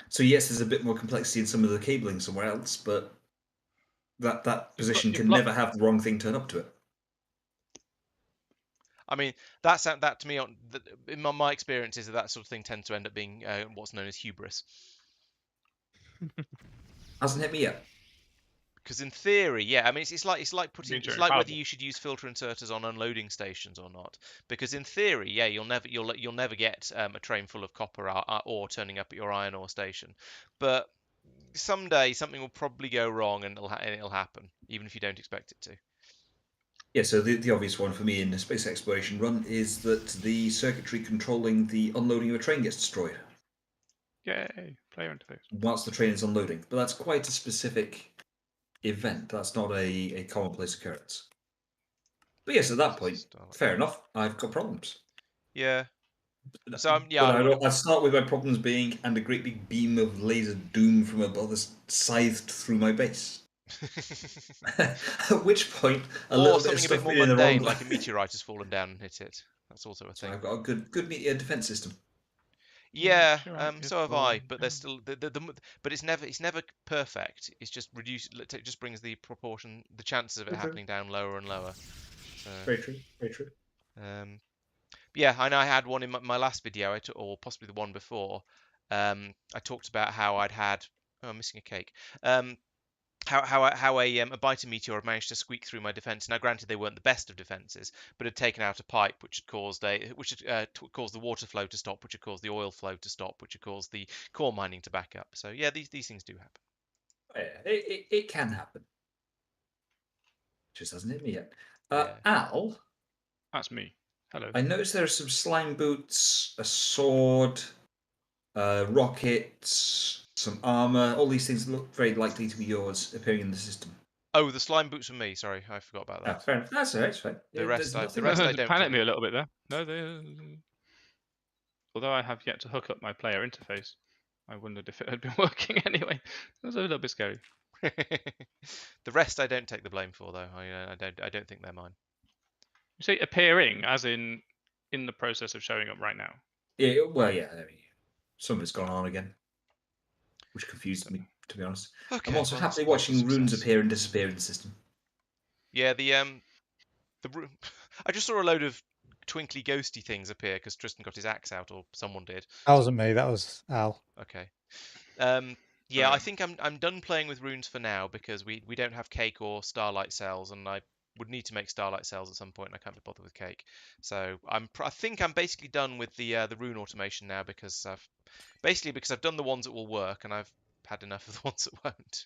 So yes, there's a bit more complexity in some of the cabling somewhere else, but that position can never have the wrong thing turn up to it. I mean, that to me, in my experience, is that sort of thing tends to end up being what's known as hubris. Hasn't hit me yet. Because in theory, yeah, I mean, it's like whether infallible. you should use filter inserters on unloading stations or not. Because in theory, yeah, you'll never get a train full of copper ore turning up at your iron ore station. But someday something will probably go wrong, and it'll happen, even if you don't expect it to. Yeah, so the obvious one for me in the space exploration run is that the circuitry controlling the unloading of a train gets destroyed Yay, player interface. whilst the train is unloading. But that's quite a specific event. That's not a commonplace occurrence. But yes, at that point, fair enough. I've got problems. Yeah. So I'd start with my problems being and a great big beam of laser doom from above has scythed through my base. At which point, or something a bit more mundane, like a meteorite has fallen down and hit it. That's also a thing. So I've got a good defense system. Yeah, so have I. But there's still but it's never perfect. It's just reduced. It just brings the proportion, the chances of it happening down lower and lower. So, very true. Very true. Yeah, I know I had one in my last video, or possibly the one before. I talked about how I'd had. Oh, I'm missing a cake. How a biter meteor had managed to squeak through my defense. Now, granted, they weren't the best of defenses, but had taken out a pipe which had caused caused the water flow to stop, which had caused the oil flow to stop, which had caused the core mining to back up. So yeah, these things do happen. Yeah, it can happen. Just hasn't hit me yet. Yeah. Al, That's me. Hello. I noticed there are some slime boots, a sword, rockets, some armor. All these things look very likely to be yours appearing in the system. Oh, the slime boots for me. Sorry, I forgot about that. Fair enough. That's all right. It's fine. The rest I don't. Panicked me a little bit there. No, although I have yet to hook up my player interface, I wondered if it had been working anyway. It was a little bit scary. The rest I don't take the blame for, though. I don't think they're mine. You say appearing, as in the process of showing up right now. Yeah. Well, yeah. Some of it's gone on again, which confused me, to be honest. Okay, I'm also happily watching runes appear and disappear in the system. Yeah, the I just saw a load of twinkly ghosty things appear because Tristan got his axe out, or someone did. That wasn't me. That was Al. Okay. Yeah, I think I'm done playing with runes for now because we don't have cake or starlight cells, and I would need to make starlight cells at some point. And I can't be bothered with cake, so I think I'm basically done with the rune automation now because I've done the ones that will work, and I've had enough of the ones that won't.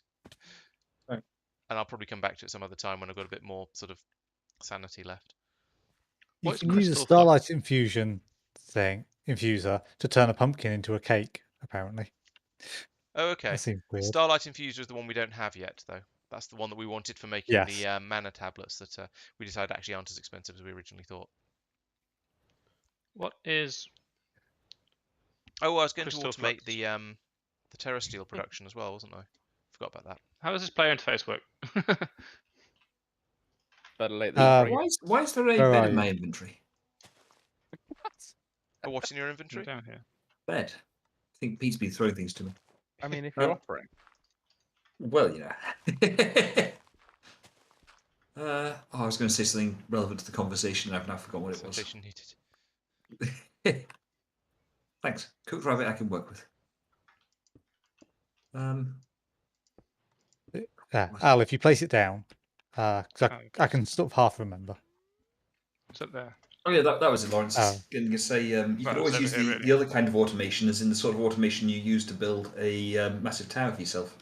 Right. And I'll probably come back to it some other time when I've got a bit more sort of sanity left. You can use a starlight infuser to turn a pumpkin into a cake, apparently. Oh, okay. That seems weird. Starlight infuser is the one we don't have yet, though. That's the one that we wanted for making the mana tablets that we decided actually aren't as expensive as we originally thought. What is? Oh, I was going to automate the the terrasteel production as well, wasn't I? Forgot about that. How does this player interface work? Better late than never. Why is there a Where bed are in you? my inventory? Oh, what's in your You're inventory? down here. Bed. I think Pete's been throwing things to me. I mean, if you're Um, offering. Well, I was going to say something relevant to the conversation, and I've now forgotten what it was. Citation needed. Thanks. Cooked rabbit I can work with. Al, if you place it down, 'cause Oh, I can sort of half remember. It's up there. Oh yeah, that was it, Lawrence. Oh. Going to say you Well, could it's always over use here, the really. other kind of automation, as in the sort of automation you use to build a massive tower for yourself.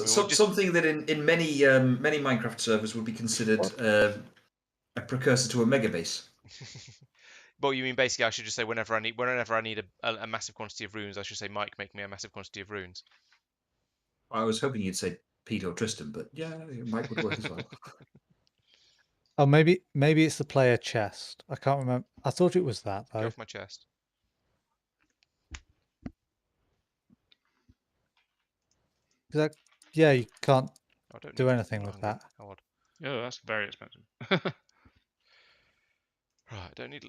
Something that in many Minecraft servers would be considered a precursor to a mega base. Well, you mean basically I should just say whenever I need a massive quantity of runes, I should say Mike, make me a massive quantity of runes. I was hoping you'd say Pete or Tristan, but yeah, Mike would work as well. Oh, maybe it's the player chest. I can't remember. I thought it was that Go though. off my chest. Yeah, you can't I don't do need anything I'm with hungry. that. How odd. Oh, that's very expensive. Right, I don't need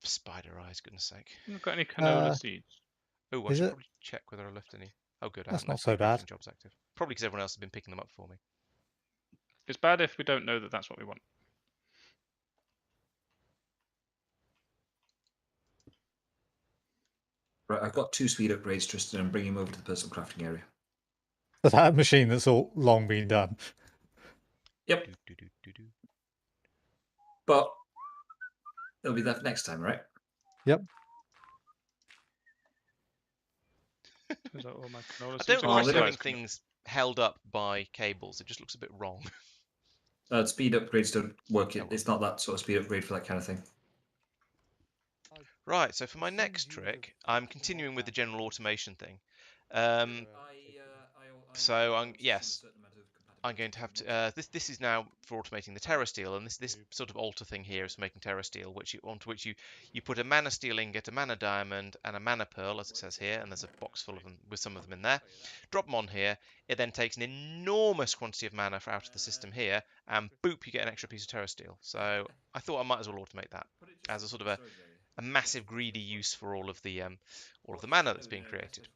spider eyes, goodness sake. You've got any canola Uh, seeds? Oh, I Is should it? probably check whether I left any. Oh, good. I That's haven't not left so any bad. crafting jobs active. Probably because everyone else has been picking them up for me. It's bad if we don't know that that's what we want. Right, I've got 2 speed upgrades, Tristan. I'm bringing them over to the personal crafting area. That machine that's all long been done. Yep. Do. But it'll be that next time, right? Yep. Is that all my canola I seeds? don't Oh, like they don't- having things held up by cables. It just looks a bit wrong. Speed upgrades don't work. Oh, well. It's not that sort of speed upgrade for that kind of thing. Right, so for my next trick, I'm continuing with the general automation thing. So yes, I'm going to have to. This is now for automating the terrasteel, and this sort of altar thing here is for making terrasteel, onto which you put a mana steel ingot, a mana diamond, and a mana pearl, as it says here, and there's a box full of them with some of them in there. Drop them on here. It then takes an enormous quantity of mana out of the system here, and boop, you get an extra piece of terrasteel. So I thought I might as well automate that as a sort of a massive greedy use for all of the mana that's being created.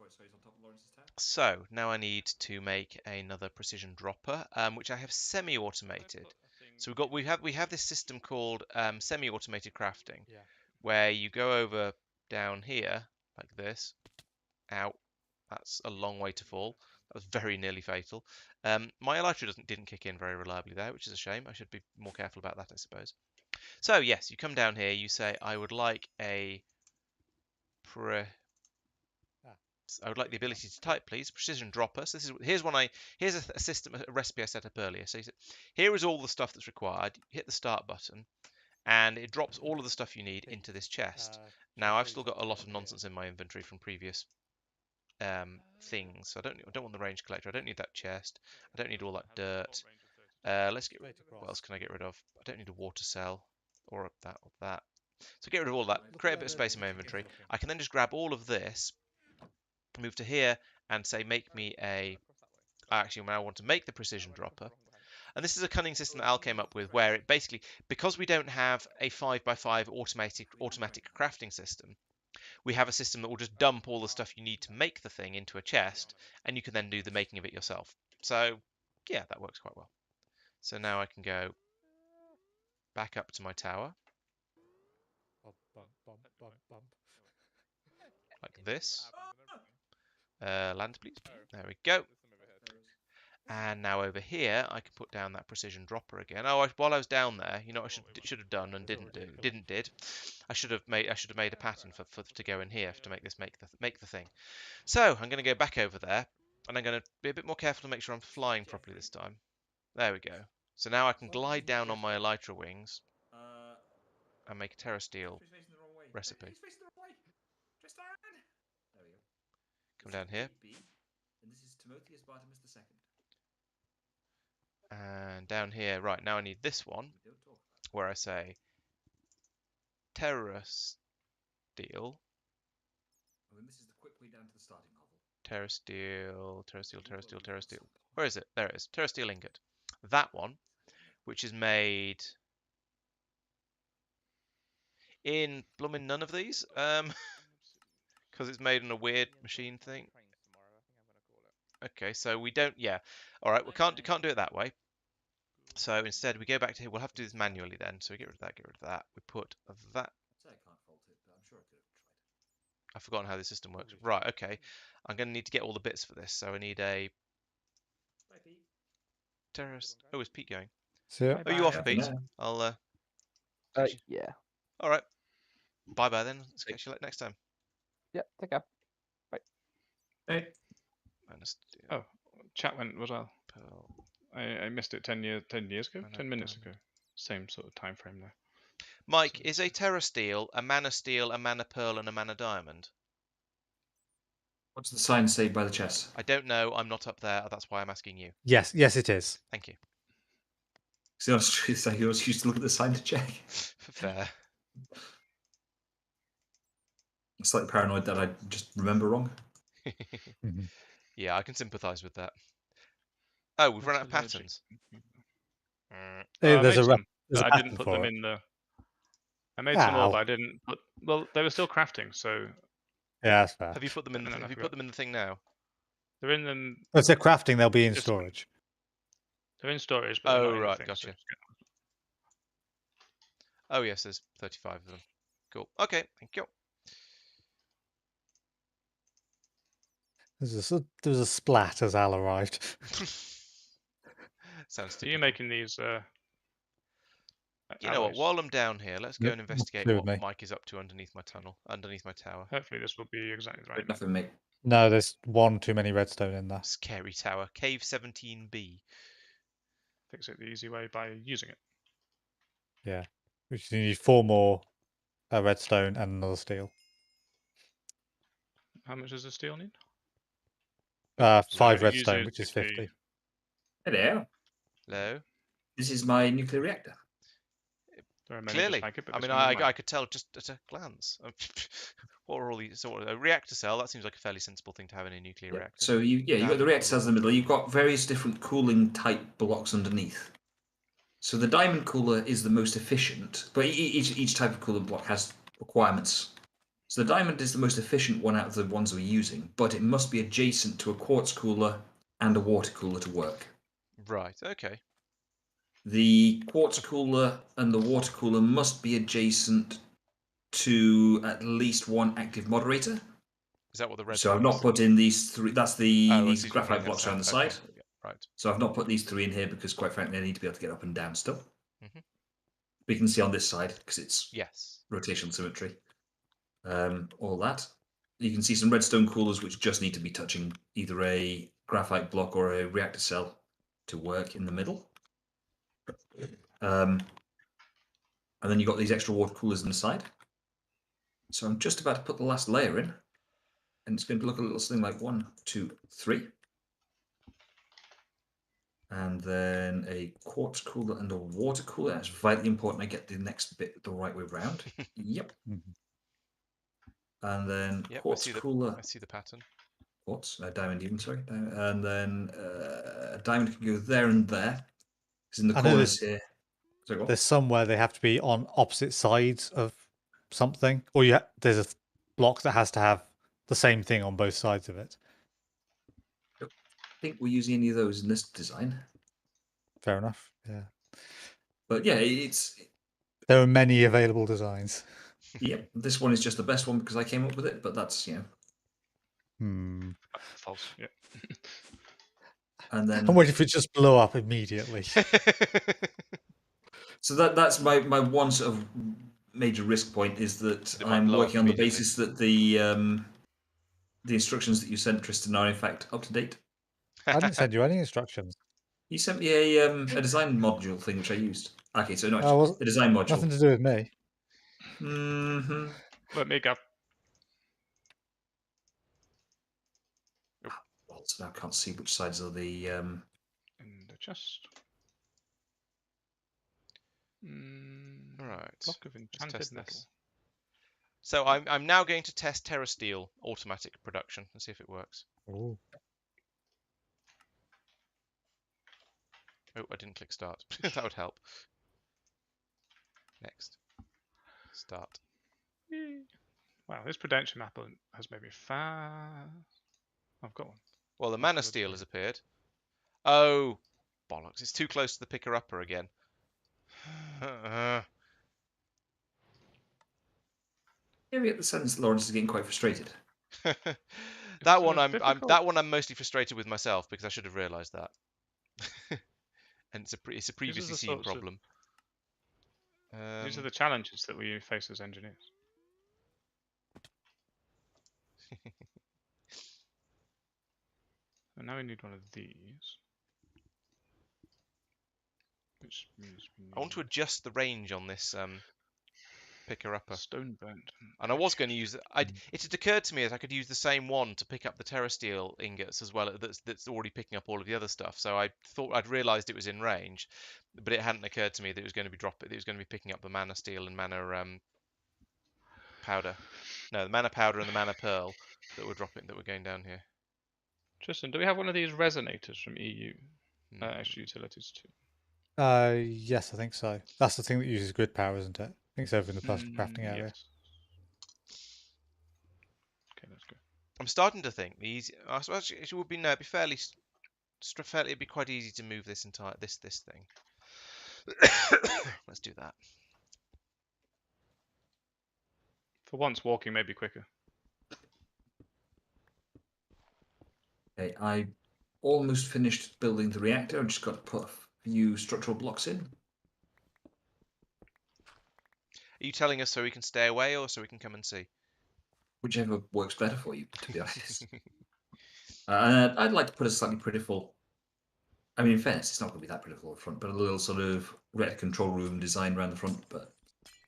So now I need to make another precision dropper, which I have semi-automated. So we have this system called semi-automated crafting, where you go over down here like this. Ow, that's a long way to fall. That was very nearly fatal. My elytra didn't kick in very reliably there, which is a shame. I should be more careful about that, I suppose. So yes, you come down here. You say I would like I would like the ability to type, please. Precision dropper. So here's a system, a recipe I set up earlier. So here is all the stuff that's required. You hit the start button, and it drops all of the stuff you need into this chest. Now I've still got a lot of nonsense in my inventory from previous things. So I don't want the range collector. I don't need that chest. I don't need all that dirt. Let's get. What else can I get rid of? I don't need a water cell or that. So get rid of all that. Create a bit of space in my inventory. I can then just grab all of this. Move to here and say make me actually I want to make the precision dropper, and this is a cunning system that Al came up with, where it basically, because we don't have a 5x5 automatic crafting system, we have a system that will just dump all the stuff you need to make the thing into a chest, and you can then do the making of it yourself. So yeah, that works quite well. So now I can go back up to my tower like this. Land, please. There we go. And now over here, I can put down that precision dropper again. Oh, while I was down there, you know what I should have done and didn't. I should have made a pattern for to go in here to make the thing. So I'm going to go back over there, and I'm going to be a bit more careful to make sure I'm flying properly this time. There we go. So now I can glide down on my elytra wings and make a terrasteel recipe. Come down here. And down here, right, now I need this one, where I say terrasteel. This is the quick way down to the starting level. terrasteel. Where is it? There it is. Terrasteel ingot. That one, which is made in blooming none of these, because it's made on a weird machine thing. Okay, so we don't. Yeah, all right. We can't do it that way. So instead, we go back to here. We'll have to do this manually then. So we get rid of that. Get rid of that. We put that. I've forgotten how the system works. Right. Okay. I'm going to need to get all the bits for this. So I need a terrorist. Oh, is Pete going? So Oh, you off, For Pete? now. I'll. Yeah. All right. Bye bye then. Let's catch you next time. Yeah. Take care. Hey. Oh, chat went as well. Pearl. I missed it 10 years ago, Mana 10 minutes diamond. ago. Same sort of time frame there. Mike, is a terrasteel, a mana steel, a mana pearl, and a mana diamond? What's the sign say by the chest? I don't know. I'm not up there. That's why I'm asking you. yes, it is. Thank you. See, I was used to look at the sign to check. Fair. I'm slightly paranoid that I just remember wrong. Mhm. Yeah, I can sympathise with that. Oh, we've run out of What's the patterns. Hey, I there's made a some, there's but a I didn't pattern put for them it. in the. I made some more, Ow. but I didn't put. Well, they were still crafting, so Yeah, that's fair. Have you put them in? And then I Have you forgot. put them in the thing now? they're in them. If they're crafting, they'll be in This- storage. They're in storage, but they're Oh not in the right, thing. gotcha. So Oh yes, there's 35 of them. Cool. Okay, thank you. There was a splat as Al arrived. Sounds so you're typical. making these. You know what? alloys. While I'm down here, let's go Yep, and investigate clear with what me. Mike is up to underneath my tunnel, underneath my tower. Hopefully, this will be exactly right. Right, nothing, mate. No, there's one too many redstone in there. Scary tower. Cave 17B. Fix it the easy way by using it. Yeah. Which you need 4 more redstone and another steel. How much does the steel need? 5 So it redstone, uses which is 50. 50. Hello. Hello. This is my nuclear reactor. There are many Clearly, just like it, but I this mean, one isn't I mine. could tell just at a glance. What are all these? Sort of a reactor cell. That seems like a fairly sensible thing to have in a nuclear Yeah. reactor. So you've got the Diamond reactor cells in the cooler. middle. You've got various different cooling type blocks underneath. So the diamond cooler is the most efficient, but each type of cooler block has requirements. So the diamond is the most efficient one out of the ones we're using, but it must be adjacent to a quartz cooler and a water cooler to work. Right. Okay. The quartz cooler and the water cooler must be adjacent to at least one active moderator. Is that what the red? So I've thing not is? put in these 3. That's Oh, I these see what you're graphite putting blocks at around the Okay, side. yeah, right. So I've not put these 3 in here because, quite frankly, I need to be able to get up and down still. Mhm. But you can see on this side because it's Yes. rotational symmetry. All that. You can see some redstone coolers which just need to be touching either a graphite block or a reactor cell to work in the middle. And then you've got these extra water coolers on the side. So I'm just about to put the last layer in, and it's going to look a little something like 1, 2, 3. And then a quartz cooler and a water cooler. That's vitally important I get the next bit the right way round. Yep. Mhm. And then Yep. quartz cooler. I see the pattern. Quartz, diamond even, sorry. And then a diamond can go there and there. It's in the I know corners here. Sorry, what? There's somewhere they have to be on opposite sides of something, or there's a block that has to have the same thing on both sides of it. I don't think we're using any of those in this design. Fair enough. Yeah. But yeah, There are many available designs. Yep, this one is just the best one because I came up with it, but that's, False. Yeah. And then I'm waiting for it to just blow up immediately. so that's my one sort of major risk point is that It might I'm blow up working on the immediately. basis that the instructions that you sent, Tristan, are in fact up to date. I didn't send you any instructions. You sent me a design module thing which I used. Okay, so no, Oh, a design module. nothing to do with me. Mm-hmm. Let me go. Well, so now I can't see which sides are the. In the chest. Right. Block of Let's enchanted test metal. this. So I'm now going to test terrasteel automatic production and see if it works. Ooh. Oh, I didn't click start. That would help. Next. Start. Wow, this production map has made me fast. I've got one. Well, the Let's mana do it steel again. has appeared. Oh, bollocks. It's too close to the picker-upper again. Yeah, we get the sense Lawrence is getting quite frustrated. That one difficult. I'm mostly frustrated with myself because I should have realised that. And it's a These previously are the seen sorts of- problem. These are the challenges that we face as engineers. And now we need one of these. Which means we I want to need adjust the range on this picker-upper. stone burnt. And I was going to use it. It had occurred to me that I could use the same one to pick up the terrasteel ingots as well. That's already picking up all of the other stuff. So I thought I'd realised it was in range, but it hadn't occurred to me that it was going to be It was going to be picking up the mana steel and mana powder. No, the mana powder and the mana pearl that were dropping. That were going down here. Tristan, do we have one of these resonators from EU? Hmm. Extra utilities too. Yes, I think so. That's the thing that uses grid power, isn't it? I think it's over in the personal crafting area. Yes. Okay, let's go. I'm starting to think I suppose it would be it'd be fairly. It'd be quite easy to move this this thing. Let's do that. For once, walking may be quicker. Okay, I almost finished building the reactor. I've just got to put a few structural blocks in. Are you telling us so we can stay away or so we can come and see? Whichever works better for you, to be honest. I'd like to put a slightly pitiful. I mean, in fairness, it's not going to be that pitiful up front, but a little sort of reactor control room designed around the front, but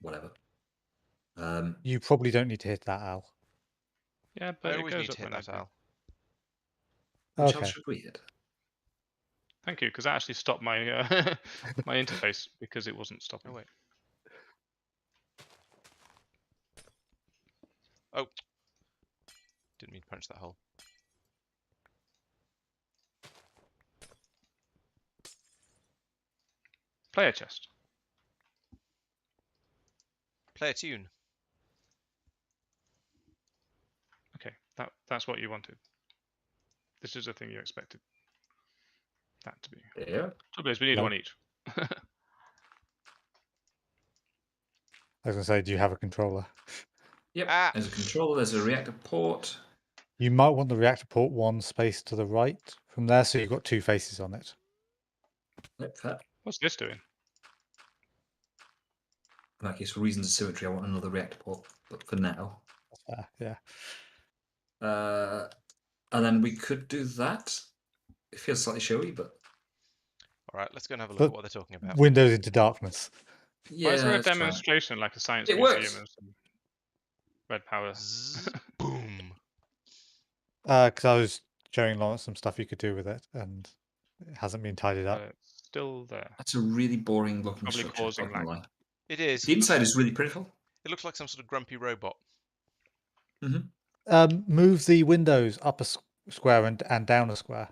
whatever. You probably don't need to hit that, Al. Yeah, I but it always goes need up to hit when I that, do. Al. Which Okay. else should we hit? Thank you, because that actually stopped my my interface because it wasn't stopping. Oh wait. Oh. Didn't mean to punch that hole. Player chest. Play a tune. Okay, that's what you wanted. This is the thing you expected that to be. There. Trouble is, we need No. one each. I was going to say, do you have a controller? Yep. Ah. There's a controller. There's a reactor port. You might want the reactor port one space to the right from there, so you've got two faces on it. Yep, fair. What's this doing? In that case, for reasons of symmetry, I want another reactor port. But for now, That's fair, yeah. and then we could do that. It feels slightly showy, but All right, let's go and have a look But at what they're talking about. Windows into darkness. yeah, Why is there a let's try it. demonstration like a science It museum works. of some red power? Zzz, boom. Because I was showing Lawrence some stuff you could do with it, and it hasn't been tidied up. It's still there. That's a really boring looking Probably structure. causing Not gonna lie. It is. The inside is really pitiful. It looks like some sort of grumpy robot. Move the windows up a square and down a square.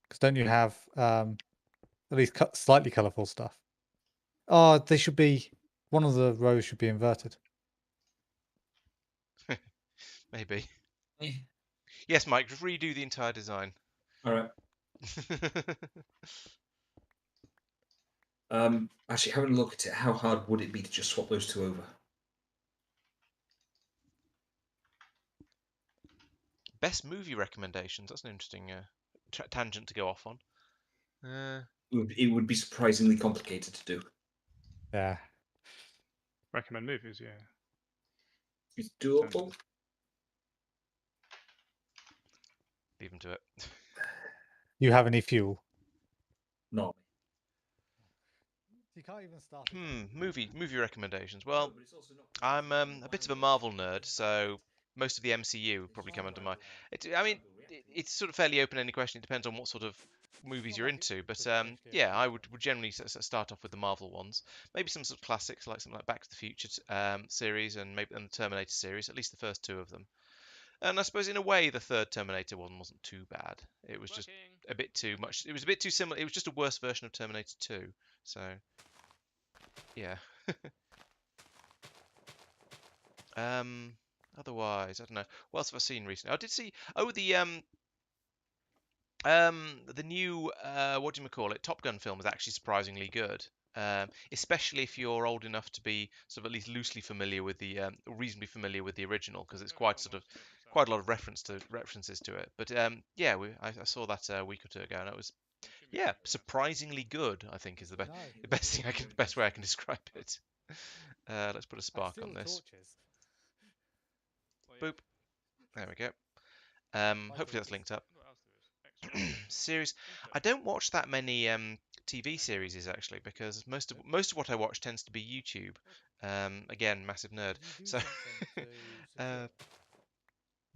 Because don't you have at least slightly colourful stuff? Oh, they should be. One of the rows should be inverted. Maybe. Yeah. Yes, Mike, just redo the entire design. All right. Actually, having a look at it, how hard would it be to just swap those two over? Best movie recommendations. That's an interesting tangent to go off on. It would be surprisingly complicated to do. Yeah. Recommend movies, yeah. It's doable. Leave them to it. You have any fuel? Not. You can't even start. Movie recommendations. Well, I'm a bit of a Marvel nerd, so most of the MCU would probably come under my. It's sort of fairly open-ended question. It depends on what sort of movies not you're like it into. But could potentially yeah, I appeal would to me. generally start off with the Marvel ones. Maybe some sort of classics like something like Back to the Future series and maybe the Terminator series, at least the first two of them. And I suppose in a way the third Terminator one wasn't too bad. It was just a bit too much. It was a bit too similar. It was just a worse version of Terminator 2. So yeah. Otherwise, I don't know. What else have I seen recently? I did see. Oh, the new what do you call it? Top Gun film is actually surprisingly good. Especially if you're old enough to be sort of at least loosely familiar with the reasonably familiar with the original, because it's quite sort of quite a lot of references to it. But yeah, I saw that a week or two ago, and it was surprisingly good. I think is the best No. the best thing the best way I can describe it. Let's put a I spark steal on this. torches. Boop. There we go. My Hopefully that's torches. linked up. What else there is? Extra Series. insert. I don't watch that many TV series actually, because most of what I watch tends to be YouTube. Again, massive nerd. Did you do So, something to secure?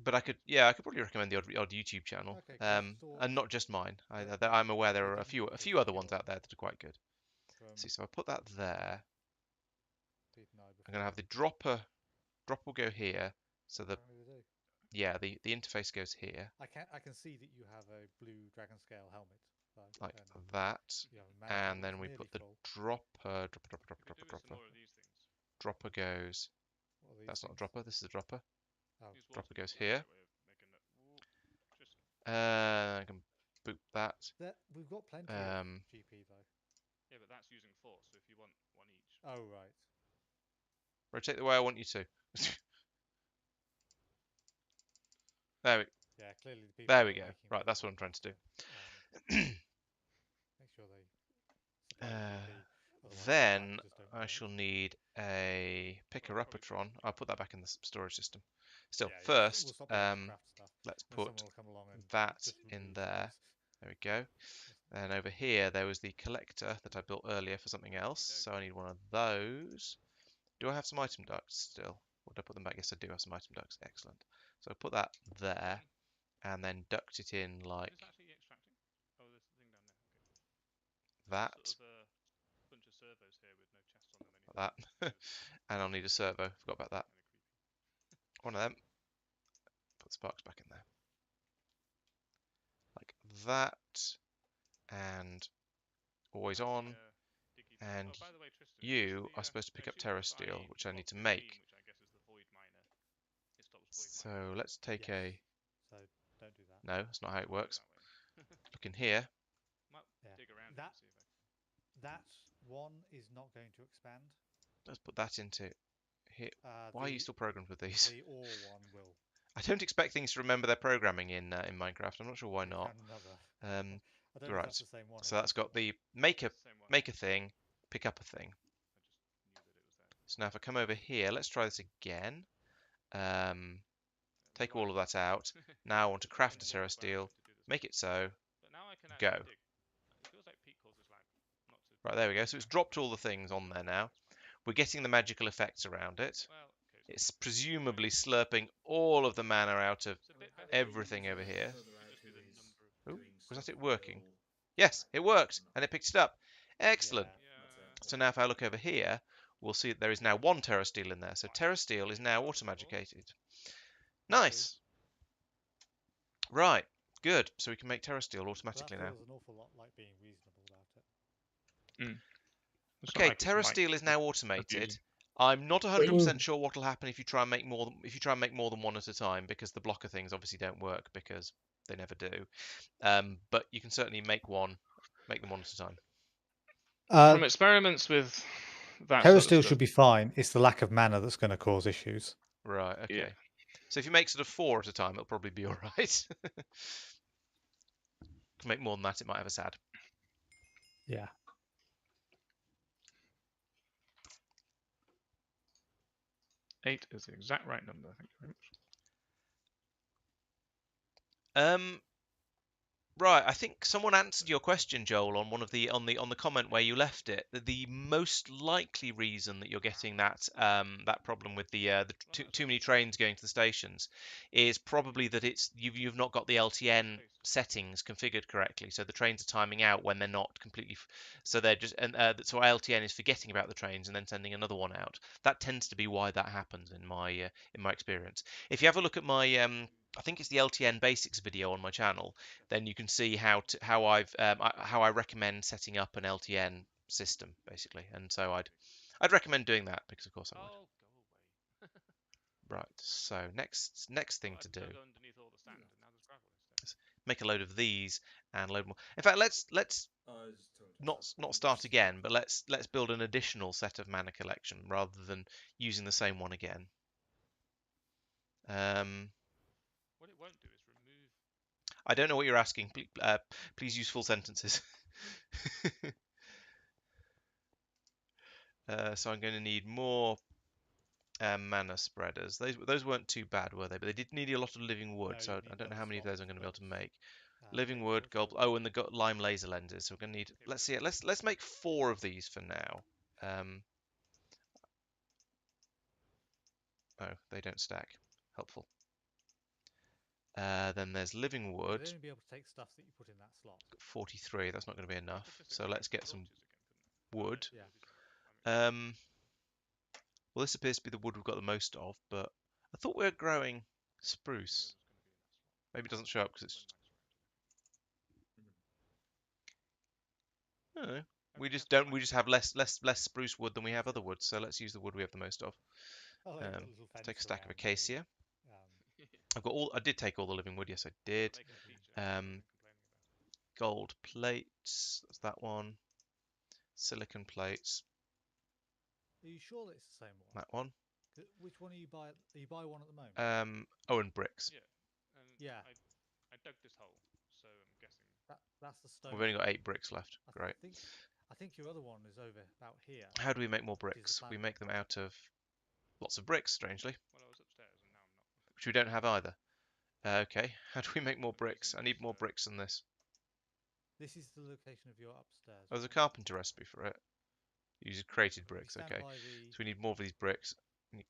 but I could probably recommend the odd YouTube channel. Okay, 'cause I thought And not just mine. that I'm aware they there are a didn't few need to other ones secure out there that are quite good. from See, so I put that there. Pete and I I'm before. gonna have the dropper. Drop will go here. So the Apparently they do. the interface goes here, I can see that you have a blue dragon scale helmet. Though, like and that. you have a mantle And then that's we nearly put the full. dropper. You could do with some more of these things. Dropper goes. What are these That's not a things? dropper. This is a dropper. Oh, Use Dropper water. goes That's a here. great way of making that. Just I can boot that. we've got plenty Um, of GP though. yeah, but that's using force. So if you want one each. Oh right. rotate the way I want you to. there we Yeah, clearly the people There who we are go. making Right, those that's what will I'm trying to do. make sure they supply the GP. Otherwise, Then sometimes just don't I work. shall need a picker-uppatron. I'll put that back in the storage system. Still, Yeah, first, we'll stop being able to craft stuff. let's Then put someone will come along and that just in remove there. those. There we go. And over here, there was the collector that I built earlier for something else. So I need one of those. Do I have some item ducts still? Or did I put them back? Yes, I do have some item ducts. Excellent. So I'll put that there and then duct it in like Is it actually extracting? Oh, there's the thing down there. Okay. that. Sort of a bunch of servos here with no chests on them. Like that. And I'll need a servo. Forgot about that. One of them. Put sparks back in there. Like that. And always on. And oh, by the way, Tristan, you are supposed to pick up terrasteel, which I need to make. Which I guess is the void miner. It stops void So mining. let's take Yes. So don't do that. No, that's not how it works. That way. Look in here. Might Yeah. dig around That- and see if I That one is not going to expand. Let's put that into here. Why are you still programmed with these? The ore one will. I don't expect things to remember their programming in Minecraft. I'm not sure why We not. found another. I don't know Right. if that's the same one. So or that's a got different the make a Same one. make a thing, pick up a thing. I just knew that it was there. So now if I come over here, let's try this again. Take all of that out. Now I want to craft a terrasteel, make it so. But now I can Go. actually dig. It feels like Pete calls this lag. Not to Right, there we go. So it's dropped all the things on there now. We're getting the magical effects around it. Well, okay. It's presumably slurping all of the mana out of It's a bit better. everything over here. Just do the number of Ooh, was that it working? Yes, it worked, and it picked it up. Excellent. Yeah. So now if I look over here, we'll see that there is now one terrasteel in there. So terrasteel is now automagicated. Nice. Right, good. So we can make terrasteel automatically that now. feels an awful lot like being reasonable about it. It's not Okay, like it's Mike terrasteel is now automated. abusing. I'm not 100% sure what will happen if you try and make more than one at a time, because the blocker things obviously don't work because they never do. But you can certainly make them one at a time. From experiments with that sort of Terrasteel stuff, should be fine. It's the lack of mana that's going to cause issues. Right. Okay. Yeah. So if you make sort of 4 at a time, it'll probably be all right. To make more than that, it might have a sad. Yeah. Eight is the exact right number. Thank you very much. Right, I think someone answered your question, Joel, on one of the on the comment where you left it. The most likely reason that you're getting that that problem with the too many trains going to the stations is probably that you've not got the LTN settings configured correctly. So the trains are timing out when they're not completely. So they're just so LTN is forgetting about the trains and then sending another one out. That tends to be why that happens in my experience. If you have a look at my I think it's the LTN basics video on my channel, then you can see how I recommend setting up an LTN system basically, and so I'd recommend doing that because of course I would. Oh, go away. Right. So next thing to do, Dug underneath all the sand, and now there's gravel instead. make a load of these and load more. In fact, let's not start again, but let's build an additional set of mana collection rather than using the same one again. What it won't do is remove. I don't know what you're asking. Please use full sentences. So I'm going to need more mana spreaders. Those weren't too bad, were they? But they did need a lot of living wood, No, so you'd I need don't know double how many of those slots, I'm going to be able to but, make. Living maybe wood, go gold. for- Oh, and the lime laser lenses. So we're going to need. Let's see it. Let's make 4 of these for now. Oh, they don't stack. Helpful. Then there's living wood. They'd only be able to take stuff that you put in that slot. 43. That's not going to be enough. So let's get some wood. Yeah. Well, this appears to be the wood we've got the most of, but I thought we were growing spruce. Maybe it doesn't show up because it's. I don't know. We just have less spruce wood than we have other wood, so let's use the wood we have the most of. Let's take a stack of acacia. I did take all the living wood. Yes, I did. Gold plates. That's that one. Silicon plates. Are you sure that it's the same one? That one. Which one are you buy? Are you buy one at the moment? Oh, and bricks. Yeah. I dug this hole, so I'm guessing. That's the stone. We've only got 8 bricks left. Great. I think your other one is over about here. How do we make more bricks? We make them out of lots of bricks, strangely. Well, I was upstairs and now I'm not. Which we don't have either. Okay, how do we make more bricks? I need more bricks than this. This is the location of your upstairs. Oh, there's a carpenter recipe for it. Use created bricks. Okay, so we need more of these bricks. We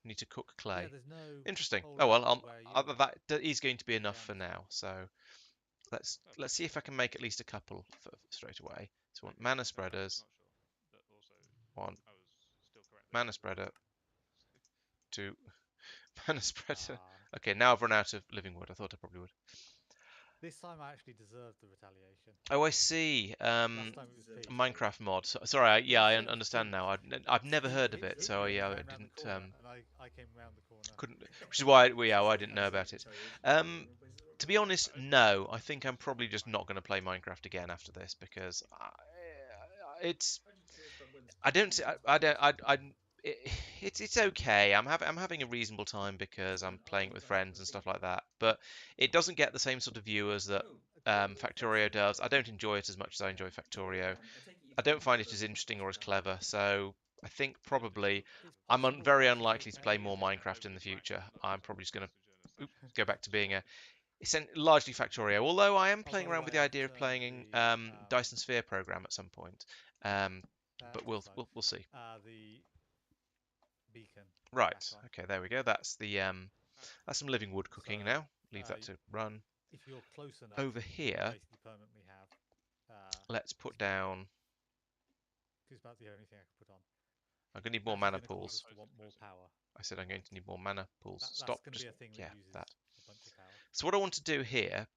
need to cook clay. Yeah, there's no interesting. Oh well, that is going to be enough for now. So let's see if I can make at least a couple straight away. So we want mana spreaders. One mana spreader. 2 mana spreader. Okay, now I've run out of living wood. I thought I probably would. This time I actually deserved the retaliation. Oh, I see. Last time it was Minecraft mod. Sorry, I understand now. I've never heard of it, so yeah, I didn't. And I came round the corner. Couldn't. Which is why I didn't know about it. To be honest, no. I think I'm probably just not going to play Minecraft again after this because it's. I don't. It's okay. I'm having a reasonable time because I'm playing it with friends and stuff like that. But it doesn't get the same sort of viewers that Factorio does. I don't enjoy it as much as I enjoy Factorio. I don't find it as interesting or as clever. So I think probably I'm very unlikely to play more Minecraft in the future. I'm probably just going to go back to being it's largely Factorio. Although I am playing around with the idea of playing Dyson Sphere program at some point. But we'll see. The beacon. Right. Okay. There we go. That's that's some living wood cooking now. Leave that to run. If you're close enough, over here, permanently have. Let's put down. It's about the only thing I can put on. I'm going to need more mana pools. Want more power. I said I'm going to need more mana pools. Stop. Just, yeah, that. A bunch of power. So what I want to do here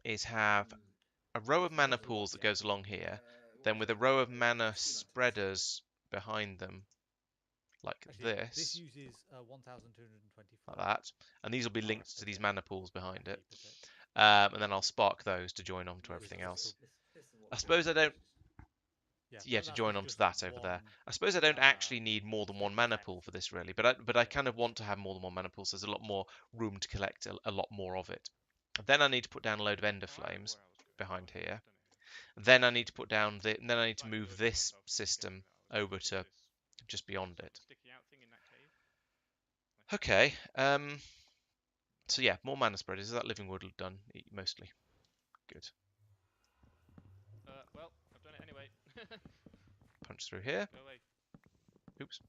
is have a row of mana pools that goes along here, then with a row of mana spreaders behind them, like this. This uses 1,224. Like that, and these will be linked to these mana pools behind it. And then I'll spark those to join on to everything else. I suppose I don't. Yeah, to join onto that over there. I suppose I don't actually need more than one mana pool for this really, but I kind of want to have more than one mana pool, so there's a lot more room to collect a lot more of it. Then I need to put down a load of ender flames behind here. Then I need to put down then I need to move this system over to just beyond it. Okay. So yeah, more mana spreaders. Is that living wood done mostly? Good. Well, I've done it anyway. Punch through here. Go away. Oops,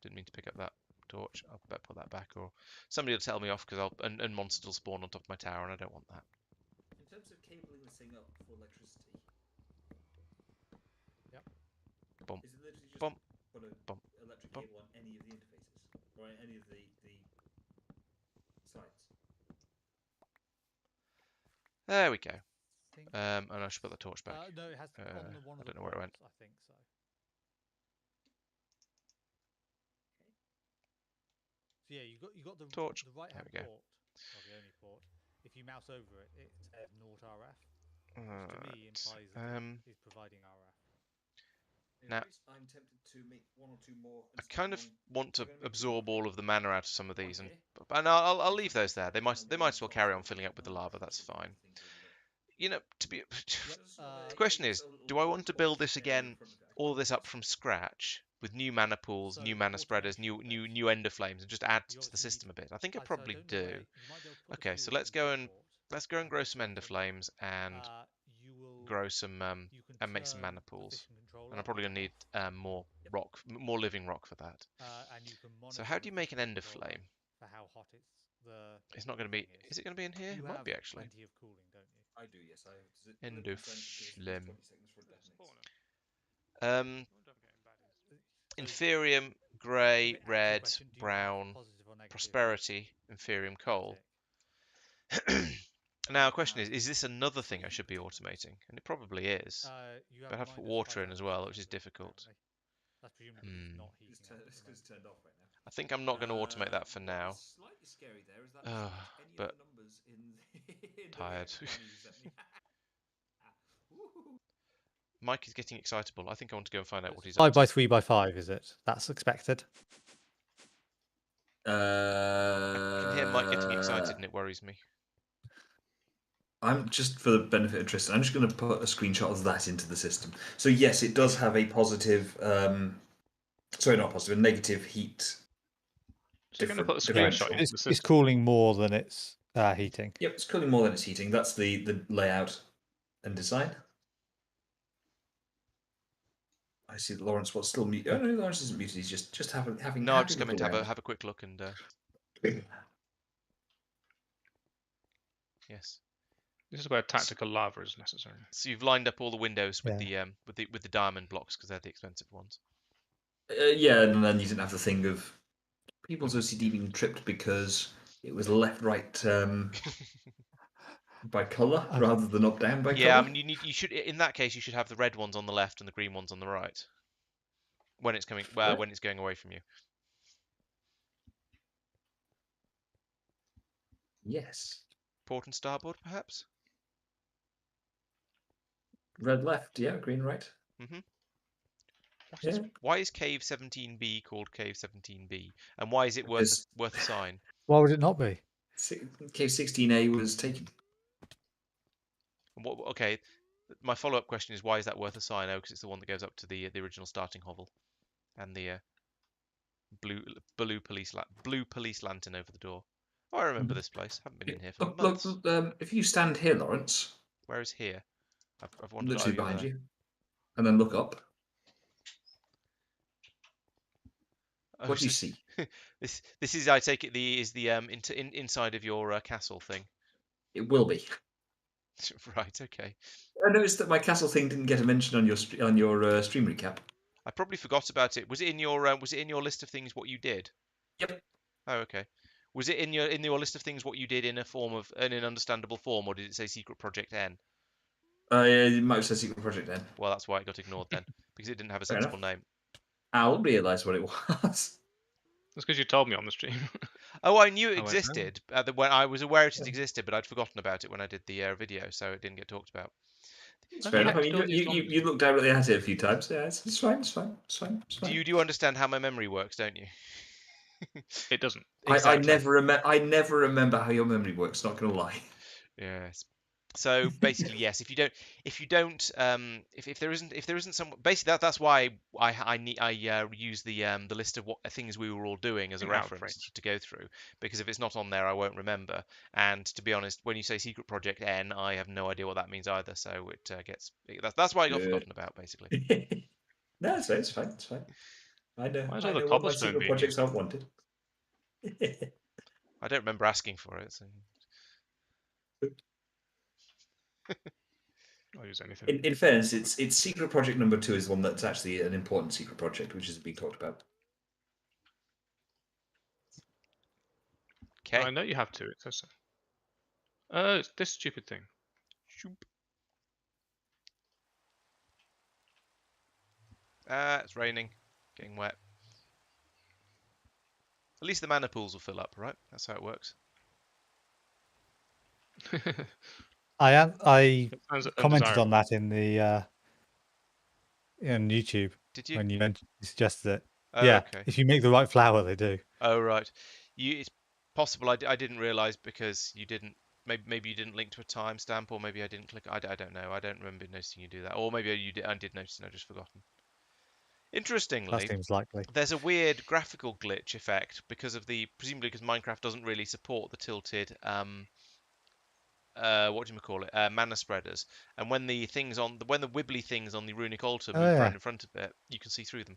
didn't mean to pick up that torch. I'll better put that back, or somebody will tell me off because and monsters will spawn on top of my tower, and I don't want that. In terms of cabling this thing up for electricity, Yep. Bump. is it literally just Bump. put a Bump. electric Bump. cable on any of the interfaces or any of the sides? There we go. Think- And I should put the torch back. No, it has on the one I of the don't know where it went. ports, I think so. So yeah, you got the Torch. the right hand There we go. port, or the only port. If you mouse over it, it says Naught RF, which to me implies that it is providing RF. Now- I'm tempted to make one or two more. I kind of want to I'm gonna make absorb all of the mana out of some of these, and here. I'll leave those there. They might as well carry on filling up with the lava. That's fine. You know, to be the question is, do I want to build this again, all this up from scratch with new mana pools, So new mana spreaders, new automation ender flames, and just add You to the obviously need- system a bit? I think I So probably don't know do. where- you might be able to put a Okay, so fuel let's go and import, grow and some ender so flames and you will grow some you can and make some turn mana the pools. fission controller And I'm probably on gonna and need more rock, more living rock for that. off, and you can monitor So how do the you make an fission ender controller flame? for how hot the It's not going to be. Is it going to be in here? You It might have be actually. plenty of cooling, don't you? I do, yes. I have. Does it Ender deliver and send- give us at least flame. 20 seconds for it There's a detonates? spawner. Um, Don't get baddies. So Inferium, if grey, it answers your red, question, do you have brown, positive or negative prosperity, Inferium coal. tick? Now, the question is this another thing I should be automating? And it probably is. You have But I have to put minus water in as well, 500% which is of it, difficult. apparently. That's presumably because it's not heating It's up at the moment. turned off right now. I think I'm not going to automate that for What now. is slightly scary there is that Ugh, any but of the numbers in the, in tired. the reactor you sent me. Woohoo. Mike is getting excitable. I think I want to go and find out what he's 5 up by to. 3 by 5, is it? That's expected. I can hear Mike getting excited and it worries me. I'm just for the benefit of Tristan, I'm just going to put a screenshot of that into the system. So yes, it does have a positive, sorry, not positive, a negative heat. So you're going to put a different- screenshot into the It's system. cooling more than it's heating. Yep, it's cooling more than it's heating. That's the layout and design. I see that Lawrence was still muted. Oh no, Lawrence isn't muted. He's just having. No, I'm happy just coming to little have a quick look and yes. This is where tactical lava is necessary. So you've lined up all the windows with Yeah. the diamond blocks because they're the expensive ones. Yeah, and then you didn't have the thing of people's OCD being tripped because it was left, right by colour rather than up, down by colour. Yeah, I mean you should in that case you should have the red ones on the left and the green ones on the right. When it's coming, when it's going away from you. Yes. Port and starboard, perhaps. Red left, yeah, green right. Mm-hmm. Yeah. Why is Cave 17B called Cave 17B, and why is it worth a sign? Why would it not be? Cave 16A was taken. Okay, my follow-up question is why is that worth a sign? Oh, because it's the one that goes up to the original starting hovel, and the blue police lantern over the door. Oh, I remember this place. Haven't been in here for months. Look, if you stand here, Lawrence. Where is here? I've wandered Literally over behind there. you, and then look up. Oh, What do you so- see? This is, I take it, the inside of your castle thing. It will be. Right. Okay. I noticed that my castle thing didn't get a mention on your stream recap. I probably forgot about it. Was it in your list of things what you did? Yep. Oh, okay. Was it in your list of things what you did in an understandable form, or did it say Secret Project N? It might have said Secret Project N. Well, that's why it got ignored then, because it didn't have a Fair sensible name. I'll realise what it was. That's because you told me on the stream. Oh, I knew it I went, "Oh." existed. When I was aware it existed, but I'd forgotten about it when I did the video, so it didn't get talked about. It's Okay, fair enough. I next mean, door is you looked directly at it a few times. Yeah, it's fine. It's fine. It's fine. It's fine. Do you understand how my memory works, don't you? It doesn't. I Exactly. never remember how your memory works. Not gonna lie. Yes. So basically, yes. If there isn't some, basically that's why I use the list of what things we were all doing as a Out of reference range. to go through, because if it's not on there, I won't remember. And to be honest, when you say secret project N, I have no idea what that means either. So it that's why I got Good. forgotten about basically. No, it's fine. It's fine. I know. Why is I all the know what my cobblestone secret being projects used? aren't wanted. I don't remember asking for it. So. I'll use anything. In fairness, it's secret project number 2 is one that's actually an important secret project, which is being talked about. Okay. I know you have to. It says so. It's this stupid thing. It's raining, getting wet. At least the mana pools will fill up, right? That's how it works. I It sounds commented on undesirable. that in the on YouTube Did you? when you suggested it. Oh, Yeah, okay. if you make the right flower, they do. Oh, right. It's possible I didn't realize because you didn't. Maybe you didn't link to a timestamp, or maybe I didn't click. I don't know. I don't remember noticing you do that, or maybe you did. I did notice and I've just forgotten. That Interestingly, seems likely. there's a weird graphical glitch effect because of presumably because Minecraft doesn't really support the tilted what do you call it, mana spreaders, and when the wibbly things on the runic altar Oh, move yeah. right in front of it, you can see through them.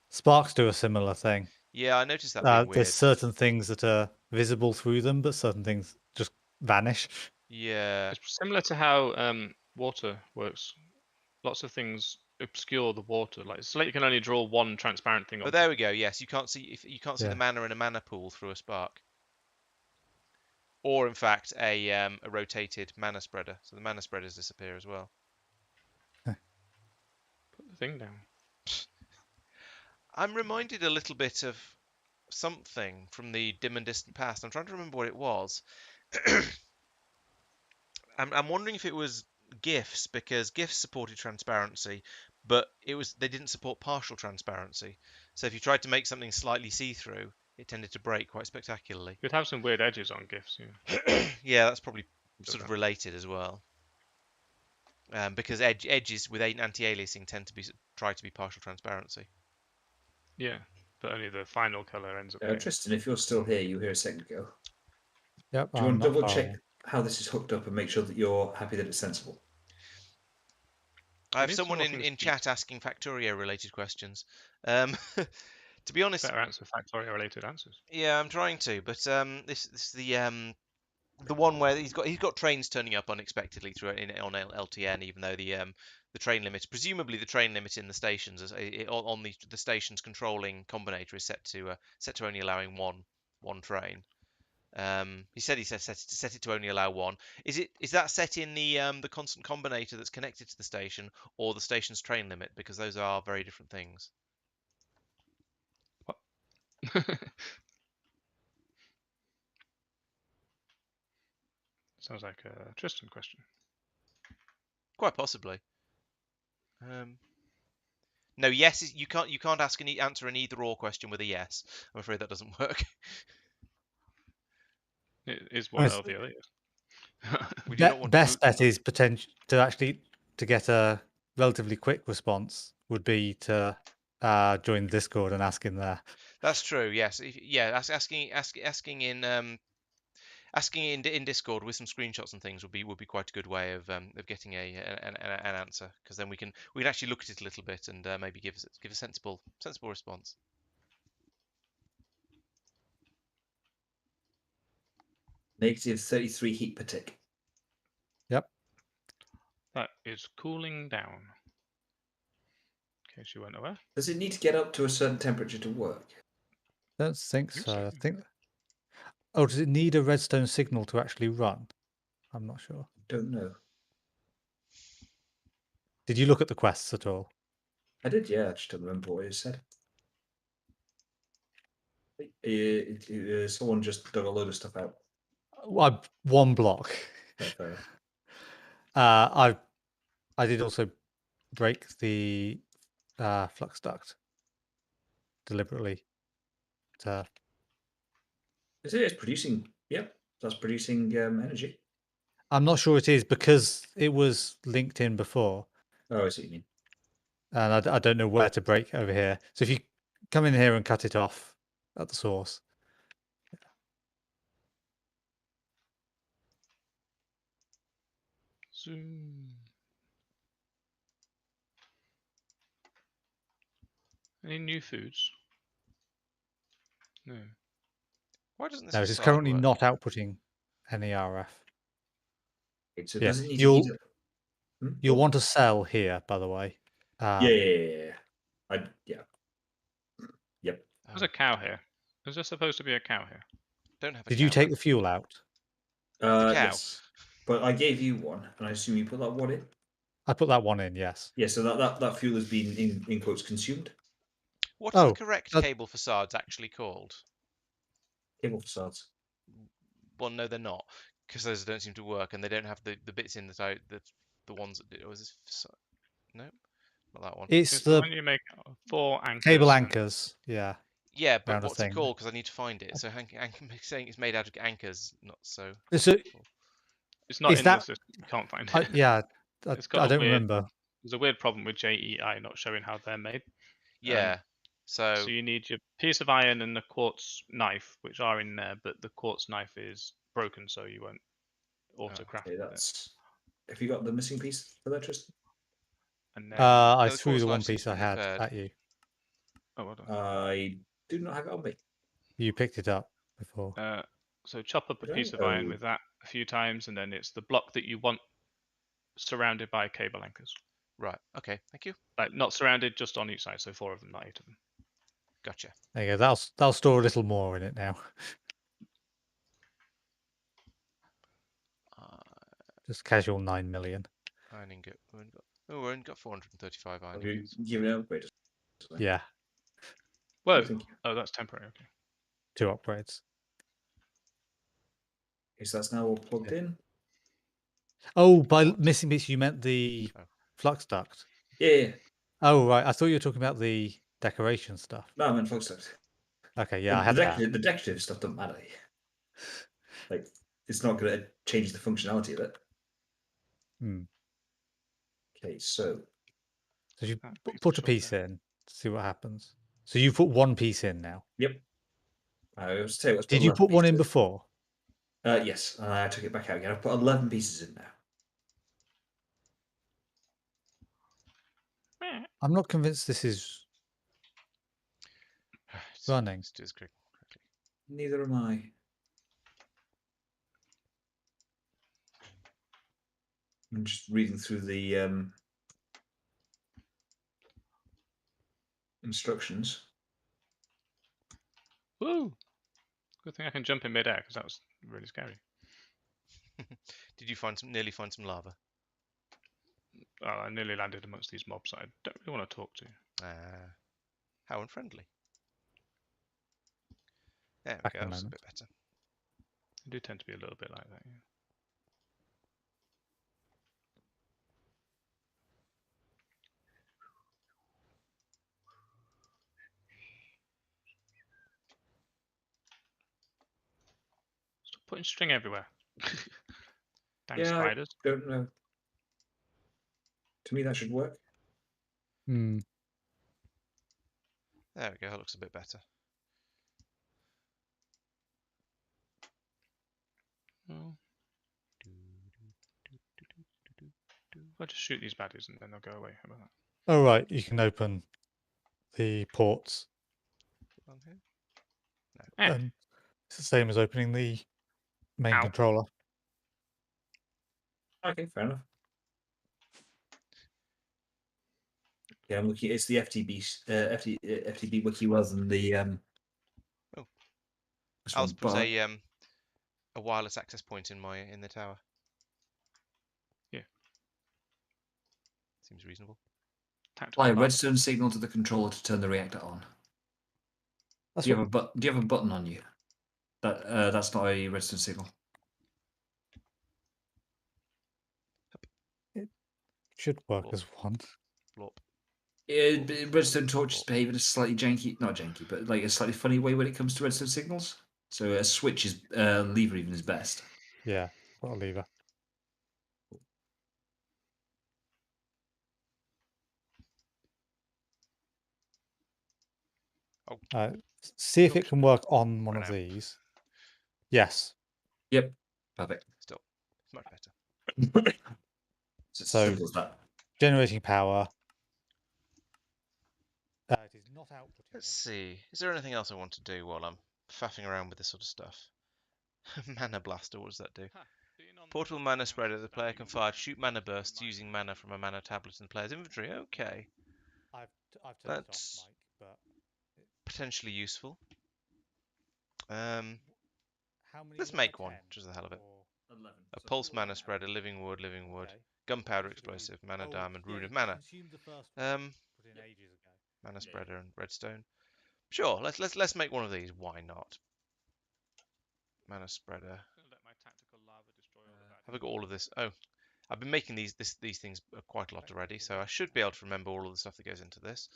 Sparks do a similar thing. Yeah, I noticed that being There's weird. certain things that are visible through them, but certain things just vanish. Yeah, It's similar to how water works. Lots of things obscure the water. Like Slate can only draw one transparent thing oh, onto there it. we go. Yes, you can't see the Yeah. mana in a mana pool through a spark, or in fact a rotated mana spreader. So the mana spreaders disappear as well. Put the thing down. I'm reminded a little bit of something from the dim and distant past. I'm trying to remember what it was. I'm wondering if it was GIFs, because GIFs supported transparency, but they didn't support partial transparency. So if you tried to make something slightly see-through, it tended to break quite spectacularly. You'd have some weird edges on GIFs. Yeah. Yeah, that's probably Does sort of that. related as well. Because edges with anti-aliasing tend to try to be partial transparency. Yeah, but only the final color ends up being. Tristan, if you're still here, you were here a second ago. Yep. Do you want to double check how this is hooked up and make sure that you're happy that it's sensible? I have need some someone more in things to chat asking Factorio related questions. To be honest, Better answer Factorio related answers. yeah, I'm trying to, but this is the one where he's got trains turning up unexpectedly on LTN, even though the train limit, presumably the train limit in the stations on the station's controlling combinator is set to only allowing one train. He said set it to only allow one. Is that set in the constant combinator that's connected to the station, or the station's train limit? Because those are very different things. Sounds like a Tristan question. Quite possibly. No, yes, you can't answer an either or question with a yes. I'm afraid that doesn't work. It is one or the other. We do not want best bet is potential to get a relatively quick response would be to join Discord and ask in there. That's true. Yes. Asking in Discord with some screenshots and things would be quite a good way of getting an answer, because then we can actually look at it a little bit and maybe give a sensible response. -33 heat per tick. Yep. That is cooling down. In case you weren't aware. Does it need to get up to a certain temperature to work? Don't think Think so. so. I think. Oh, does it need a redstone signal to actually run? I'm not sure. Don't know. Did you look at the quests at all? I did, yeah. I just don't remember what it said. Someone just dug a load of stuff out. One block. Fair enough. I did also break the flux duct deliberately. It's producing. Yep, that's producing energy. I'm not sure it is because it was linked in before, Oh, I see what you mean. and I don't know where to break over here. So if you come in here and cut it off at the source. Zoom. Any new foods? No. Why doesn't this No, it is facade currently work? not outputting any RF. Okay, so Yeah, does it need to you'll heat up? you'll want to sell here, by the way. Yeah. Yep. There's a cow here. Is there supposed to be a cow here? Don't have a Did cow. you take No. the fuel out? The cow. Yes. But I gave you one, and I assume you put that one in. I put that one in, yes. Yeah. So that fuel has been in quotes consumed. What are the Oh, correct that- cable facades actually called? Cable facades. Well, no, they're not, because those don't seem to work, and they don't have the bits in that the ones that did. Was this facade? No, not that one. It's It's the the one you make 4 anchors. cable and- anchors. Yeah. Yeah, but Round a what's it thing. called? Because I need to find it. So Hank saying it's made out of anchors, not so. So It's not Is in that- the system. You can't find it. yeah, It's I got a don't weird- remember. There's a weird problem with JEI not showing how they're made. Yeah. So So you need your piece of iron and the quartz knife, which are in there, but the quartz knife is broken, so you won't auto-craft Okay, it. that's. Have you got the missing piece for that, Tristan? And then, I the threw quartz the knife one seems piece to I be had repaired. at you. oh, well done. I do not have it on me. You picked it up before. So chop up a Did I? piece of iron Oh. with that a few times, and then it's the block that you want surrounded by cable anchors. right. Okay. Thank you. Like not surrounded, just on each side. So 4 of them, not 8 of them. Gotcha. There you go. That'll store a little more in it now. Just casual 9 million. Iron ingot. We've only got 435 iron Have you ingots. given it upgrade? Yeah, Whoa! Thank you. Oh, that's temporary. Okay. 2 upgrades. Okay, so that's now all plugged in. Oh, by What? missing bits, you meant the Oh. flux duct. Yeah. Oh, right. I thought you were talking about the decoration stuff. No, I meant flux duct. Okay, yeah, I had that. The decorative stuff doesn't matter. Like, it's not going to change the functionality of it. Hmm. Okay, so So you That put piece a of piece software. in, see what happens. So you put one piece in now. yep. I was saying, Did you put one in before? Yes, and I took it back out again. I've put 11 pieces in now. I'm not convinced this is running. Let's do this quickly. Neither am I. I'm just reading through the instructions. Woo! Good thing I can jump in midair because that was really scary. Did you nearly find some lava? Oh, I nearly landed amongst these mobs that I don't really want to talk to. How unfriendly. There we Back go. in a That's a moment. bit better. They do tend to be a little bit like that. Yeah. Stop putting string everywhere. Dang Yeah, spiders. I don't know. To me, that should work. Hmm. There we go. That looks a bit better. Oh. I'll just shoot these baddies and then they'll go away. How about that? Oh, right. You can open the ports. On here. Eh. And it's the same as opening the main Ow. controller. Okay, fair enough. Yeah, I'm looking. It's the FTB wiki rather than the Oh. this Alice one, put but a wireless access point in the tower. Yeah. Seems reasonable. Tactical apply a lava. redstone signal to the controller to turn the reactor on. That's Do you what, have a button on you? That's not a redstone signal. should work Blop. as one. Blop. Redstone torches Blop. behave in a slightly janky, not janky, but like a slightly funny way when it comes to redstone signals. So a switch is lever even is best. Yeah, got a lever. See if it Oops. can work on one Ran of out. these. Yes. Yep. Perfect. Still, it's much better. It's as So- simple as that. Generating power. It is not outputting. Let's it. see. Is there anything else I want to do while I'm faffing around with this sort of stuff? Mana Blaster, what does that do? Portable mana spreader. The player can fire shoot mana bursts using mana from a mana tablet in the player's inventory. Okay, I've turned it that's off, Mike, but potentially useful. how many? Let's were there, make one, 10 just the hell of it. or- 11. A So pulse four mana now. spreader, living wood, Okay. gunpowder Should we- explosive, mana oh, diamond, yeah, rune of it mana, consumed the first one put in Yep. ages ago. mana Yeah, spreader yeah. and redstone. Sure, let's make one of these. Why not? Mana spreader. Let my tactical lava destroy all of that. Have I got all of this? Oh, I've been making these things quite a lot already, so I should be able to remember all of the stuff that goes into this.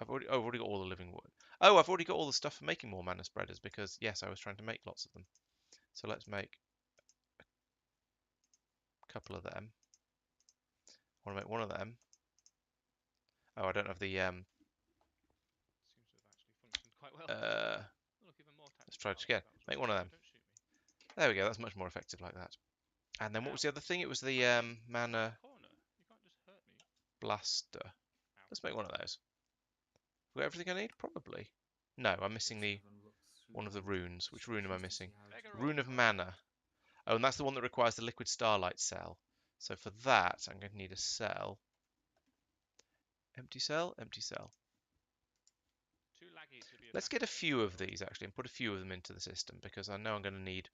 I've already got all the living wood. Oh, I've already got all the stuff for making more mana spreaders because yes, I was trying to make lots of them. So let's make a couple of them. I want to make one of them. Oh, I don't have the Seems to have actually functioned quite well. Look, even more let's try it tactical again. lava, that was Make really one of good. them. Don't shoot me. There we go. That's much more effective like that. And then what was the other thing? It was the mana Corner. You can't just hurt me. blaster. Let's make one of those. Have we got everything I need? Probably. No, I'm missing the one of the runes. Which rune am I missing? Rune of mana. Oh, and that's the one that requires the liquid starlight cell. So for that, I'm going to need a cell. Empty cell, empty cell. Too laggy to be Let's get a tactical, few of so- these actually and put a few of them into the system because I know I'm going to need.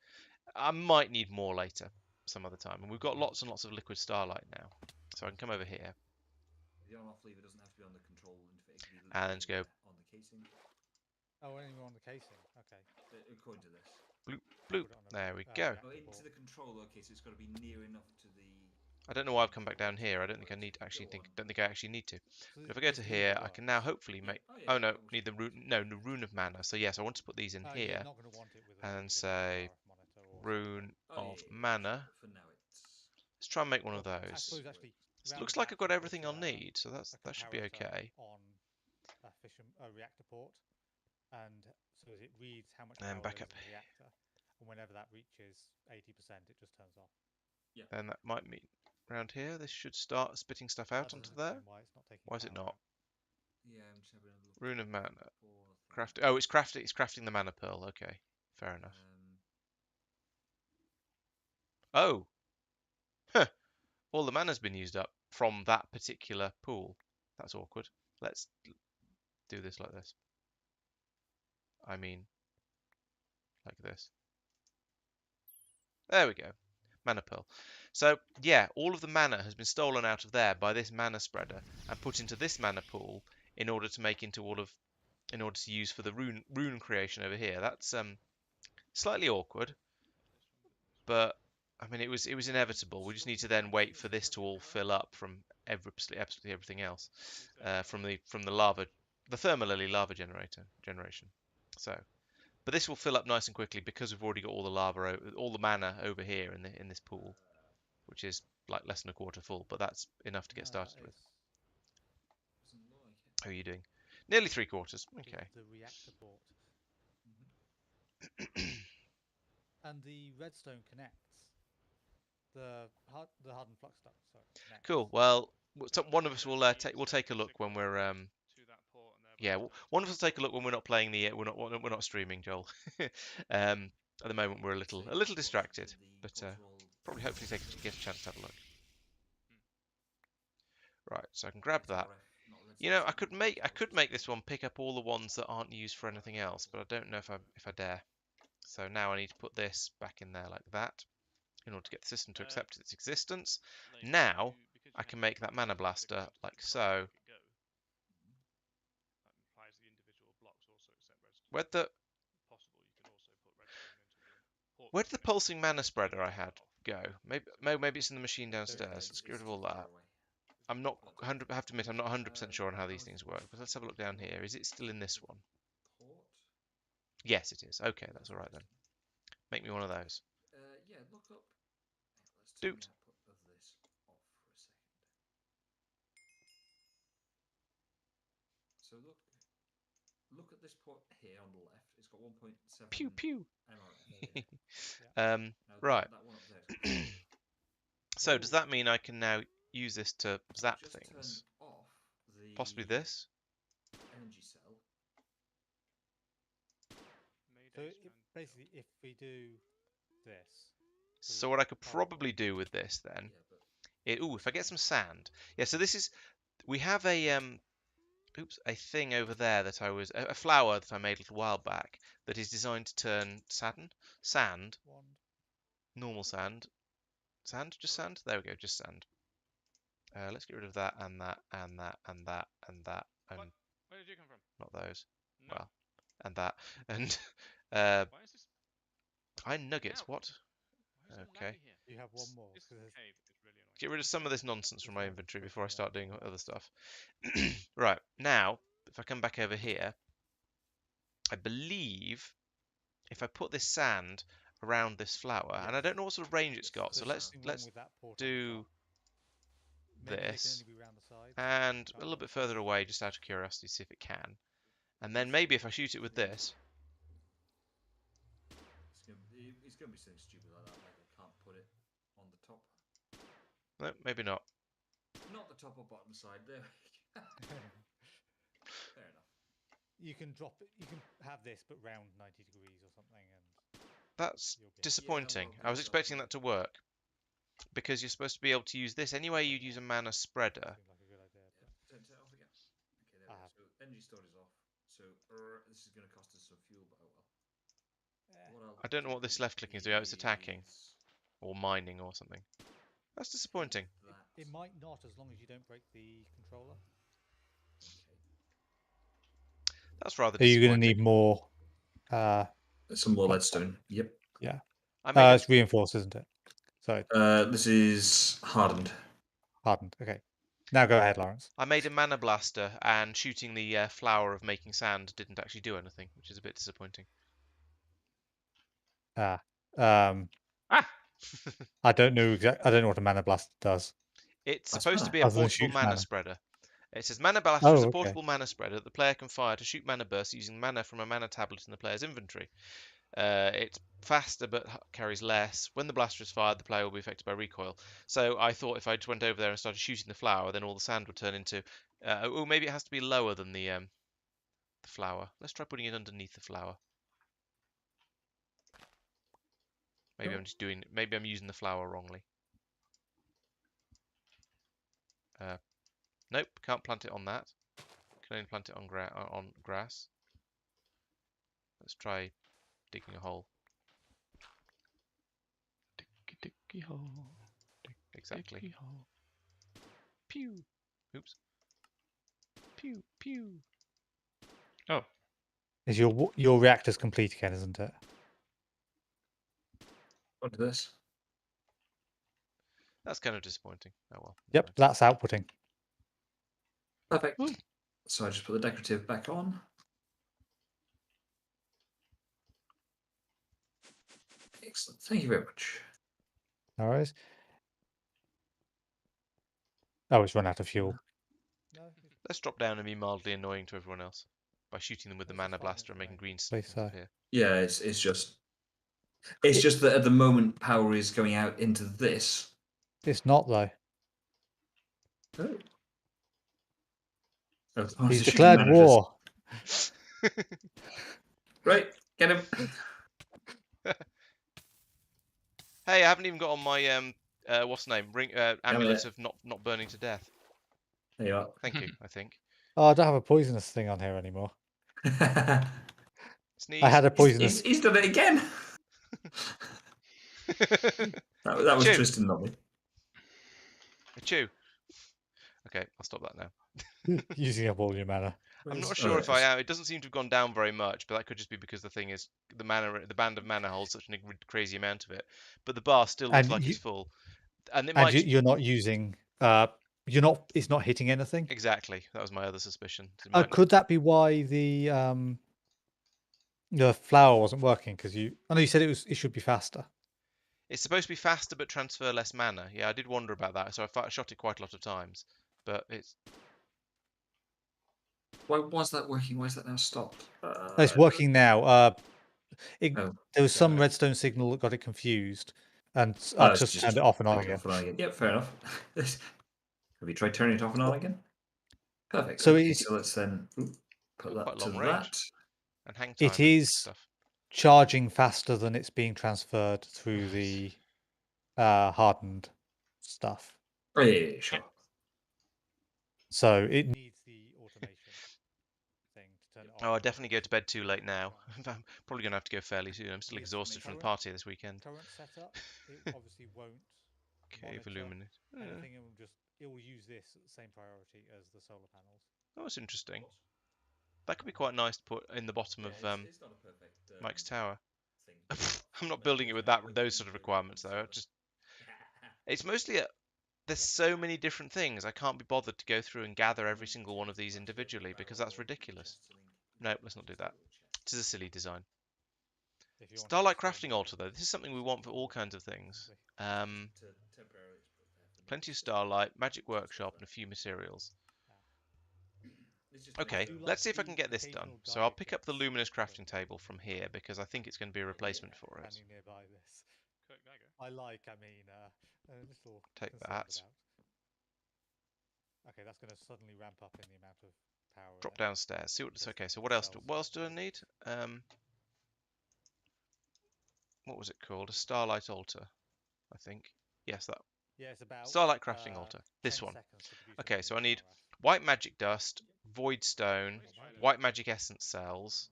I might need more later, some other time. And we've got lots and lots of liquid starlight now, so I can come over here The on-off lever doesn't have to be on the control interface. It can be and just go on the casing. Oh, anywhere on the casing. Okay. According to this. bloop I'll bloop. put it on a There we reactor go. Well, into port. the controller case, it's got to be near enough to the. I don't know why I've come back down here. I don't think I need actually don't think I actually need to. So But if I go to this here, lever I can now works. hopefully Yeah. make. Oh, yeah, Oh yeah, no, almost need the exactly. rune. No, the rune of mana. So yes, I want to put these in You're here. not going to want it with and with say RF monitor or Rune Oh, of yeah, yeah, mana. but for now, it's. Let's try and make one of Well, I those. suppose actually, It round looks the like back I've got you everything put, I'll need, so a that should be comparator okay. on a reactor port, and so it reads how much And power back there is up. in the reactor, and whenever that reaches 80%, it just turns off. And that might mean around here this should start spitting stuff out That onto doesn't there. explain why it's not taking Why is it power not? out. Yeah, I'm just having a look. Rune of mana. Poor thing. Craft. Oh, it's crafting. It's crafting the mana pearl. Okay, fair enough. Oh, huh. All the mana's been used up from that particular pool. That's awkward. Let's do this like this. I mean, like this. There we go. Mana pearl. So yeah, all of the mana has been stolen out of there by this mana spreader and put into this mana pool in order to make into in order to use for the rune creation over here. That's slightly awkward, but I mean it was inevitable. We just need to then wait for this to all fill up from absolutely everything else from the lava, the thermalily lava generation. So. But this will fill up nice and quickly because we've already got all the lava, all the mana over here in this pool, which is like less than a quarter full. But that's enough to get started with. Doesn't look like it. How are you doing? Nearly 3/4. Is Okay. the reactor port. Mhm. And the redstone connects. The hardened flux stuff. Sorry. Connects. Cool. Well, one of us will take a look when we're To that port and yeah. thereby One of us will take a look when we're not playing we're not streaming, Joel. At the moment we're a little distracted, but probably hopefully get a chance to have a look. Right, so I can grab that. You know, I could make this one pick up all the ones that aren't used for anything else, but I don't know if I dare. So now I need to put this back in there like that in order to get the system to accept its existence. Now I can make that mana blaster like so. Where'd the pulsing mana spreader I had go? Maybe it's in the machine downstairs. Let's get rid of all that. I'm not I have to admit I'm not 100% sure on how these things work, but let's have a look down here. Is it still in this one? Yes, it is. Okay, that's all right then. Make me one of those. Yeah, look up. Let's turn Doot. the output of this off for a second. So look at this pot here on the left. It's got 1.7 Pew pew. MRF in it. Now, Right. That one up there is got So does Oh. that mean I can now use this to zap just things? turned off the Possibly this? energy cell. So basically, if we do this, So what I could probably do with this then, Yeah, but if I get some sand. Yeah, so this is, we have a a thing over there that I was a flower that I made a little while back that is designed to turn sand, normal sand, just sand. There we go, just sand. Let's get rid of that and that and that and that and that and Where did you come from? not those. No. Well, and that and Why is this? iron nuggets. Ow. What? Why is it Okay. laggy here? you have one more. This 'Cause there's- cave is really annoying. Get rid of some of this nonsense from my one inventory quick before I one start there. doing other stuff. Right, now, if I come back over here, I believe if I put this sand around this flower, and I don't know what sort of range it's got, so there's let's something wrong with that port on the do top. Maybe they can this, only be round the sides. and Can't a little remember. bit further away, just out of curiosity, see if it can. And then maybe if I shoot it with this, It's going to be something stupid like that. Like I can't put it on the top. no, maybe not. Not the top or bottom side. There. Fair enough. You can drop it. You can have this, but round 90 degrees or something, and That's you'll be disappointing. well, I was expecting that to work, because you're supposed to be able to use this anyway. You'd use a mana spreader. Seemed like a good idea. Yeah, turn it off again. Okay, there I we go. So energy storage is off. So this is going to cost us some fuel, but oh well. Eh, I don't know what this left clicking is doing. Oh, it's attacking or mining or something. That's disappointing. It might not, as long as you don't break the controller. That's rather Are you disappointing. going to need more? Some more leadstone. Yep. I made It's reinforced, isn't it? So This is hardened. hardened. Okay. Now go ahead, Lawrence. I made a mana blaster, and shooting the flower of making sand didn't actually do anything, which is a bit disappointing. Um, Ah! I don't know I don't know what a mana blast does. It's That's supposed to mana. be a Other than portable shoot mana mana. spreader. It says mana blaster is a Oh, okay. portable mana spreader that the player can fire to shoot mana bursts using mana from a mana tablet in the player's inventory. It's faster but carries less. When the blaster is fired, the player will be affected by recoil. So I thought if I just went over there and started shooting the flower, then all the sand would turn into. Oh, maybe it has to be lower than the flower. Let's try putting it underneath the flower. Maybe I'm just doing. Maybe I'm using the flower wrongly. Nope, can't plant it on that. Can only plant it on grass. Let's try digging a hole. Dicky hole. Exactly. Dicky hole. Pew. Oops. Pew pew. Oh, Is your reactor's complete again, isn't it? What is this? That's kind of disappointing. Oh well. Yep, that's outputting. Perfect. So I just put the decorative back on. Excellent. Thank you very much. No worries. Oh, it's run out of fuel. Let's drop down and be mildly annoying to everyone else by shooting them with the mana blaster and making green Please, stuff so. appear. Yeah, it's just that at the moment power is going out into this. It's not though. Oh. He's declared war. Right, get him. Hey, I haven't even got on my what's the name? Amulet of not burning to death. There you are. Thank you. I think. Oh, I don't have a poisonous thing on here anymore. Sneeze. I had a poisonous. He's done it again. That was Chew. Tristan, not me. Chew. Okay, I'll stop that now. Using up all your mana. I'm not Oh, sure if there I it is. am. It doesn't seem to have gone down very much, but that could just be because the thing is the band of mana holds such a crazy amount of it. But the bar still looks And like you- it's full, and it And might you're not using. You're not. It's not hitting anything. exactly. That was my other suspicion. It might not- Could that be why the flower wasn't working? Because I know you said it should be faster. It's supposed to be faster but transfer less mana. Yeah, I did wonder about that, so I shot it quite a lot of times, but it's Why was that working? Why is that now stopped? It's working now. Oh, There was some yeah. redstone signal that got it confused, and I it's just turned it off and on again. Off and on again. Yep, fair enough. Have you tried turning it off and on again? Perfect. So okay, it's, so let's then put that quite to long range. that. And hang time it and is stuff. charging faster than it's being transferred through the hardened stuff. Oh, yeah, sure. So it needs the automation thing to turn it off. Oh, I'll definitely go to bed too late now. I'm probably going to have to go fairly soon. I'm still exhausted from the party this weekend. Current setup, it obviously won't Cave monitor illuminate. anything. It will use this at the same priority as the solar panels. Oh, that's interesting. That could be quite nice to put in the bottom of It's not a perfect Mike's tower. thing. I'm not building it with those sort of requirements though. It's mostly there's so many different things. I can't be bothered to go through and gather every single one of these individually because that's ridiculous. No, let's not do that. It is a silly design. Starlight crafting altar though. This is something we want for all kinds of things. Plenty of starlight, magic workshop, and a few materials. Okay, let's see if I can get this done. So I'll pick up the luminous crafting table from here because I think it's going to be a replacement for it. I like, a little Take concerned that. about. Okay, that's going to suddenly ramp up in the amount of power. Drop downstairs. See what's okay. So what else do I need? What was it called? A starlight altar, I think. Yes, that. Yeah, it's about Starlight crafting altar. This one. Okay, so I need white magic dust, void stone, white magic essence cells,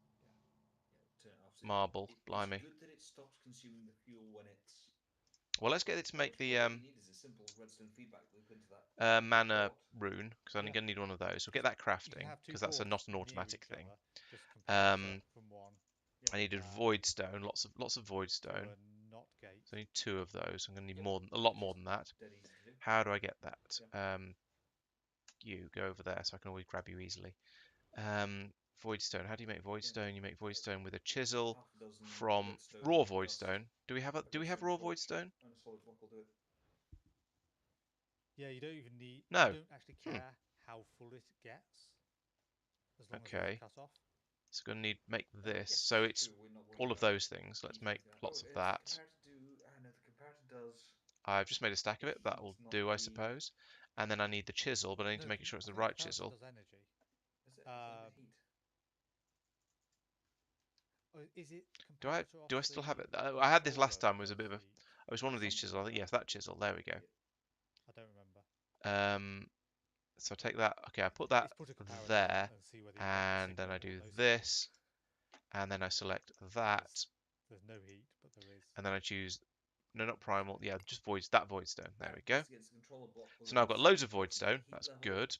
marble. Blimey. It's good that it stops consuming the fuel when it's. Well, let's get it to make the What you need is a simple redstone feedback loop into that. mana rune, because I'm going to need one of those. We'll get that crafting, because that's not an automatic thing. I needed void stone, lots of void stone. So I need 2 of those. I'm going to need a lot more than that. How do I get that? You go over there, so I can always grab you easily. Void stone. How do you make void stone? You make void stone with a chisel from raw void stone. Do we have raw void stone? Yeah, you don't even need. No. You don't actually care how full it gets, as long as it's cut off. So we're going to make this. So it's all of those things. Let's make lots of that. I've just made a stack of it. That will do, I suppose. And then I need the chisel, but I need to make sure it's the right chisel. Do I still have it? I had this last time. It was a bit of a. It was one of these chisels. I think yes, that chisel. There we go. I don't remember. So I take that. Okay, I put that there, and then I do this, and then I select that. There's no heat, but there is. And then I choose. No, not primal. Yeah, just that void stone. There we go. So now I've got loads of void stone. That's good.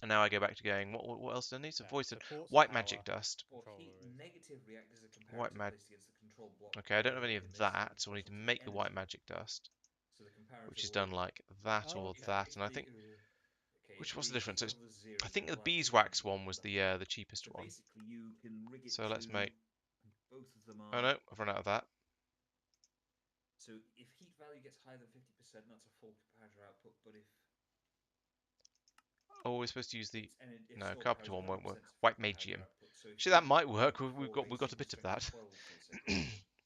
And now I go back to going. What else do I need? So void stone, white magic dust. White magic. Okay, I don't have any of that, so I need to make the white magic dust, which is done like that or that. And I think which was the difference? I think the beeswax one was the cheapest one. So let's make. Oh no, I've run out of that. So if heat value gets higher than 50%, that's a full comparator output. But if we're supposed to use the no carpenter one won't work. White magium. Actually, that might work. We've got a bit of that,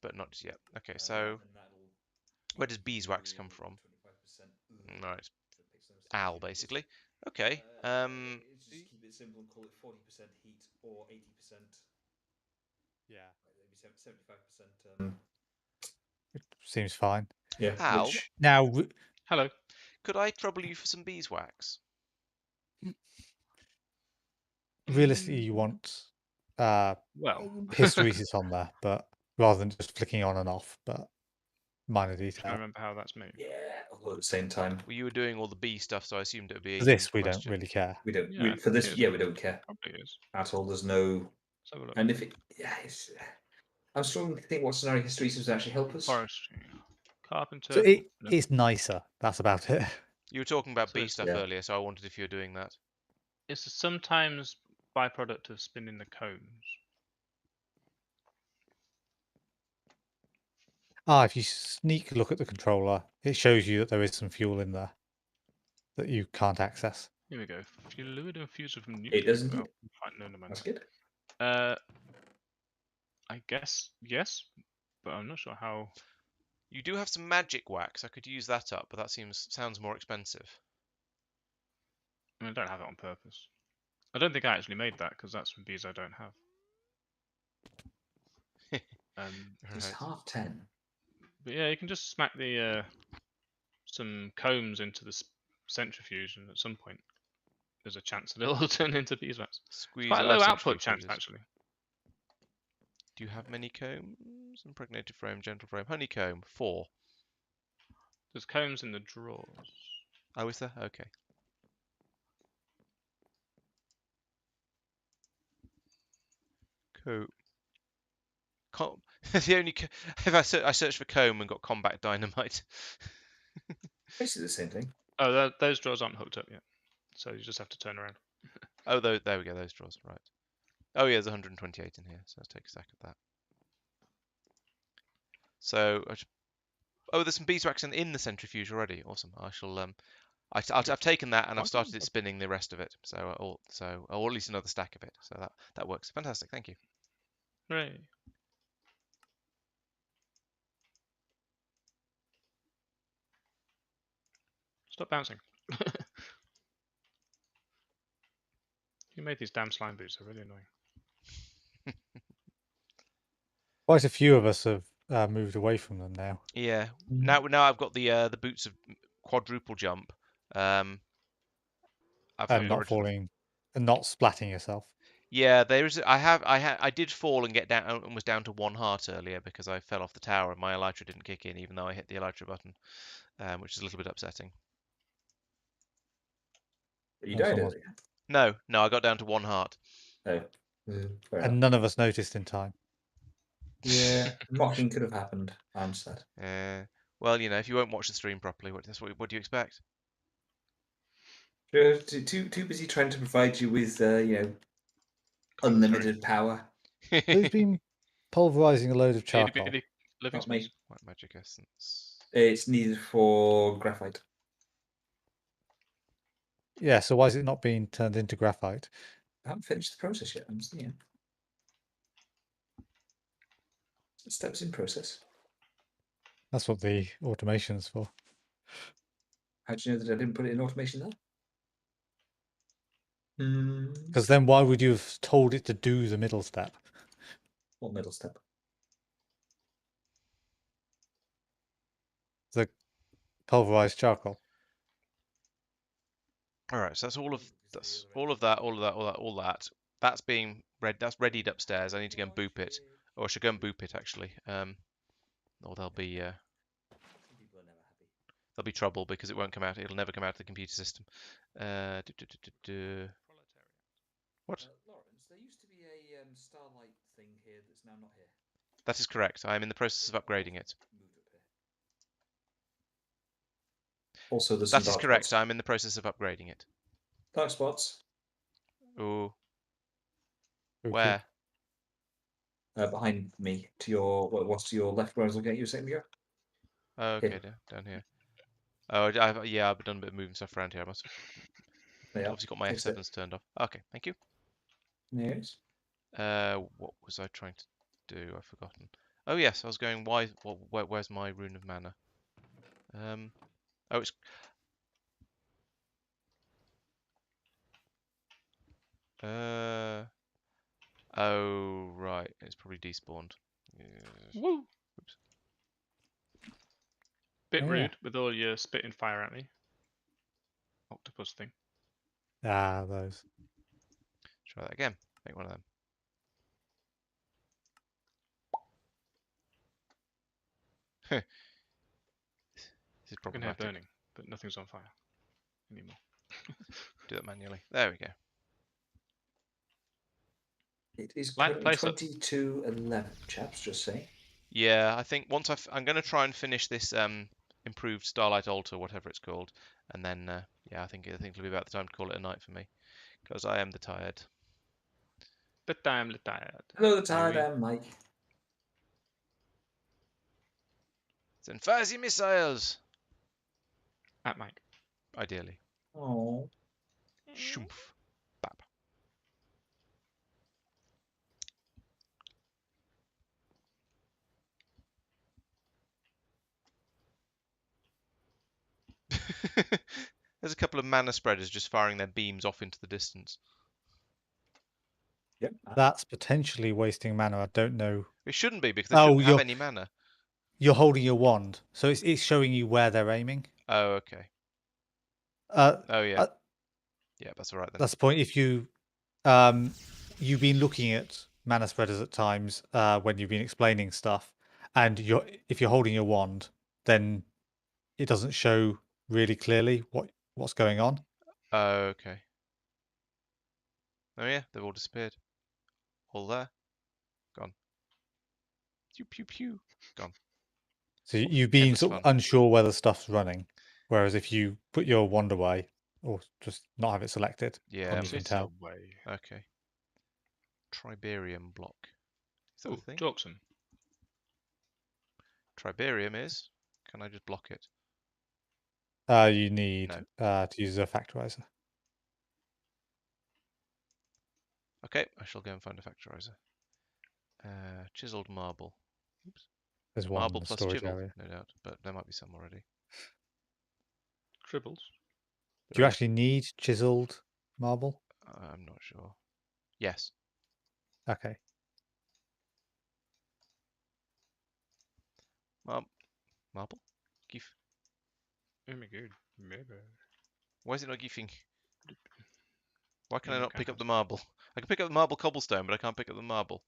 but not just yet. Okay, so where does beeswax come from? Right, owl basically. Okay. Just keep it simple and call it 40% heat or 80%. Yeah. Maybe 75%. It seems fine. Yeah. Al, now, hello. Could I trouble you for some beeswax? Realistically, you want well, hysteresis on there, but rather than just flicking on and off. But minor I detail. remember how that's moved. Yeah, all at the same time. Well, you were doing all the bee stuff, so I assumed it would be. For this, we don't really care. We don't. Yeah, For this, we don't care probably is. at all. There's no. Let's have a look. And if it, yeah, I'm struggling to think what scenario hysteresis would actually help us. Forestry, carpenter. So it's nicer. That's about it. You were talking about So bee it's- stuff earlier, so I wondered if you were doing that. It's a sometimes byproduct of spinning the cones. If you sneak look at the controller, it shows you that there is some fuel in there that you can't access. Here we go. Fluid infuser from It does nuclear. indeed. Fine, no, no, That's good. I guess yes, but I'm not sure how. You do have some magic wax. I could use that up, but that sounds more expensive. I mean, I don't have it on purpose. I don't think I actually made that because that's from bees I don't have. It's Right. 10:30. But yeah, you can just smack the some combs into the centrifuge, and at some point there's a chance that it'll turn into beeswax. It's Squeeze. quite a I have low output centrifuges. chance actually. Do you have many combs? Impregnated frame, gentle frame, honeycomb. 4. There's combs in the drawers. Oh, is there? Okay. Comb. The only if I searched for comb and got combat dynamite. Basically the same thing. Oh, those drawers aren't hooked up yet, so you just have to turn around. Oh, there we go. Those drawers, right? Oh yeah, there's 128 in here, so let's take a stack of that. So, oh, there's some beeswax in the centrifuge already. Awesome. I shall I've taken that and I've started it spinning the rest of it. So, or at least another stack of it. So that works. Fantastic. Thank you. Hooray! Stop bouncing. You made these damn slime boots. They're really annoying. Quite a few of us have moved away from them now. Yeah. Now I've got the boots of quadruple jump. And not falling and not splatting yourself. Yeah, there is. I did fall and get down and was down to 1 heart earlier because I fell off the tower and my elytra didn't kick in, even though I hit the elytra button, which is a little bit upsetting. You died almost- earlier. No, I got down to 1 heart. Oh. And none of us noticed in time. Yeah, mocking could have happened. I'm sad. Well, if you won't watch the stream properly, what do you expect? You're too busy trying to provide you with unlimited power. Who's been pulverizing a load of charcoal? Living Not me. space. White magic essence. It's needed for graphite. Yeah, so why is it not being turned into graphite? I haven't finished the process yet. I'm seeing. Steps in process. That's what the automation's for. How do you know that I didn't put it in automation there? Because then why would you have told it to do the middle step? What middle step? The pulverized charcoal. All right, so that's all of that. That's being read. That's readied upstairs. I need to go and boop it, or I should go and boop it actually. Or there'll be trouble because it won't come out. It'll never come out of the computer system. What? Lawrence, there used to be a starlight thing here that's now not here. That is correct. I am in the process of upgrading it. Also, there's That some is dark correct. spots. I'm in the process of upgrading it. Dark spots. Ooh. Okay. Where? Behind me, to your what's to your left, where I was looking at you a second ago. Oh, okay, Here. down here. Oh, I've done a bit of moving stuff around here. I must have obviously got my Fix it. F7s turned off. Okay, thank you. Yes. What was I trying to do? I've forgotten. Oh yes, I was going. Where's my rune of mana? Oh, it's. Oh right, it's probably despawned. Yes. Woo! Oops. Bit Oh, yeah. rude with all your spitting fire at me. Octopus thing. Ah, those. Try that again. Make one of them. This is I can hear problematic. burning, but nothing's on fire anymore. Do that manually. There we go. It is Light the currently place up. 22:11, chaps. Just saying. Yeah, I think once I'm going to try and finish this improved Starlight Altar, whatever it's called, and then yeah, I think it'll be about the time to call it a night for me, because I am the tired. But I'm tired. Hello, the tired Really? Mike. Send fuzzy missiles, At Mike. ideally. Oh. Shumph. Bap. There's a couple of mana spreaders just firing their beams off into the distance. Yep. That's potentially wasting mana. I don't know. It shouldn't be because they Oh, shouldn't have any mana. You're holding your wand, so it's showing you where they're aiming. Oh, okay. Oh yeah. Yeah, that's all right then. That's the point. If you've been looking at mana spreaders at times when you've been explaining stuff, and if you're holding your wand, then it doesn't show really clearly what's going on. Oh, okay. Oh yeah, they've all disappeared. All there. Gone. Pew pew pew. Gone. So you've been Endless sort fun. of unsure whether stuff's running, whereas if you put your wand away or just not have it selected, Yeah, then you can tell. Away. Okay. Tribarium block. Is that Ooh, a thing? Dorkson. Tribarium is. Can I just block it? You need No. to use a factorizer. Okay, I shall go and find a factorizer. Chiseled marble. Oops. There's one Marble in the plus storage chiseled, area. no doubt, but there might be some already. Tribbles. Do you actually need chiseled marble? I'm not sure. Yes. Okay. Marble? Gif. Oh my god. Maybe. Why is it not gifing? Why can I You not can pick up the have marble? I can pick up the marble cobblestone, but I can't pick up the marble.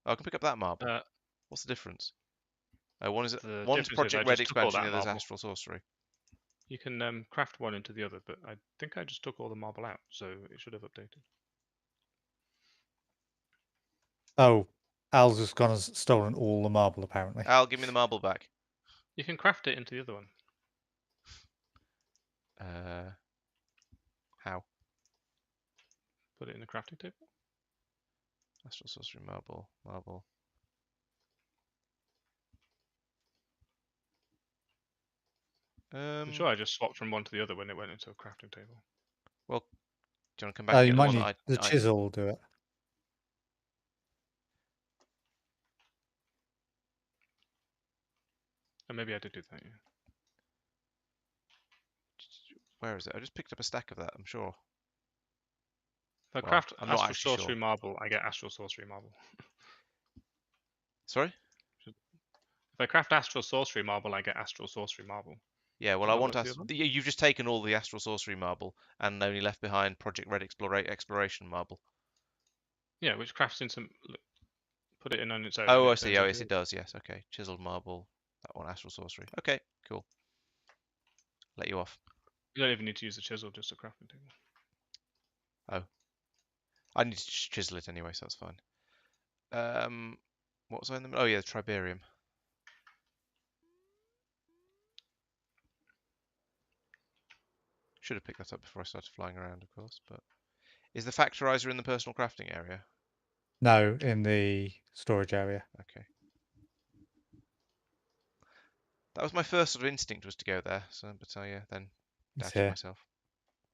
Oh, I can pick up that marble. What's the difference? One's Project Red expansion, the other's Astral Sorcery. You can craft one into the other, but I think I just took all the marble out, so it should have updated. Oh, Al's just gone and stolen all the marble, apparently. Al, give me the marble back. You can craft it into the other one. How? Put it in the crafting table. Astral Sorcery, marble. I'm sure I just swapped from one to the other when it went into a crafting table. Well, do you want to come back and You get the might one need that the chisel will do it. And maybe I did do that, yeah. Where is it? I just picked up a stack of that, I'm sure. If I Well, craft I'm not Astral actually Sorcery sure. Marble, I get Astral Sorcery Marble. Sorry? If I craft Astral Sorcery Marble, I get Astral Sorcery Marble. Yeah, well, Does I that want work for the other one? you've just taken all the Astral Sorcery marble and only left behind Project Red Exploration marble. Yeah, which crafts in some. Put it in on its own. Oh, and I it see. turns Oh, into yes, it does. Yes, okay. Chiseled marble. That one, Astral Sorcery. Okay, cool. Let you off. You don't even need to use the chisel, just a crafting table. Oh. I need to chisel it anyway, so that's fine. What was I in the... Oh, yeah, the Tribarium. Should have picked that up before I started flying around, of course, but... Is the factorizer in the personal crafting area? No, in the storage area. Okay. That was my first sort of instinct, was to go there, so, but I then It's doubted here. myself.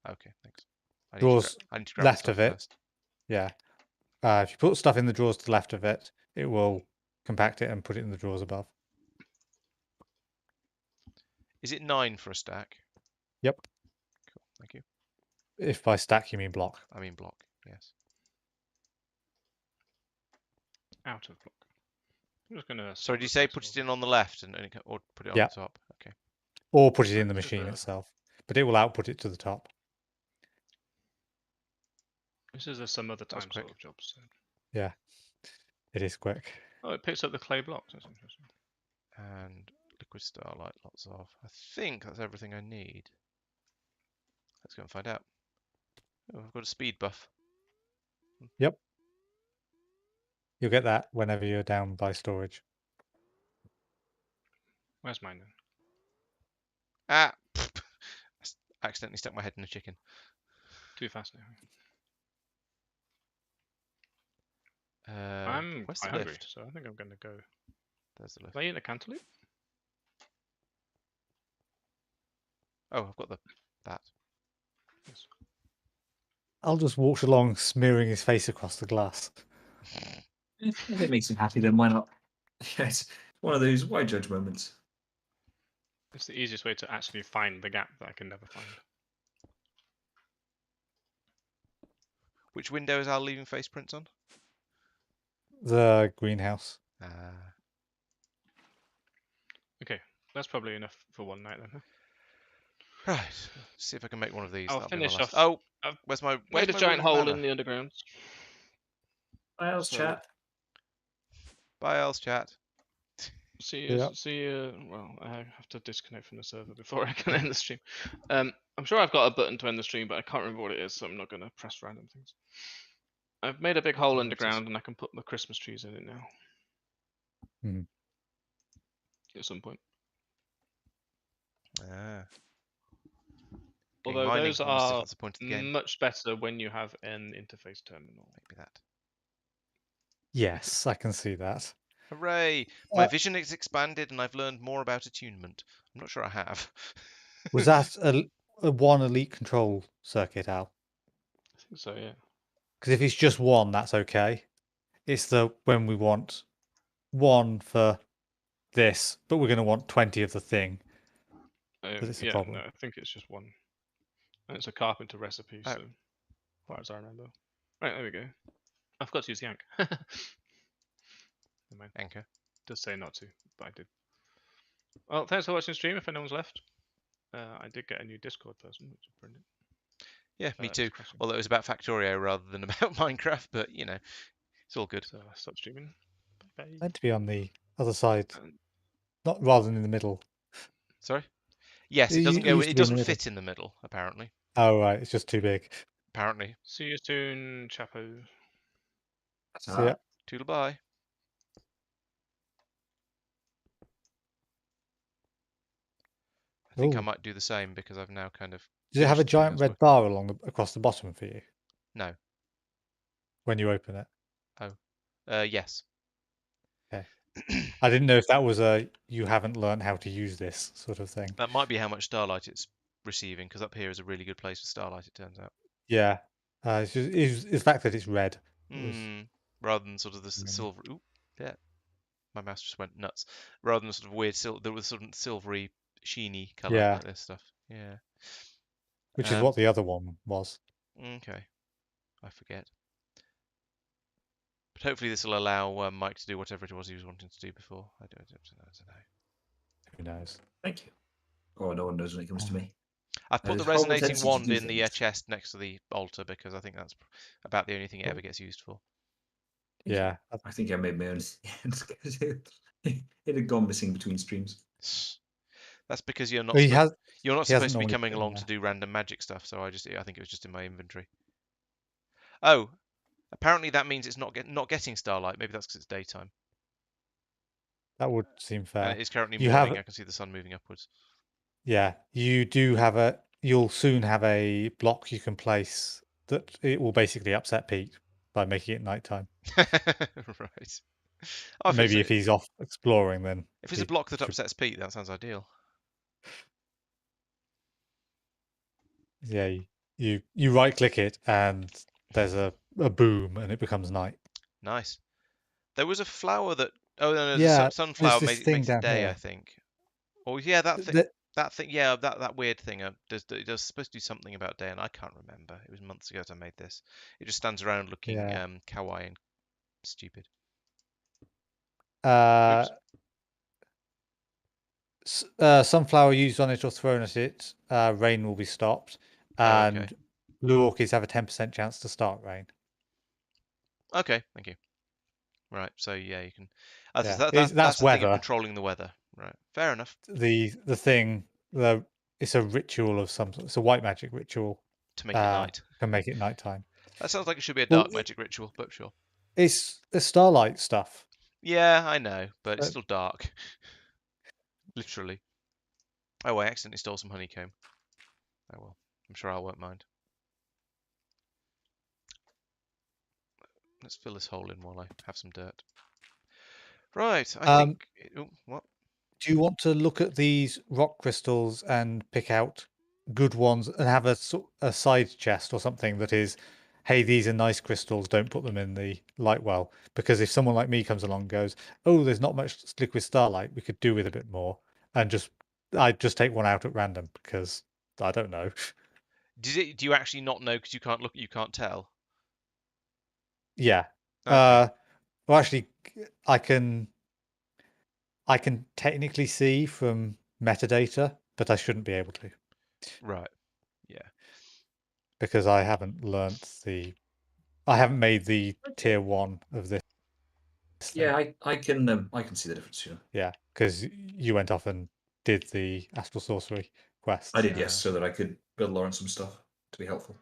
Okay, thanks. I need to grab left the of top it. first. Yeah. If you put stuff in the drawers to the left of it, it will compact it and put it in the drawers above. Is it 9 for a stack? Yep. Cool, thank you. If by stack you mean block. I mean block, yes. Out of block. I'm just gonna. Sorry, did you say put it in on the left or put it on Yeah. the top? Okay. Or put it in the machine itself. But it will output it to the top. This is a some other time sort of job. So. Yeah. It is quick. Oh, it picks up the clay blocks. That's interesting. And liquid starlight, lots of. I think that's everything I need. Let's go and find out. Oh, I've got a speed buff. Yep. You'll get that whenever you're down by storage. Where's mine then? Ah! I accidentally stuck my head in a chicken. Too fast now. I'm quite hungry, so I think I'm going to go. There's the lift. Are you in a cantaloupe? Oh, I've got that. Yes. Al just walked along, smearing his face across the glass. If it makes him happy, then why not? Yes, one of those why judge moments. It's the easiest way to actually find the gap that I can never find. Which window is Al leaving face prints on? The greenhouse. Okay, that's probably enough for one night then. Huh? Right. See if I can make one of these. I'll That'll be my finish last. off. Oh, I've where's my made a my giant rune of hole mana? in the underground. Files So- chat. Bye, Al's chat. See you. Yeah. See you. Well, I have to disconnect from the server before I can end the stream. I'm sure I've got a button to end the stream, but I can't remember what it is, so I'm not going to press random things. I've made a big hole underground, and I can put the Christmas trees in it now. Mhm. At some point. Getting Although mining those almost are defeats the point of the game. much better when you have an interface terminal. Maybe that. Yes, I can see that. Hooray! My vision is expanded and I've learned more about attunement. I'm not sure I have. Was that a one elite control circuit, Al? I think so, yeah. Because if it's just one, that's okay. It's the when we want one for this, but we're going to want 20 of the thing. It's a Yeah, problem. no, I think it's just one. And it's a carpenter recipe, Oh. so as far as I remember. Right, there we go. I forgot to use the anchor. Never mind. Anchor. Does say not to, but I did. Well, thanks for watching the stream. If anyone's left, I did get a new Discord person, which is brilliant. Yeah, me It's too. crashing. Although it was about Factorio rather than about Minecraft, but you know, it's all good. So I stopped streaming. Bye. Meant to be on the other side, And not rather than in the middle. Sorry. Yes, it It doesn't go. used to It be in the doesn't middle. fit in the middle. Apparently. Oh right, it's just too big. Apparently. see you soon, Chapo. So yeah, Toodle bye. I think I Ooh. might do the same because I've now kind of. Does it have a finished the thing I giant was red bar along across the bottom for you No. when you open it? Yes. Okay. I didn't know if that was a you haven't learned how to use this sort of thing. That might be how much starlight it's receiving, because up here is a really good place for starlight. It turns out. Yeah, it's the fact that it's red. Rather than sort of the silver. Ooh, yeah. My mouse just went nuts. Rather than sort of weird there was sort of silvery, sheeny color Yeah. like this stuff. Yeah. Which is what the other one was. Okay. I forget. But hopefully this will allow Mike to do whatever it was he was wanting to do before. I don't know. Who knows? Thank you. Oh, no one knows when it comes to me. I've put There's the a whole resonating tendency to wand do in the things. chest next to the altar because I think that's about the only thing it ever gets used for. Yeah. I think I made my own. It had gone missing between streams. That's because you're not. Well, You're not he hasn't supposed to be normally coming put it in along to there. do random magic stuff. So I think it was just in my inventory. Oh, apparently that means it's not getting starlight. Maybe that's because it's daytime. That would seem fair. And it is currently You morning. have- I can see the sun moving upwards. Yeah, you do have you'll soon have a block you can place that it will basically upset Pete by making it nighttime. Right. Oh, Maybe if he's off exploring, then if it's a block that upsets Pete, that sounds ideal. Yeah, you right click it and there's a boom and it becomes night. Nice. There was a flower that. Oh no, Yeah, the sunflower there's this makes thing it down day. here. I think. Oh yeah, that thing. That thing. Yeah, that weird thing. It does supposed to do something about day, and I can't remember. It was months ago that I made this. It just stands around looking kawaii and stupid. Sunflower used on it or thrown at it, rain will be stopped, and blue orchids have a 10% chance to start rain. Okay, thank you. Right, so yeah, you can. Yeah, That's the weather. thing of controlling the weather. Right, fair enough. The thing, it's a ritual of some sort. It's a white magic ritual to make it night. Can make it nighttime. That sounds like it should be a dark magic ritual, but sure. It's starlight stuff. Yeah, I know, but it's still dark. Literally. Oh, I accidentally stole some honeycomb. Oh well, I'm sure I won't mind. Let's fill this hole in while I have some dirt. Right, I think. Oh, what? Do you want to look at these rock crystals and pick out good ones and have a side chest or something that is, hey, these are nice crystals, don't put them in the light well. Because if someone like me comes along and goes, oh, there's not much liquid starlight, we could do with a bit more, and I'd just take one out at random because I don't know. Do you actually not know because you can't look, you can't tell? Yeah. Okay. Well, actually, I can technically see from metadata, but I shouldn't be able to Right. Yeah. because I haven't made the tier 1 of this thing. Yeah, I can see the difference. Yeah, because you went off and did the Astral Sorcery quest. I did, yes, so that I could build Lawrence some stuff to be helpful.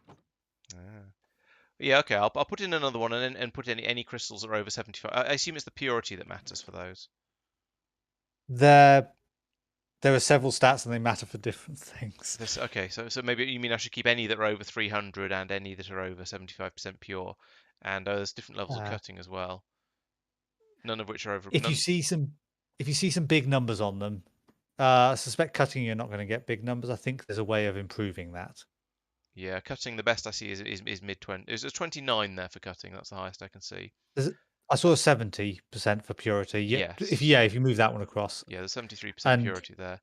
Yeah, okay. I'll put in another one and put any crystals that are over 75. I assume it's the purity that matters for those. There are several stats and they matter for different things. Okay, so maybe you mean I should keep any that are over 300 and any that are over 75% pure, and there's different levels of cutting as well. None of which are over. If you see some big numbers on them, I suspect cutting you're not going to get big numbers. I think there's a way of improving that. Yeah, cutting the best I see is mid 20. There's 29 there for cutting. That's the highest I can see. I saw 70% for purity. Yes. If you move that one across. Yeah, there's 73% purity there,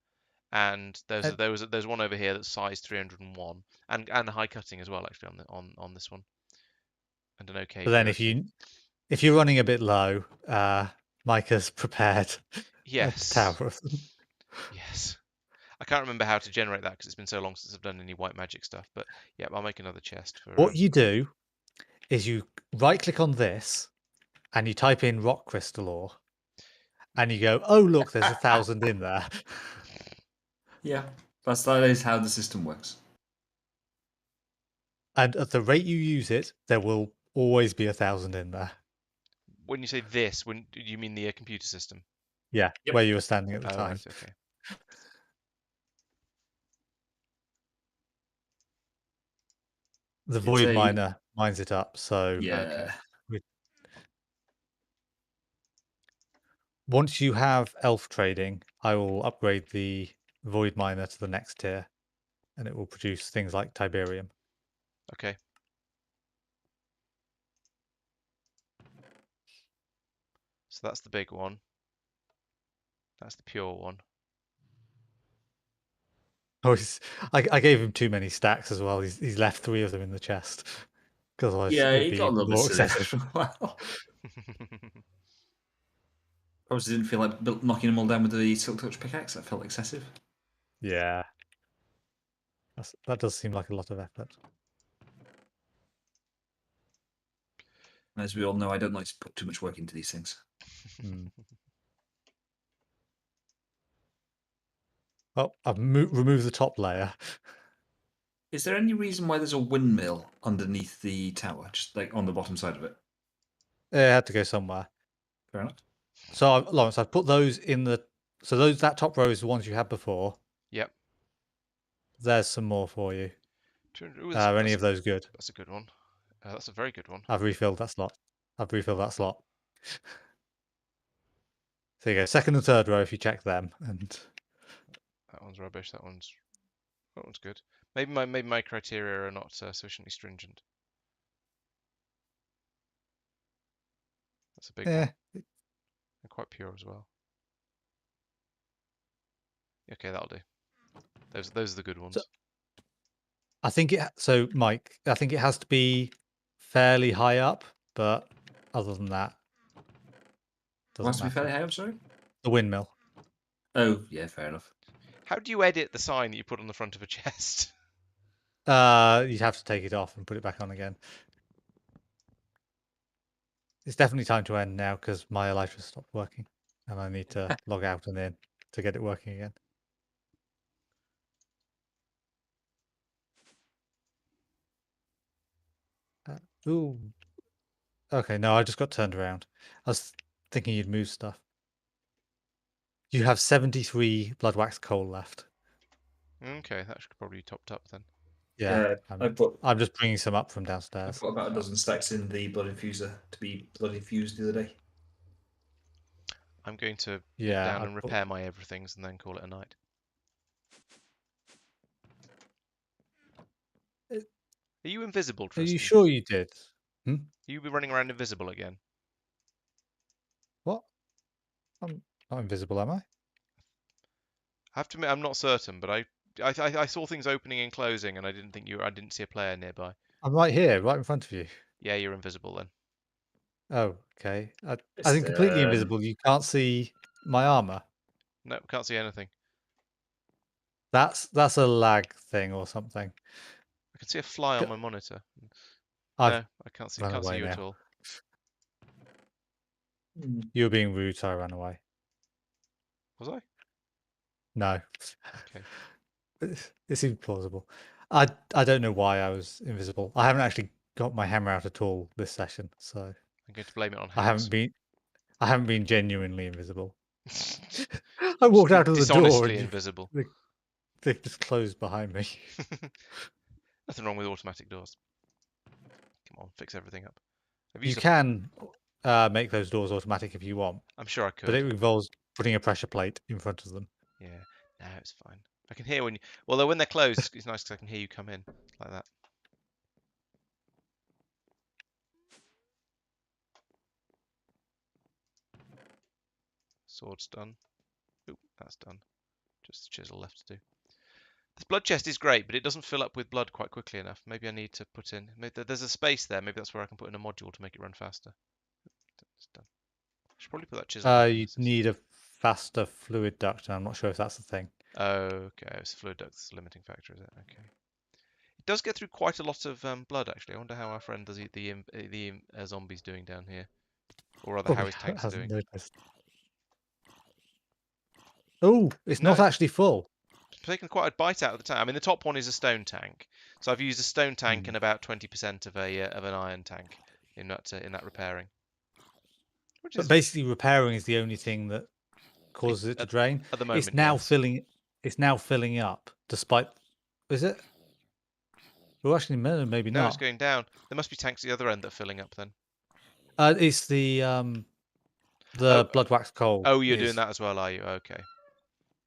and there's one over here that's size 301, and high cutting as well actually on this one, and an okay. But then purity. if you're running a bit low, Micah's prepared. Yes. Tower of them. Yes. I can't remember how to generate that because it's been so long since I've done any white magic stuff. But yeah, I'll make another chest for. What you do is you right click on this and you type in rock crystal ore, and you go, oh look, there's 1,000 in there. Yeah, that is how the system works. And at the rate you use it, there will always be 1,000 in there. When you say this, do you mean the computer system? Yeah, Yep. where you were standing at the time. Right, okay. The void miner mines it up, so yeah. Once you have elf trading, I will upgrade the void miner to the next tier, and it will produce things like Tiberium. Okay. So that's the big one. That's the pure one. Oh, I gave him too many stacks as well. He's left 3 of them in the chest. Because otherwise it'd be more excessive. For a while. Probably didn't feel like knocking them all down with the Silk Touch pickaxe. That felt excessive. Yeah. That does seem like a lot of effort. As we all know, I don't like to put too much work into these things. Well, I've removed the top layer. Is there any reason why there's a windmill underneath the tower, just like on the bottom side of it? It had to go somewhere. Fair enough. So, Lawrence, I've put those in the... So that top row is the ones you had before. Yep. There's some more for you. Ooh, Are any of those good? That's a good one. That's a very good one. I've refilled that slot. So you go second and third row if you check them, and that one's rubbish. That one's good. Maybe my criteria are not sufficiently stringent. That's a big one. They're quite pure as well. Okay, that'll do. Those are the good ones. So, I think Mike, I think it has to be fairly high up, but other than that, It has to be fairly high up, sorry? The windmill. Oh, yeah, fair enough. How do you edit the sign that you put on the front of a chest? You'd have to take it off and put it back on again. It's definitely time to end now because my elytra stopped working, and I need to log out and in to get it working again. Ooh. Okay, no, I just got turned around. I was thinking you'd move stuff. You have 73 blood wax coal left. Okay, that should probably be topped up then. Yeah, I'm just bringing some up from downstairs. I put about a dozen stacks in the blood infuser to be blood infused the other day. I'm going to nip down and repair my everythings and then call it a night. Are you invisible, Are Tristan? you sure you did? You'll be running around invisible again. What? I'm not invisible, am I? I have to admit, I'm not certain, but I saw things opening and closing, and I didn't see a player nearby. I'm right here, right in front of you. Yeah, you're invisible then. Oh, okay. I Just, think completely invisible. You can't see my armor. No, can't see anything. That's a lag thing or something. I can see a fly on G- my monitor. I've No, I can't see run you away at now. all. You were being rude, so I ran away. Was I? No. Okay. It seems plausible. I don't know why I was invisible. I haven't actually got my hammer out at all this session, so I'm going to blame it on I hands. haven't been genuinely invisible. I walked out of the door Dishonestly and invisible. they just closed behind me. Nothing wrong with automatic doors. Come on, fix everything up. You can make those doors automatic if you want, I'm sure I but it could. involves putting a pressure plate in front of them. Yeah, no, it's fine. I can hear when you. Although when they're closed, it's nice because I can hear you come in like that. Sword's done. Oop, that's done. Just the chisel left to do. This blood chest is great, but it doesn't fill up with blood quite quickly enough. Maybe I need to put in. Maybe there's a space there. Maybe that's where I can put in a module to make it run faster. It's done. I should probably put that chisel back in. You need a faster fluid duct, and I'm not sure if that's the thing. Okay, it's fluid duct's limiting factor, is it? Okay. It does get through quite a lot of blood, actually. I wonder how our friend the zombie's doing down here, or rather, how his tanks are doing. Noticed. Oh, it's No, not actually full. It's taken quite a bite out of the tank. I mean, the top one is a stone tank, so I've used a stone tank and about 20% of an iron tank in that repairing. Which But is basically, repairing is the only thing that causes it to drain. at the moment. It's now Yes. filling. It's now filling up, despite. Is it? Well, actually, no, maybe No, not. it's going down. There must be tanks at the other end that are filling up then. It's the blood wax coal. Oh, you're doing that as well, are you? Okay.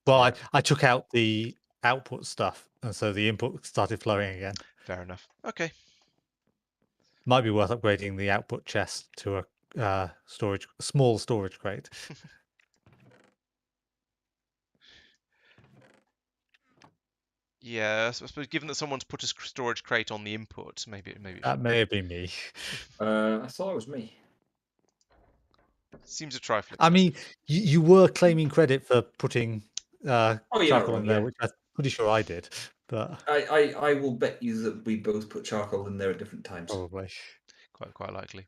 Well, Right. I took out the output stuff, and so the input started flowing again. Fair enough. Okay. Might be worth upgrading the output chest to a small storage crate. Yeah, I suppose given that someone's put a storage crate on the input, maybe That may have been me. I thought it was me. seems a trifle. I mean, you were claiming credit for putting charcoal in there, yeah. which I'm pretty sure I did, but I will bet you that we both put charcoal in there at different times. probably. Quite likely.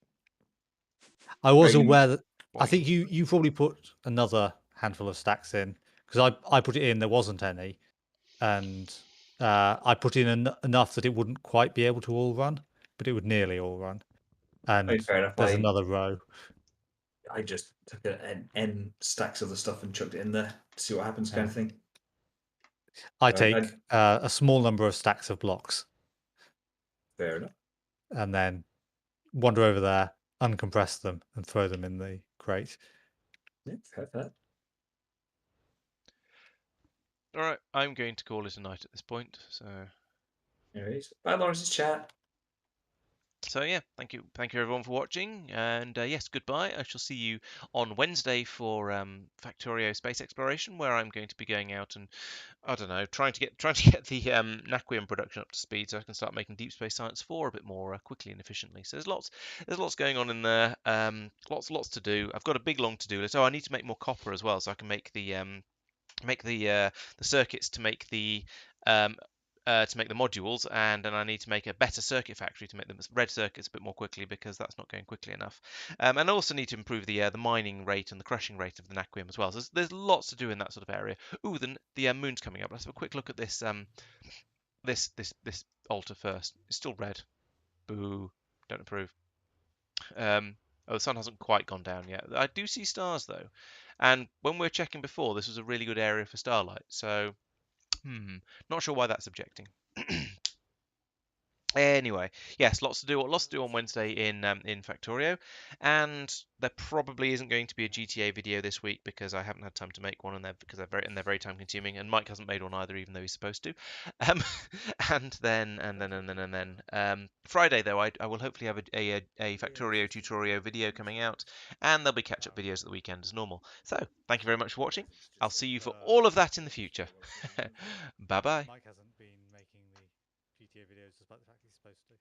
I was Right, aware that I think you probably put another handful of stacks in because I put it in, there wasn't any, and I put in enough that it wouldn't quite be able to all run, but it would nearly all run. And fair enough. there's another row. I just took an N stacks of the stuff and chucked it in there to see what happens, kind of thing. I take a small number of stacks of blocks. Fair enough. And then wander over there, uncompress them, and throw them in the crate. Yeah, fair. All right, I'm going to call it a night at this point. So. Anyways, bye, Lawrence's chat. So yeah, thank you everyone for watching, and yes, goodbye. I shall see you on Wednesday for Factorio Space Exploration, where I'm going to be going out and I don't know, trying to get the Naquium production up to speed, so I can start making Deep Space Science 4 a bit more quickly and efficiently. So there's lots going on in there, lots to do. I've got a big long to-do list. Oh, I need to make more copper as well, so I can make the circuits to make the modules, and then I need to make a better circuit factory to make the red circuits a bit more quickly, because that's not going quickly enough. And I also need to improve the mining rate and the crushing rate of the Naquium as well. So there's lots to do in that sort of area. Ooh, the moon's coming up. Let's have a quick look at this this altar first. It's still red. Boo. Don't approve. Oh, the sun hasn't quite gone down yet. I do see stars though, and when we were checking before, this was a really good area for starlight. So not sure why that's objecting. Anyway, yes, lots to do on Wednesday in Factorio, and there probably isn't going to be a GTA video this week because I haven't had time to make one, and they're very time consuming, and Mike hasn't made one either, even though he's supposed to. And then Friday though, I will hopefully have a Factorio tutorial video coming out, and there'll be catch up videos at the weekend as normal. So thank you very much for watching. I'll see you for all of that in the future. Bye bye. Mike hasn't been making the GTA videos despite the fact he's supposed to.